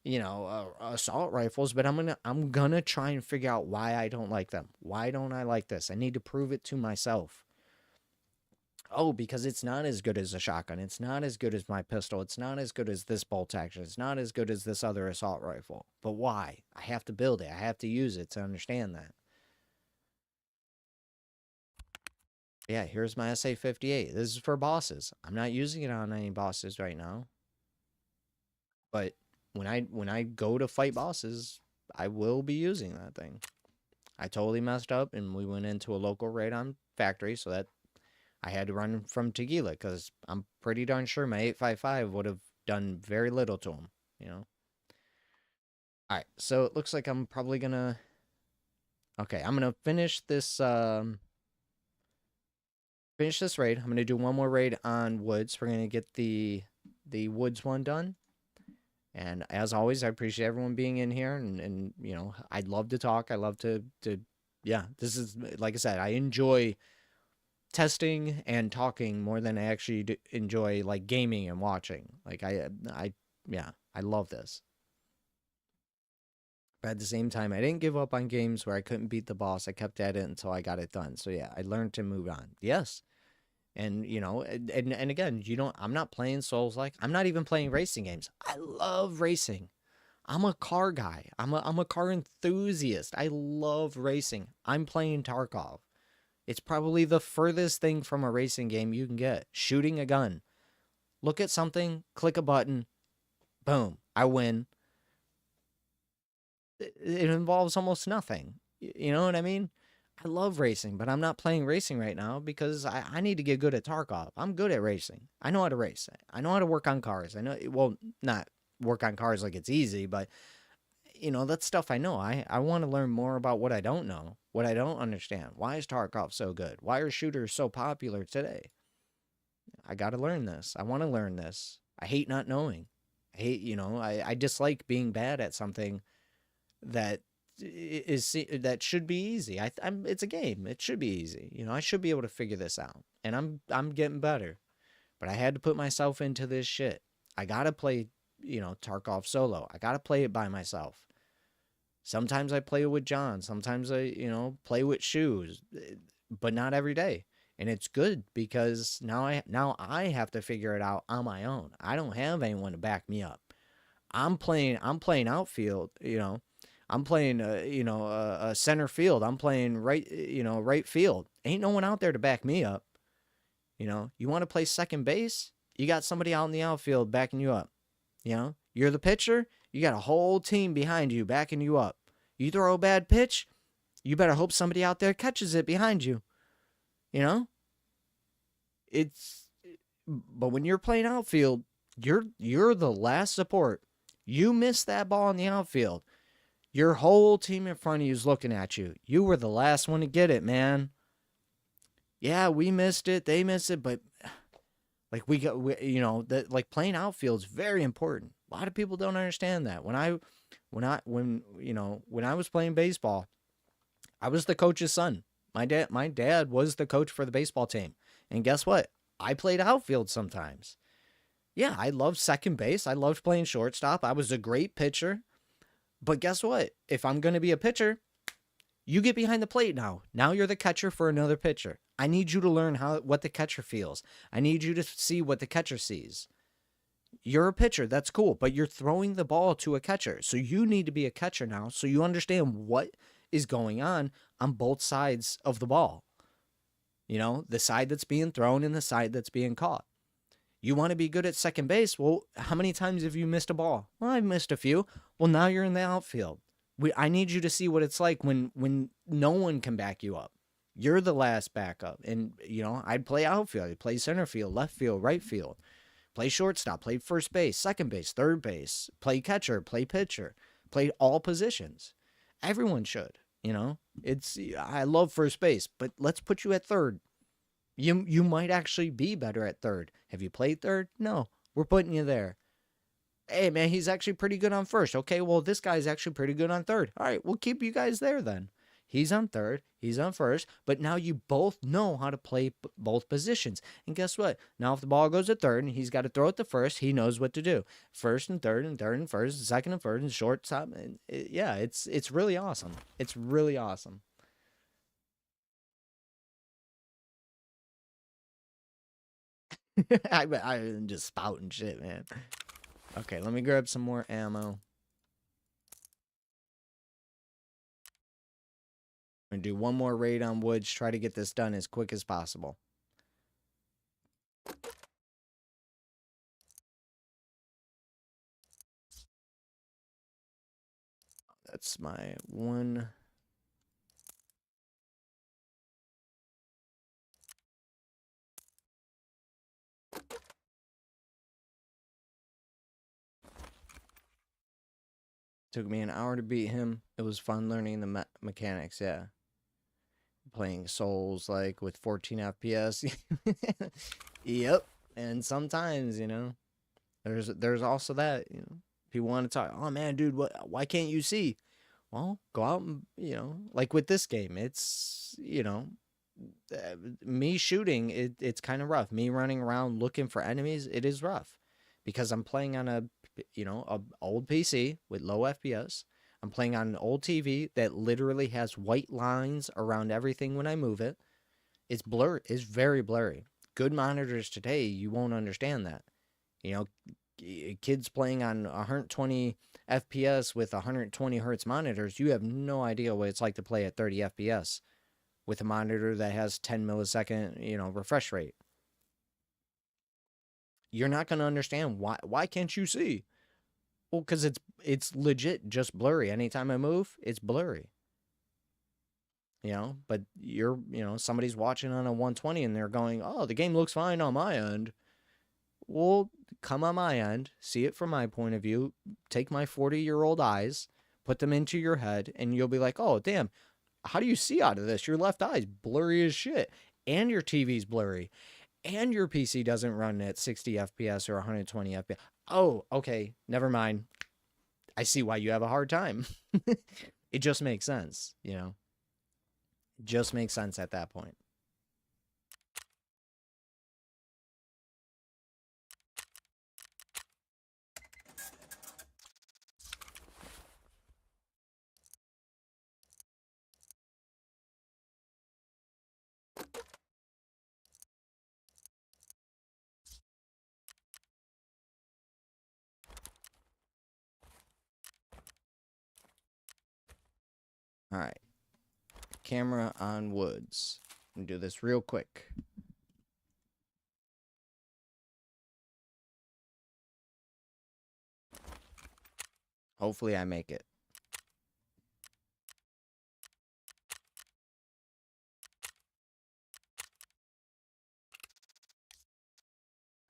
assault rifles, but I'm gonna try and figure out why I don't like them. Why don't I like this? I need to prove it to myself. Oh, because it's not as good as a shotgun. It's not as good as my pistol. It's not as good as this bolt action. It's not as good as this other assault rifle. But why? I have to build it. I have to use it to understand that. Yeah, here's my SA58. This is for bosses. I'm not using it on any bosses right now. But when I go to fight bosses, I will be using that thing. I totally messed up and we went into a local raid on factory, so that I had to run from Tequila because I'm pretty darn sure my 855 would have done very little to him, Alright, so it looks like I'm probably gonna... Okay, I'm gonna finish this raid. I'm going to do one more raid on Woods. We're going to get the Woods one done. And as always, I appreciate everyone being in here. And I'd love to talk. I love to yeah, this is, like I said, I enjoy testing and talking more than I actually enjoy, like, gaming and watching. Like, yeah, I love this. But at the same time, I didn't give up on games where I couldn't beat the boss. I kept at it until I got it done. So yeah, I learned to move on. Yes. And, and again, I'm not playing Souls-like. I'm not even playing racing games. I love racing. I'm a car guy. I'm a car enthusiast. I love racing. I'm playing Tarkov. It's probably the furthest thing from a racing game you can get. Shooting a gun. Look at something, click a button, boom, I win. It involves almost nothing. You know what I mean? I love racing, but I'm not playing racing right now because I need to get good at Tarkov. I'm good at racing. I know how to race. I know how to work on cars. I know, well, not work on cars like it's easy, but, that's stuff I know. I want to learn more about what I don't know, what I don't understand. Why is Tarkov so good? Why are shooters so popular today? I got to learn this. I want to learn this. I hate not knowing. I hate, I dislike being bad at something that that should be easy. It's a game. It should be easy. I should be able to figure this out. And I'm getting better. But I had to put myself into this shit. I got to play, Tarkov solo. I got to play it by myself. Sometimes I play with John. Sometimes I, play with Shoes, but not every day. And it's good because now I have to figure it out on my own. I don't have anyone to back me up. I'm playing outfield, I'm playing a center field. I'm playing right field. Ain't no one out there to back me up. You want to play second base? You got somebody out in the outfield backing you up. You're the pitcher, you got a whole team behind you backing you up. You throw a bad pitch, you better hope somebody out there catches it behind you. But when you're playing outfield, you're the last support. You miss that ball in the outfield, your whole team in front of you is looking at you. You were the last one to get it, man. Yeah, we missed it, they missed it, but like that playing outfield is very important. A lot of people don't understand that. When I was playing baseball, I was the coach's son. My dad was the coach for the baseball team. And guess what? I played outfield sometimes. Yeah, I loved second base. I loved playing shortstop. I was a great pitcher. But guess what? If I'm going to be a pitcher, you get behind the plate now. Now you're the catcher for another pitcher. I need you to learn what the catcher feels. I need you to see what the catcher sees. You're a pitcher, that's cool, but you're throwing the ball to a catcher. So you need to be a catcher now so you understand what is going on both sides of the ball. The side that's being thrown and the side that's being caught. You want to be good at second base? Well, how many times have you missed a ball? Well, I've missed a few. Well, now you're in the outfield. I need you to see what it's like when no one can back you up. You're the last backup. And, I'd play outfield. I'd play center field, left field, right field. Play shortstop, play first base, second base, third base. Play catcher, play pitcher. Play all positions. Everyone should, I love first base, but let's put you at third. You might actually be better at third. Have you played third? No, we're putting you there. Hey, man, he's actually pretty good on first. Okay, well, this guy's actually pretty good on third. All right, we'll keep you guys there then. He's on third, he's on first, but now you both know how to play both positions. And guess what? Now if the ball goes to third and he's got to throw it to first, he knows what to do. First and third and first and second and third and shortstop. And it's really awesome. It's really awesome. I'm just spouting shit, man. Okay, let me grab some more ammo. I'm going to do one more raid on woods, try to get this done as quick as possible. That's my one. Took me an hour to beat him. It was fun learning the mechanics, yeah. Playing Souls like with 14 FPS. Yep. And sometimes, there's also that, people want to talk, oh man, dude, why can't you see? Well, go out and, like with this game, it's, me shooting, it's kind of rough. Me running around looking for enemies, it is rough because I'm playing on a old PC with low FPS. I'm playing on an old TV that literally has white lines around everything when I move it. It's blurry. It's very blurry. Good monitors today, you won't understand that. Kids playing on 120 FPS with 120 hertz monitors, you have no idea what it's like to play at 30 FPS with a monitor that has 10 millisecond, refresh rate. You're not going to understand why can't you see? Well, because it's legit just blurry. Anytime I move, it's blurry. But somebody's watching on a 120 and they're going, oh, the game looks fine on my end. Well, come on my end, see it from my point of view, take my 40-year-old eyes, put them into your head, and you'll be like, oh, damn, how do you see out of this? Your left eye's blurry as shit, and your TV's blurry, and your PC doesn't run at 60 FPS or 120 FPS. Oh, okay, never mind. I see why you have a hard time. It just makes sense, you know? It just makes sense at that point. All right. Camera on woods. I'm gonna do this real quick. Hopefully I make it.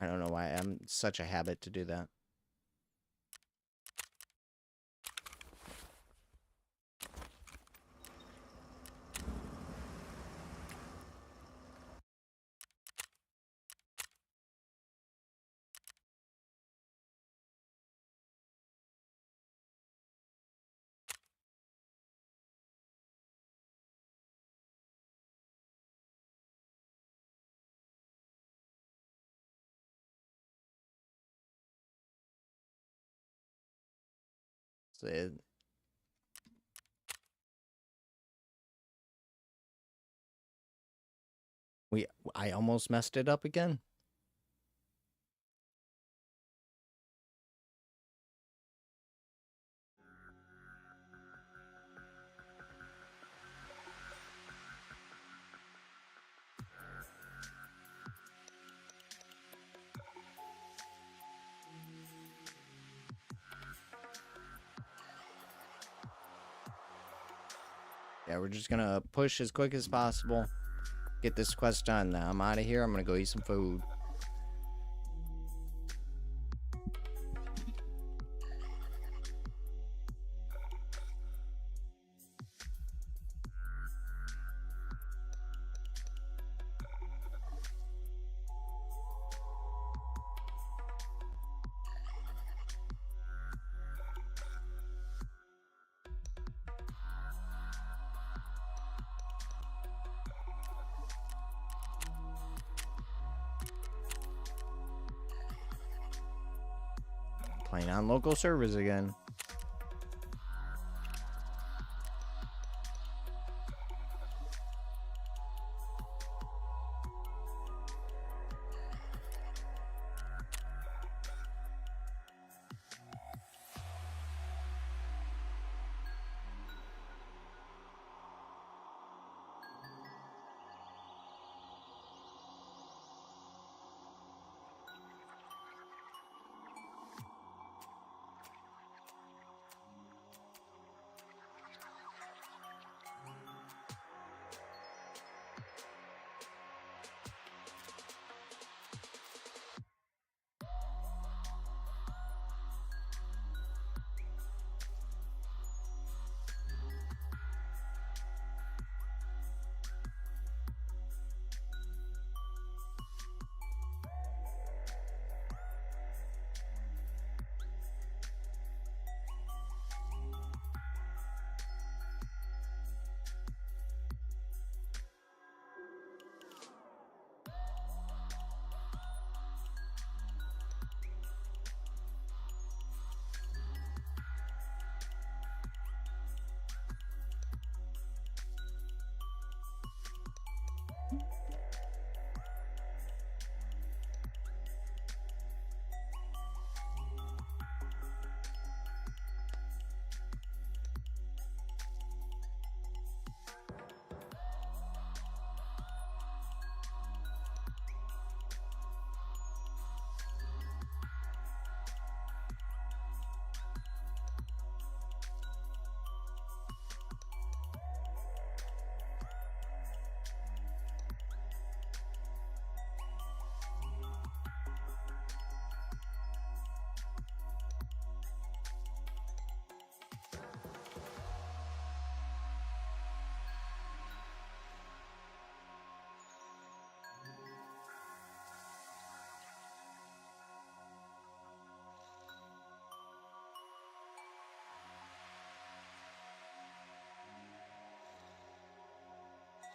I don't know why I'm such a habit to do that. So I almost messed it up again. Yeah, we're just gonna push as quick as possible. Get this quest done. Now I'm out of here. I'm gonna go eat some food. Playing on local servers again.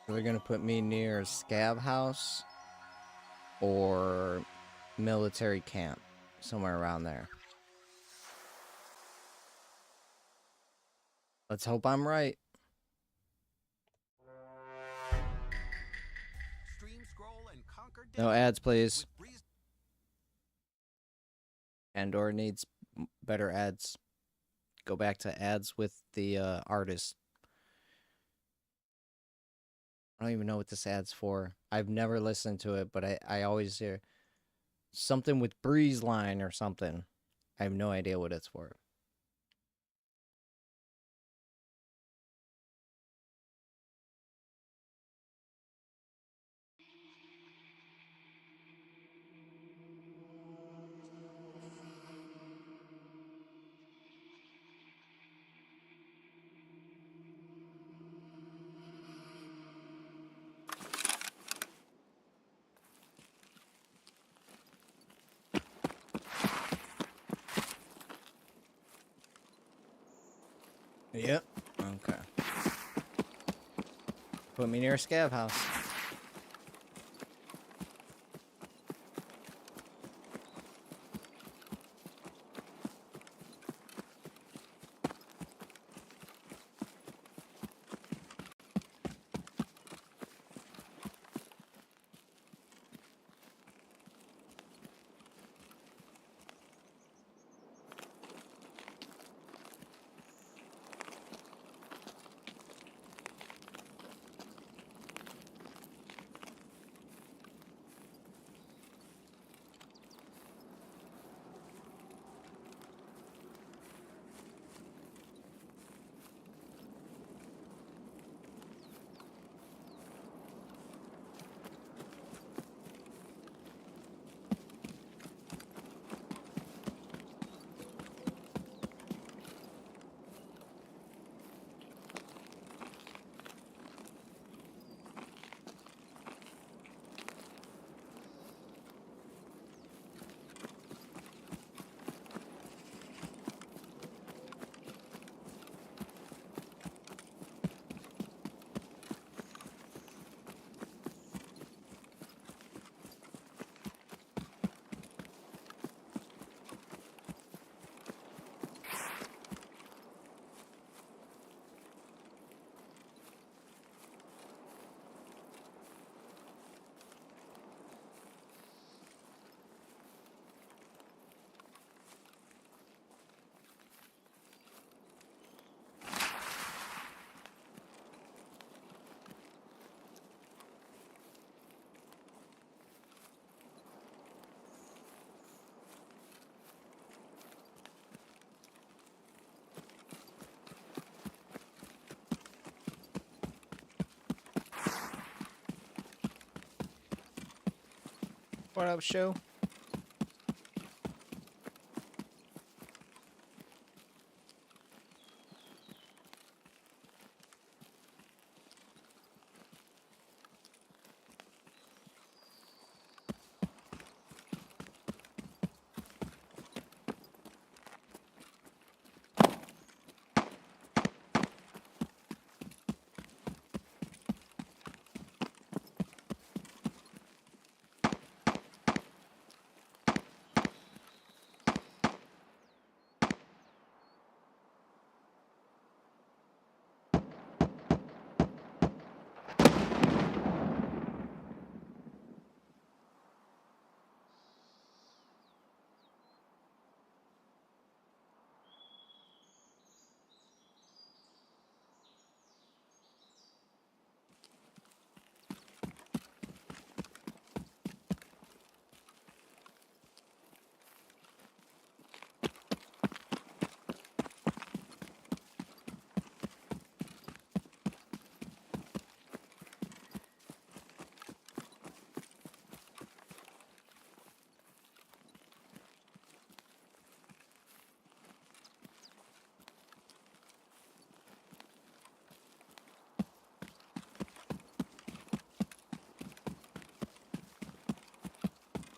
They're gonna put me near a scab house or military camp, somewhere around there. Let's hope I'm right. No ads, please. Andor needs better ads. Go back to ads with the artist. I don't even know what this ad's for. I've never listened to it, but I always hear something with Breeze Line or something. I have no idea what it's for. Yep. Okay. Put me near a scab house. What up, show?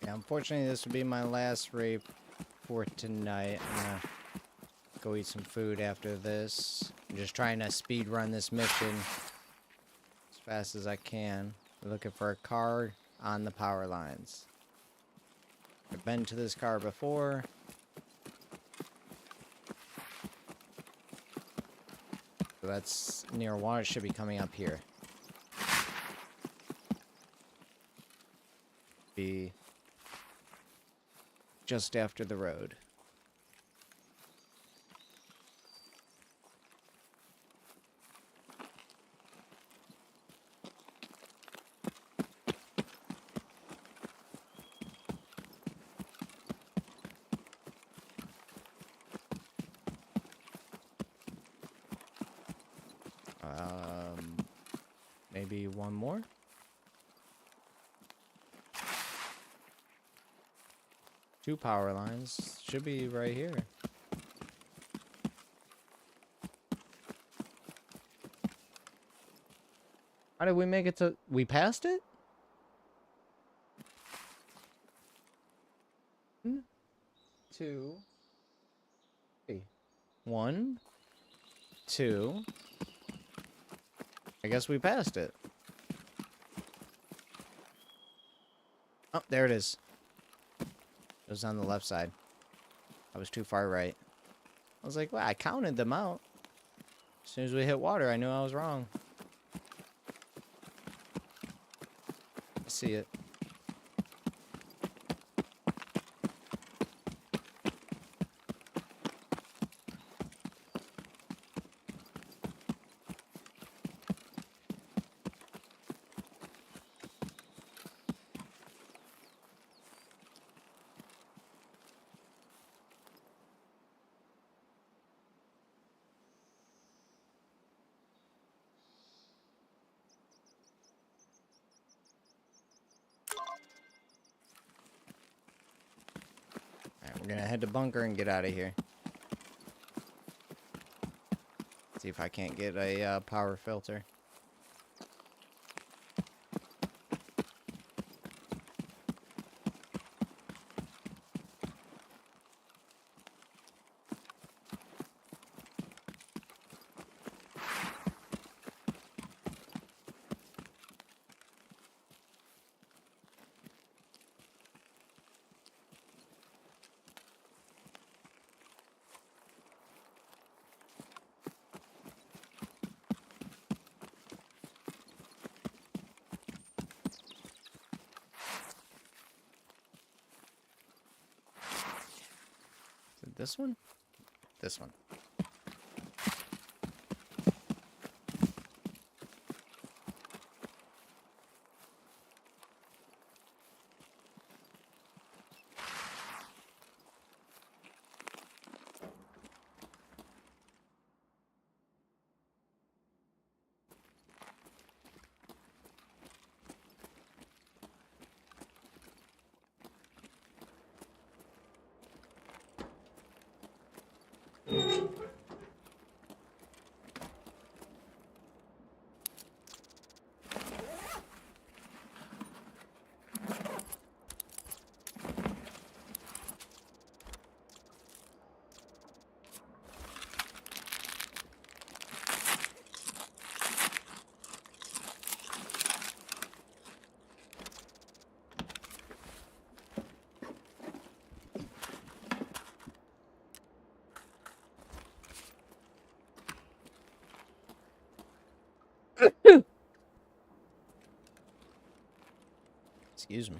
Yeah, unfortunately, this will be my last raid for tonight. I'm gonna go eat some food after this. I'm just trying to speed run this mission as fast as I can. We're looking for a car on the power lines. I've been to this car before. So that's near water. Should be coming up here. Be just after the road. Maybe one more? Two power lines. Should be right here. How did we make it to... We passed it? 1, 2, 3. 1, 2. I guess we passed it. Oh, there it is. It was on the left side. I was too far right. I was like, well, I counted them out. As soon as we hit water, I knew I was wrong. I see it. Alright, we're gonna head to bunker and get out of here. See if I can't get a power filter. Is it this one? This one. Excuse me.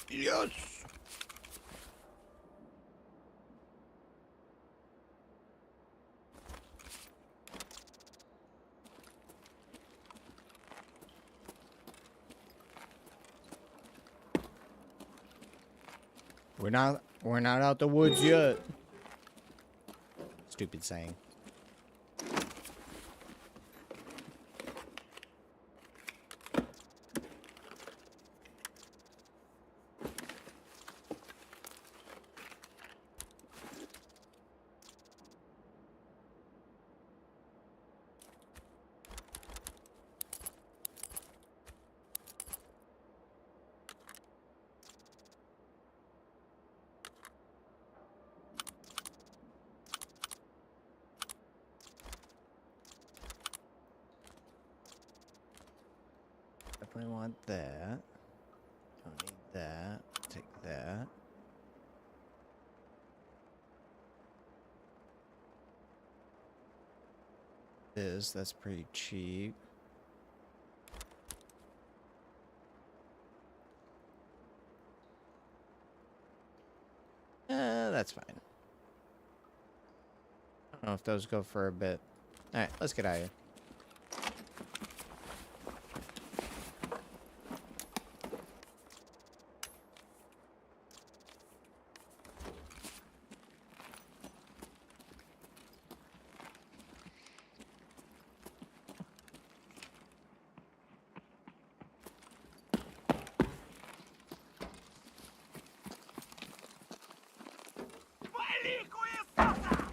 Yes. We're not out the woods yet. Stupid saying. Definitely want that. Don't need that. Take that. That's pretty cheap. That's fine. I don't know if those go for a bit. Alright, let's get out of here. Вали, хуесоса!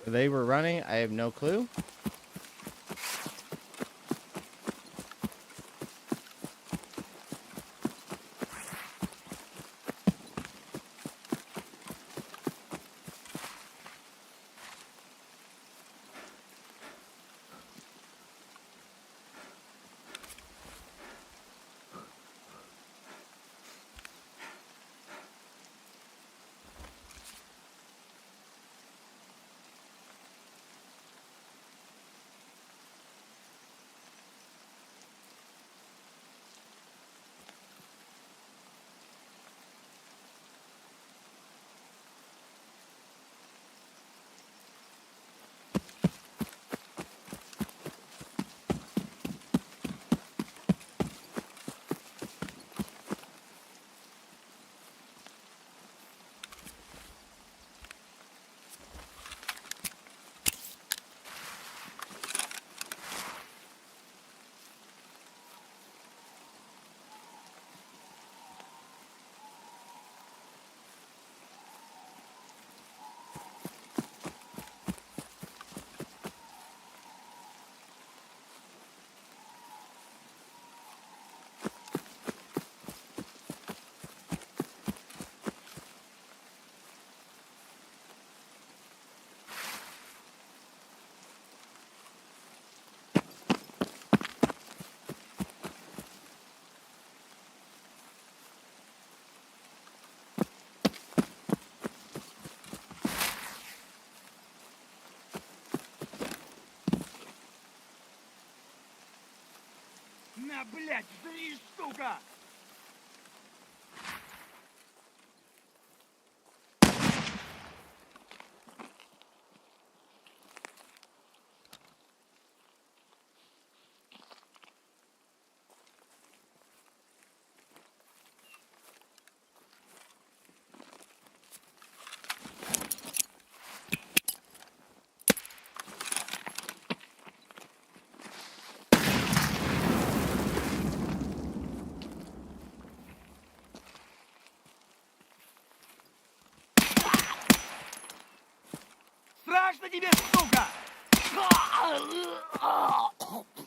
They were running. I have no clue. На, блядь, жри, сука! Страшно тебе, сука?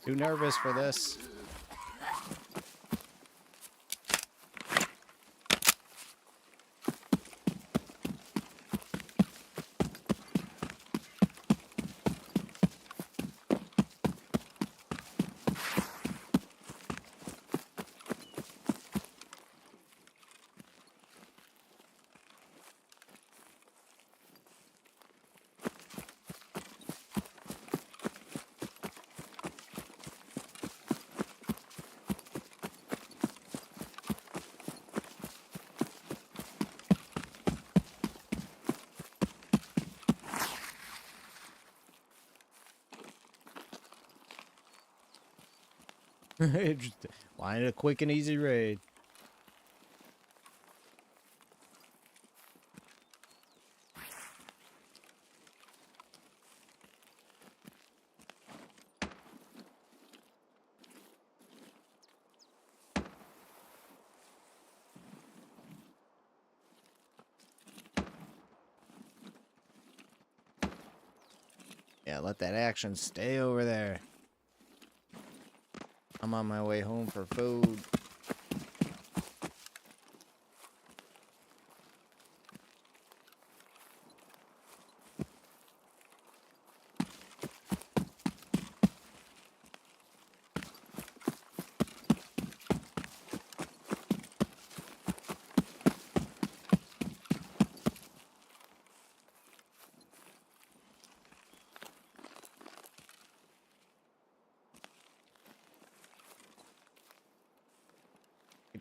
Too nervous for this. Just wanted a quick and easy raid. Yeah, let that action stay over there. I'm on my way home for food.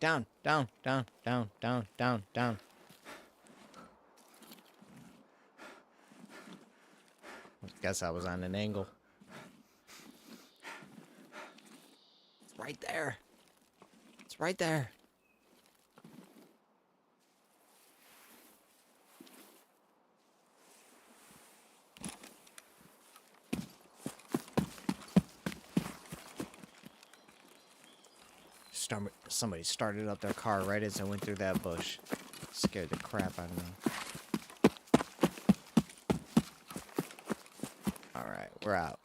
Down, down, down, down, down, down, down. Guess I was on an angle. It's right there. It's right there. Somebody started up their car right as I went through that bush. Scared the crap out of me. Alright, we're out.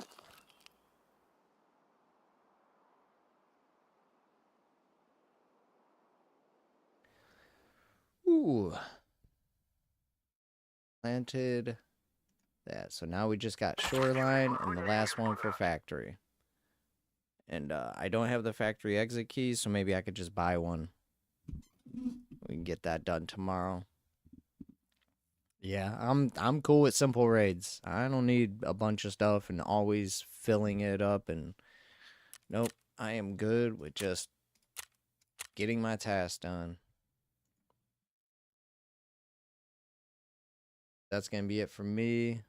Ooh. Planted that. So now we just got shoreline and the last one for factory. And I don't have the factory exit key, so maybe I could just buy one. We can get that done tomorrow. Yeah, I'm cool with simple raids. I don't need a bunch of stuff and always filling it up and nope, I am good with just getting my task done. That's going to be it for me.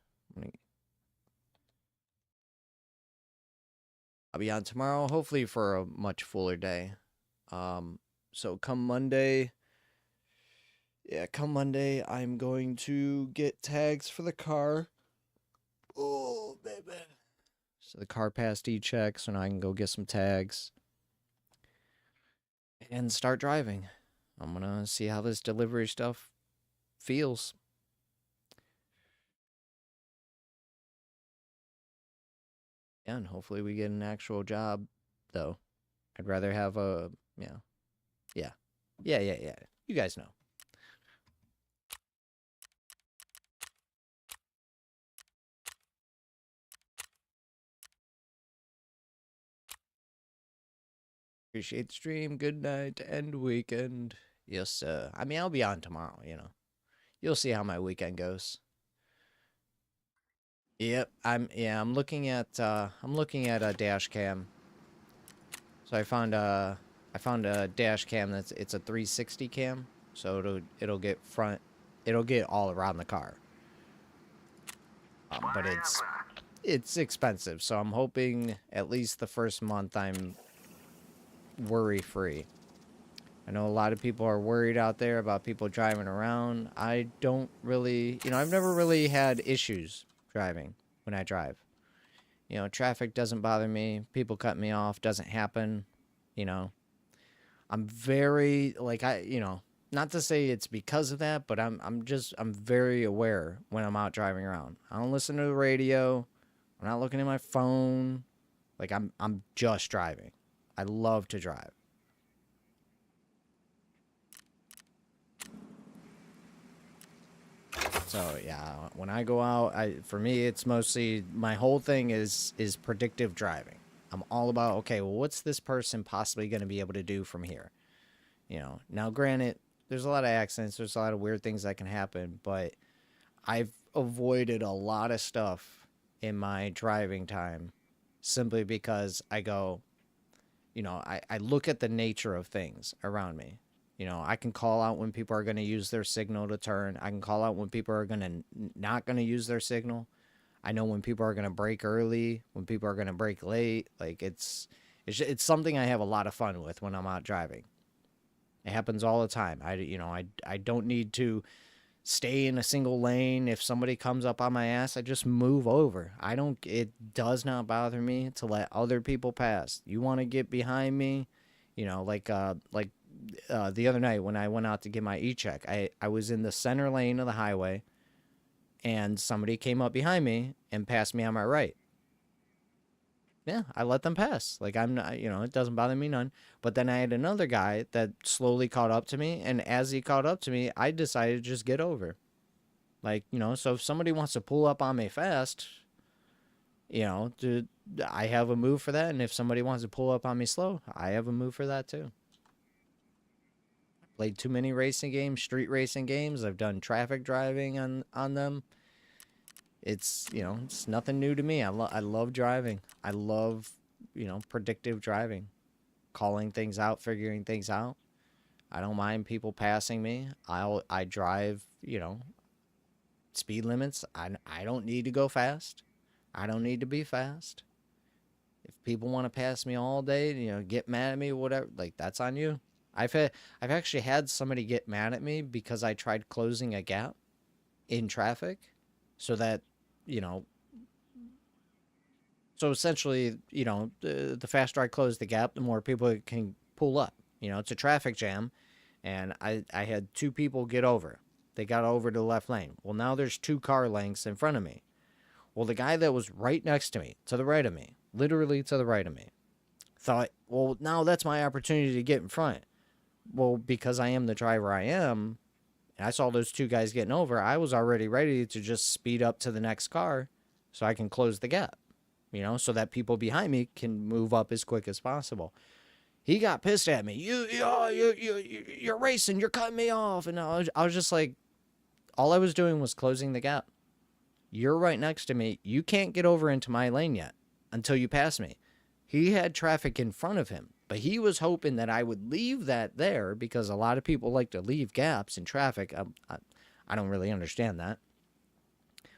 I'll be on tomorrow, hopefully for a much fuller day. So come Monday, I'm going to get tags for the car. Oh, baby. So the car passed E-check, so now I can go get some tags. And start driving. I'm going to see how this delivery stuff feels. And hopefully we get an actual job, though. I'd rather have a, yeah. You guys know. Appreciate the stream. Good night and weekend. Yes, sir. I mean, I'll be on tomorrow, you know. You'll see how my weekend goes. Yep, I'm looking at a dash cam. So I found a dash cam it's a 360 cam, so it'll get all around the car. But it's expensive, so I'm hoping at least the first month I'm worry-free. I know a lot of people are worried out there about people driving around. I don't really, I've never really had issues driving when I drive. Traffic doesn't bother me. People cut me off. Doesn't happen. I'm very, not to say it's because of that, but I'm very aware when I'm out driving around. I don't listen to the radio. I'm not looking at my phone. Like I'm just driving. I love to drive. So yeah, when I go out, for me it's mostly my whole thing is predictive driving. I'm all about, okay, well, what's this person possibly going to be able to do from here? You know, now granted, there's a lot of accidents, there's a lot of weird things that can happen, but I've avoided a lot of stuff in my driving time simply because I go, you know, I look at the nature of things around me. You know, I can call out when people are going to use their signal to turn. I can call out when people are going to not going to use their signal. I know when people are going to brake early, when people are going to brake late. Like it's something I have a lot of fun with when I'm out driving. It happens all the time. I don't need to stay in a single lane. If somebody comes up on my ass, I just move over. It does not bother me to let other people pass. You want to get behind me, you know, like the other night when I went out to get my e-check, I was in the center lane of the highway and somebody came up behind me and passed me on my right. Yeah, I let them pass. Like, I'm not, you know, it doesn't bother me none. But then I had another guy that slowly caught up to me, and as he caught up to me, I decided to just get over. Like, you know, so if somebody wants to pull up on me fast, you know, I have a move for that, and if somebody wants to pull up on me slow, I have a move for that too. Played too many racing games, street racing games. I've done traffic driving on them. It's, you know, it's nothing new to me. I love driving. I love, you know, predictive driving, calling things out, figuring things out. I don't mind people passing me. I drive, you know, speed limits. I don't need to go fast. I don't need to be fast. If people want to pass me all day, you know, get mad at me, whatever, like, that's on you. I've actually had somebody get mad at me because I tried closing a gap in traffic so that, you know, so essentially, you know, the faster I close the gap, the more people can pull up. You know, it's a traffic jam, and I had two people get over. They got over to the left lane. Well, now there's 2 car lengths in front of me. Well, the guy that was right next to me, to the right of me, literally to the right of me, thought, well, now that's my opportunity to get in front. Well, because I am the driver I am, and I saw those 2 guys getting over, I was already ready to just speed up to the next car so I can close the gap, you know, so that people behind me can move up as quick as possible. He got pissed at me. You're racing. You're cutting me off. And I was just like, all I was doing was closing the gap. You're right next to me. You can't get over into my lane yet until you pass me. He had traffic in front of him, but he was hoping that I would leave that there because a lot of people like to leave gaps in traffic. I don't really understand that.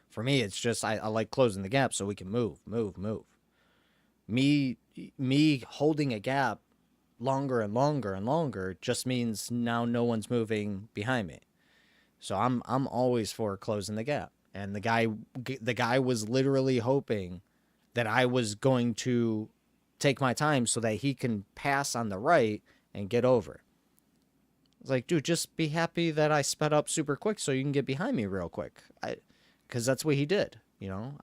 For me, it's just I like closing the gap so we can move. Me holding a gap longer and longer and longer just means now no one's moving behind me. So I'm always for closing the gap. And the guy was literally hoping that I was going to take my time so that he can pass on the right and get over. It's like, dude, just be happy that I sped up super quick so you can get behind me real quick. Because that's what he did. You know,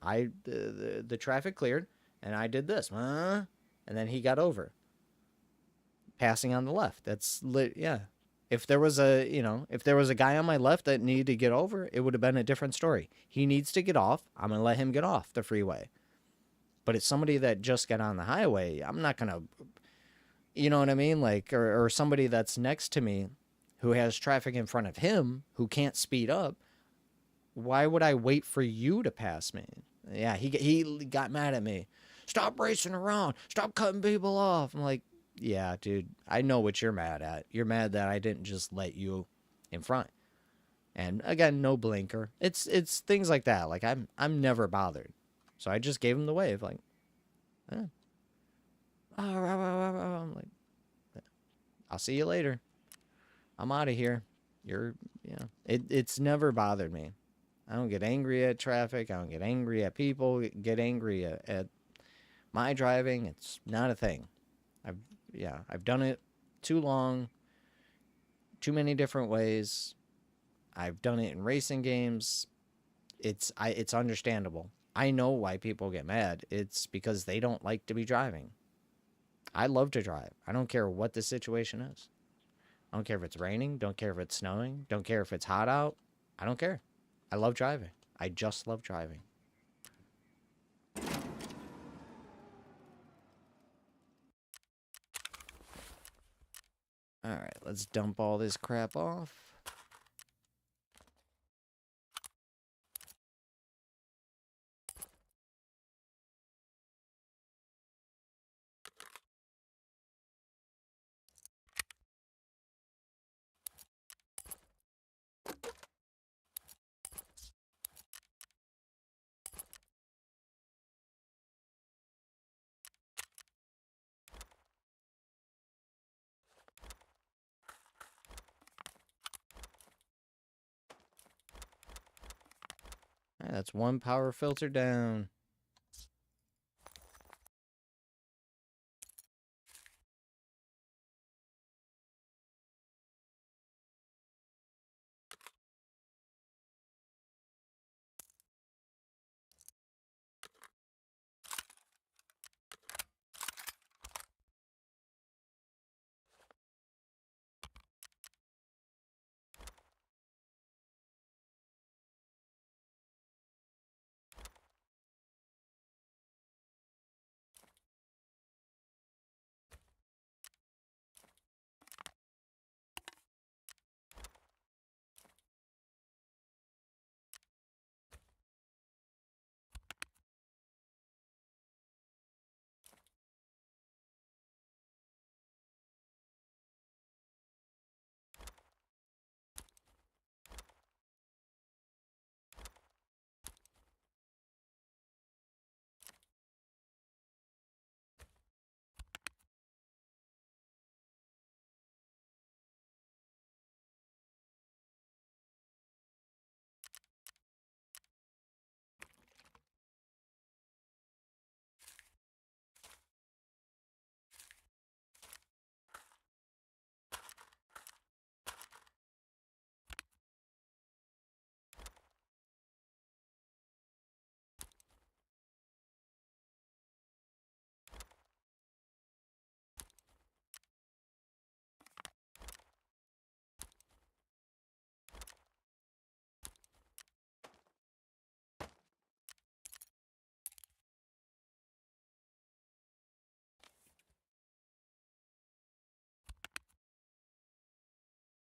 the traffic cleared and I did this, and then he got over, passing on the left. That's yeah. If there was a guy on my left that needed to get over, it would have been a different story. He needs to get off. I'm gonna let him get off the freeway. But it's somebody that just got on the highway. I'm not going to, you know what I mean? Like, or somebody that's next to me who has traffic in front of him who can't speed up. Why would I wait for you to pass me? Yeah, he got mad at me. Stop racing around. Stop cutting people off. I'm like, yeah, dude, I know what you're mad at. You're mad that I didn't just let you in front. And again, no blinker. It's things like that. Like, I'm never bothered. So I just gave him the wave, like, I'm like, I'll see you later. I'm out of here. It's never bothered me. I don't get angry at traffic. I don't get angry at people. Get angry at my driving. It's not a thing. I've done it too long too many different ways. I've done it in racing games. It's understandable. I know why people get mad. It's because they don't like to be driving. I love to drive. I don't care what the situation is. I don't care if it's raining. Don't care if it's snowing. Don't care if it's hot out. I don't care. I love driving. I just love driving. All right, let's dump all this crap off. All right, that's one power filter down.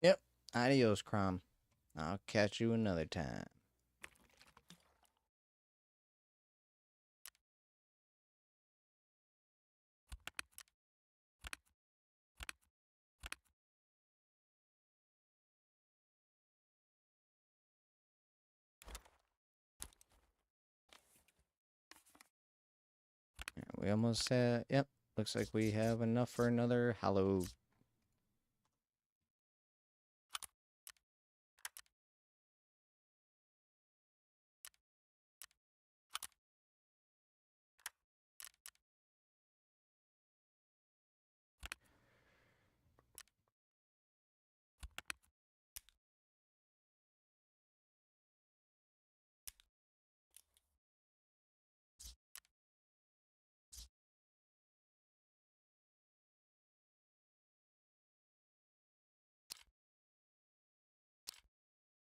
Yep. Adios, Crom. I'll catch you another time. We almost had, yep, looks like we have enough for another hollow.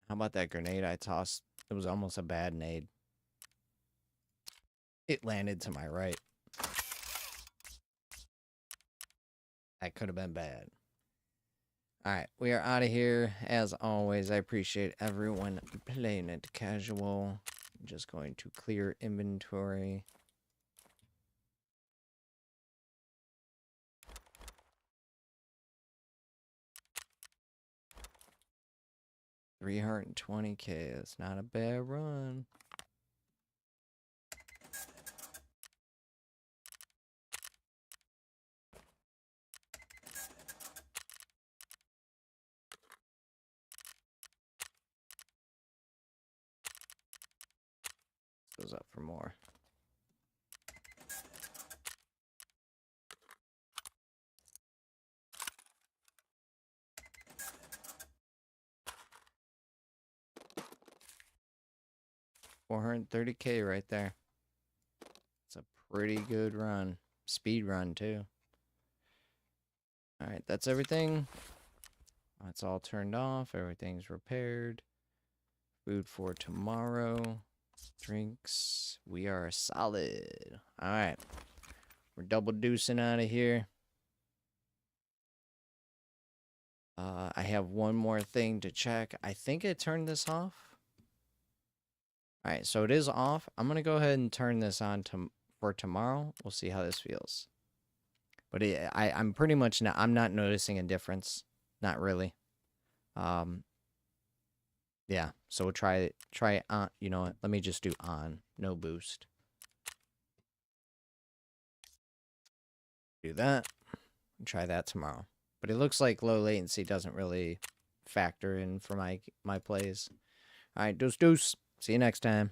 How about that grenade I tossed? It was almost a bad nade. It landed to my right. That could have been bad. Alright, we are out of here. As always, I appreciate everyone playing it casual. I'm just going to clear inventory. $320K. It's not a bad run. Goes up for more. 430K right there. It's a pretty good run. Speed run, too. Alright, that's everything. That's all turned off. Everything's repaired. Food for tomorrow. Drinks. We are solid. Alright. We're double deucing out of here. I have one more thing to check. I think I turned this off. Alright, so it is off. I'm going to go ahead and turn this on for tomorrow. We'll see how this feels. But I'm pretty much not, I'm not noticing a difference. Not really. Yeah, so we'll try it on. You know what? Let me just do on. No boost. Do that. Try that tomorrow. But it looks like low latency doesn't really factor in for my plays. Alright, deuce deuce. See you next time.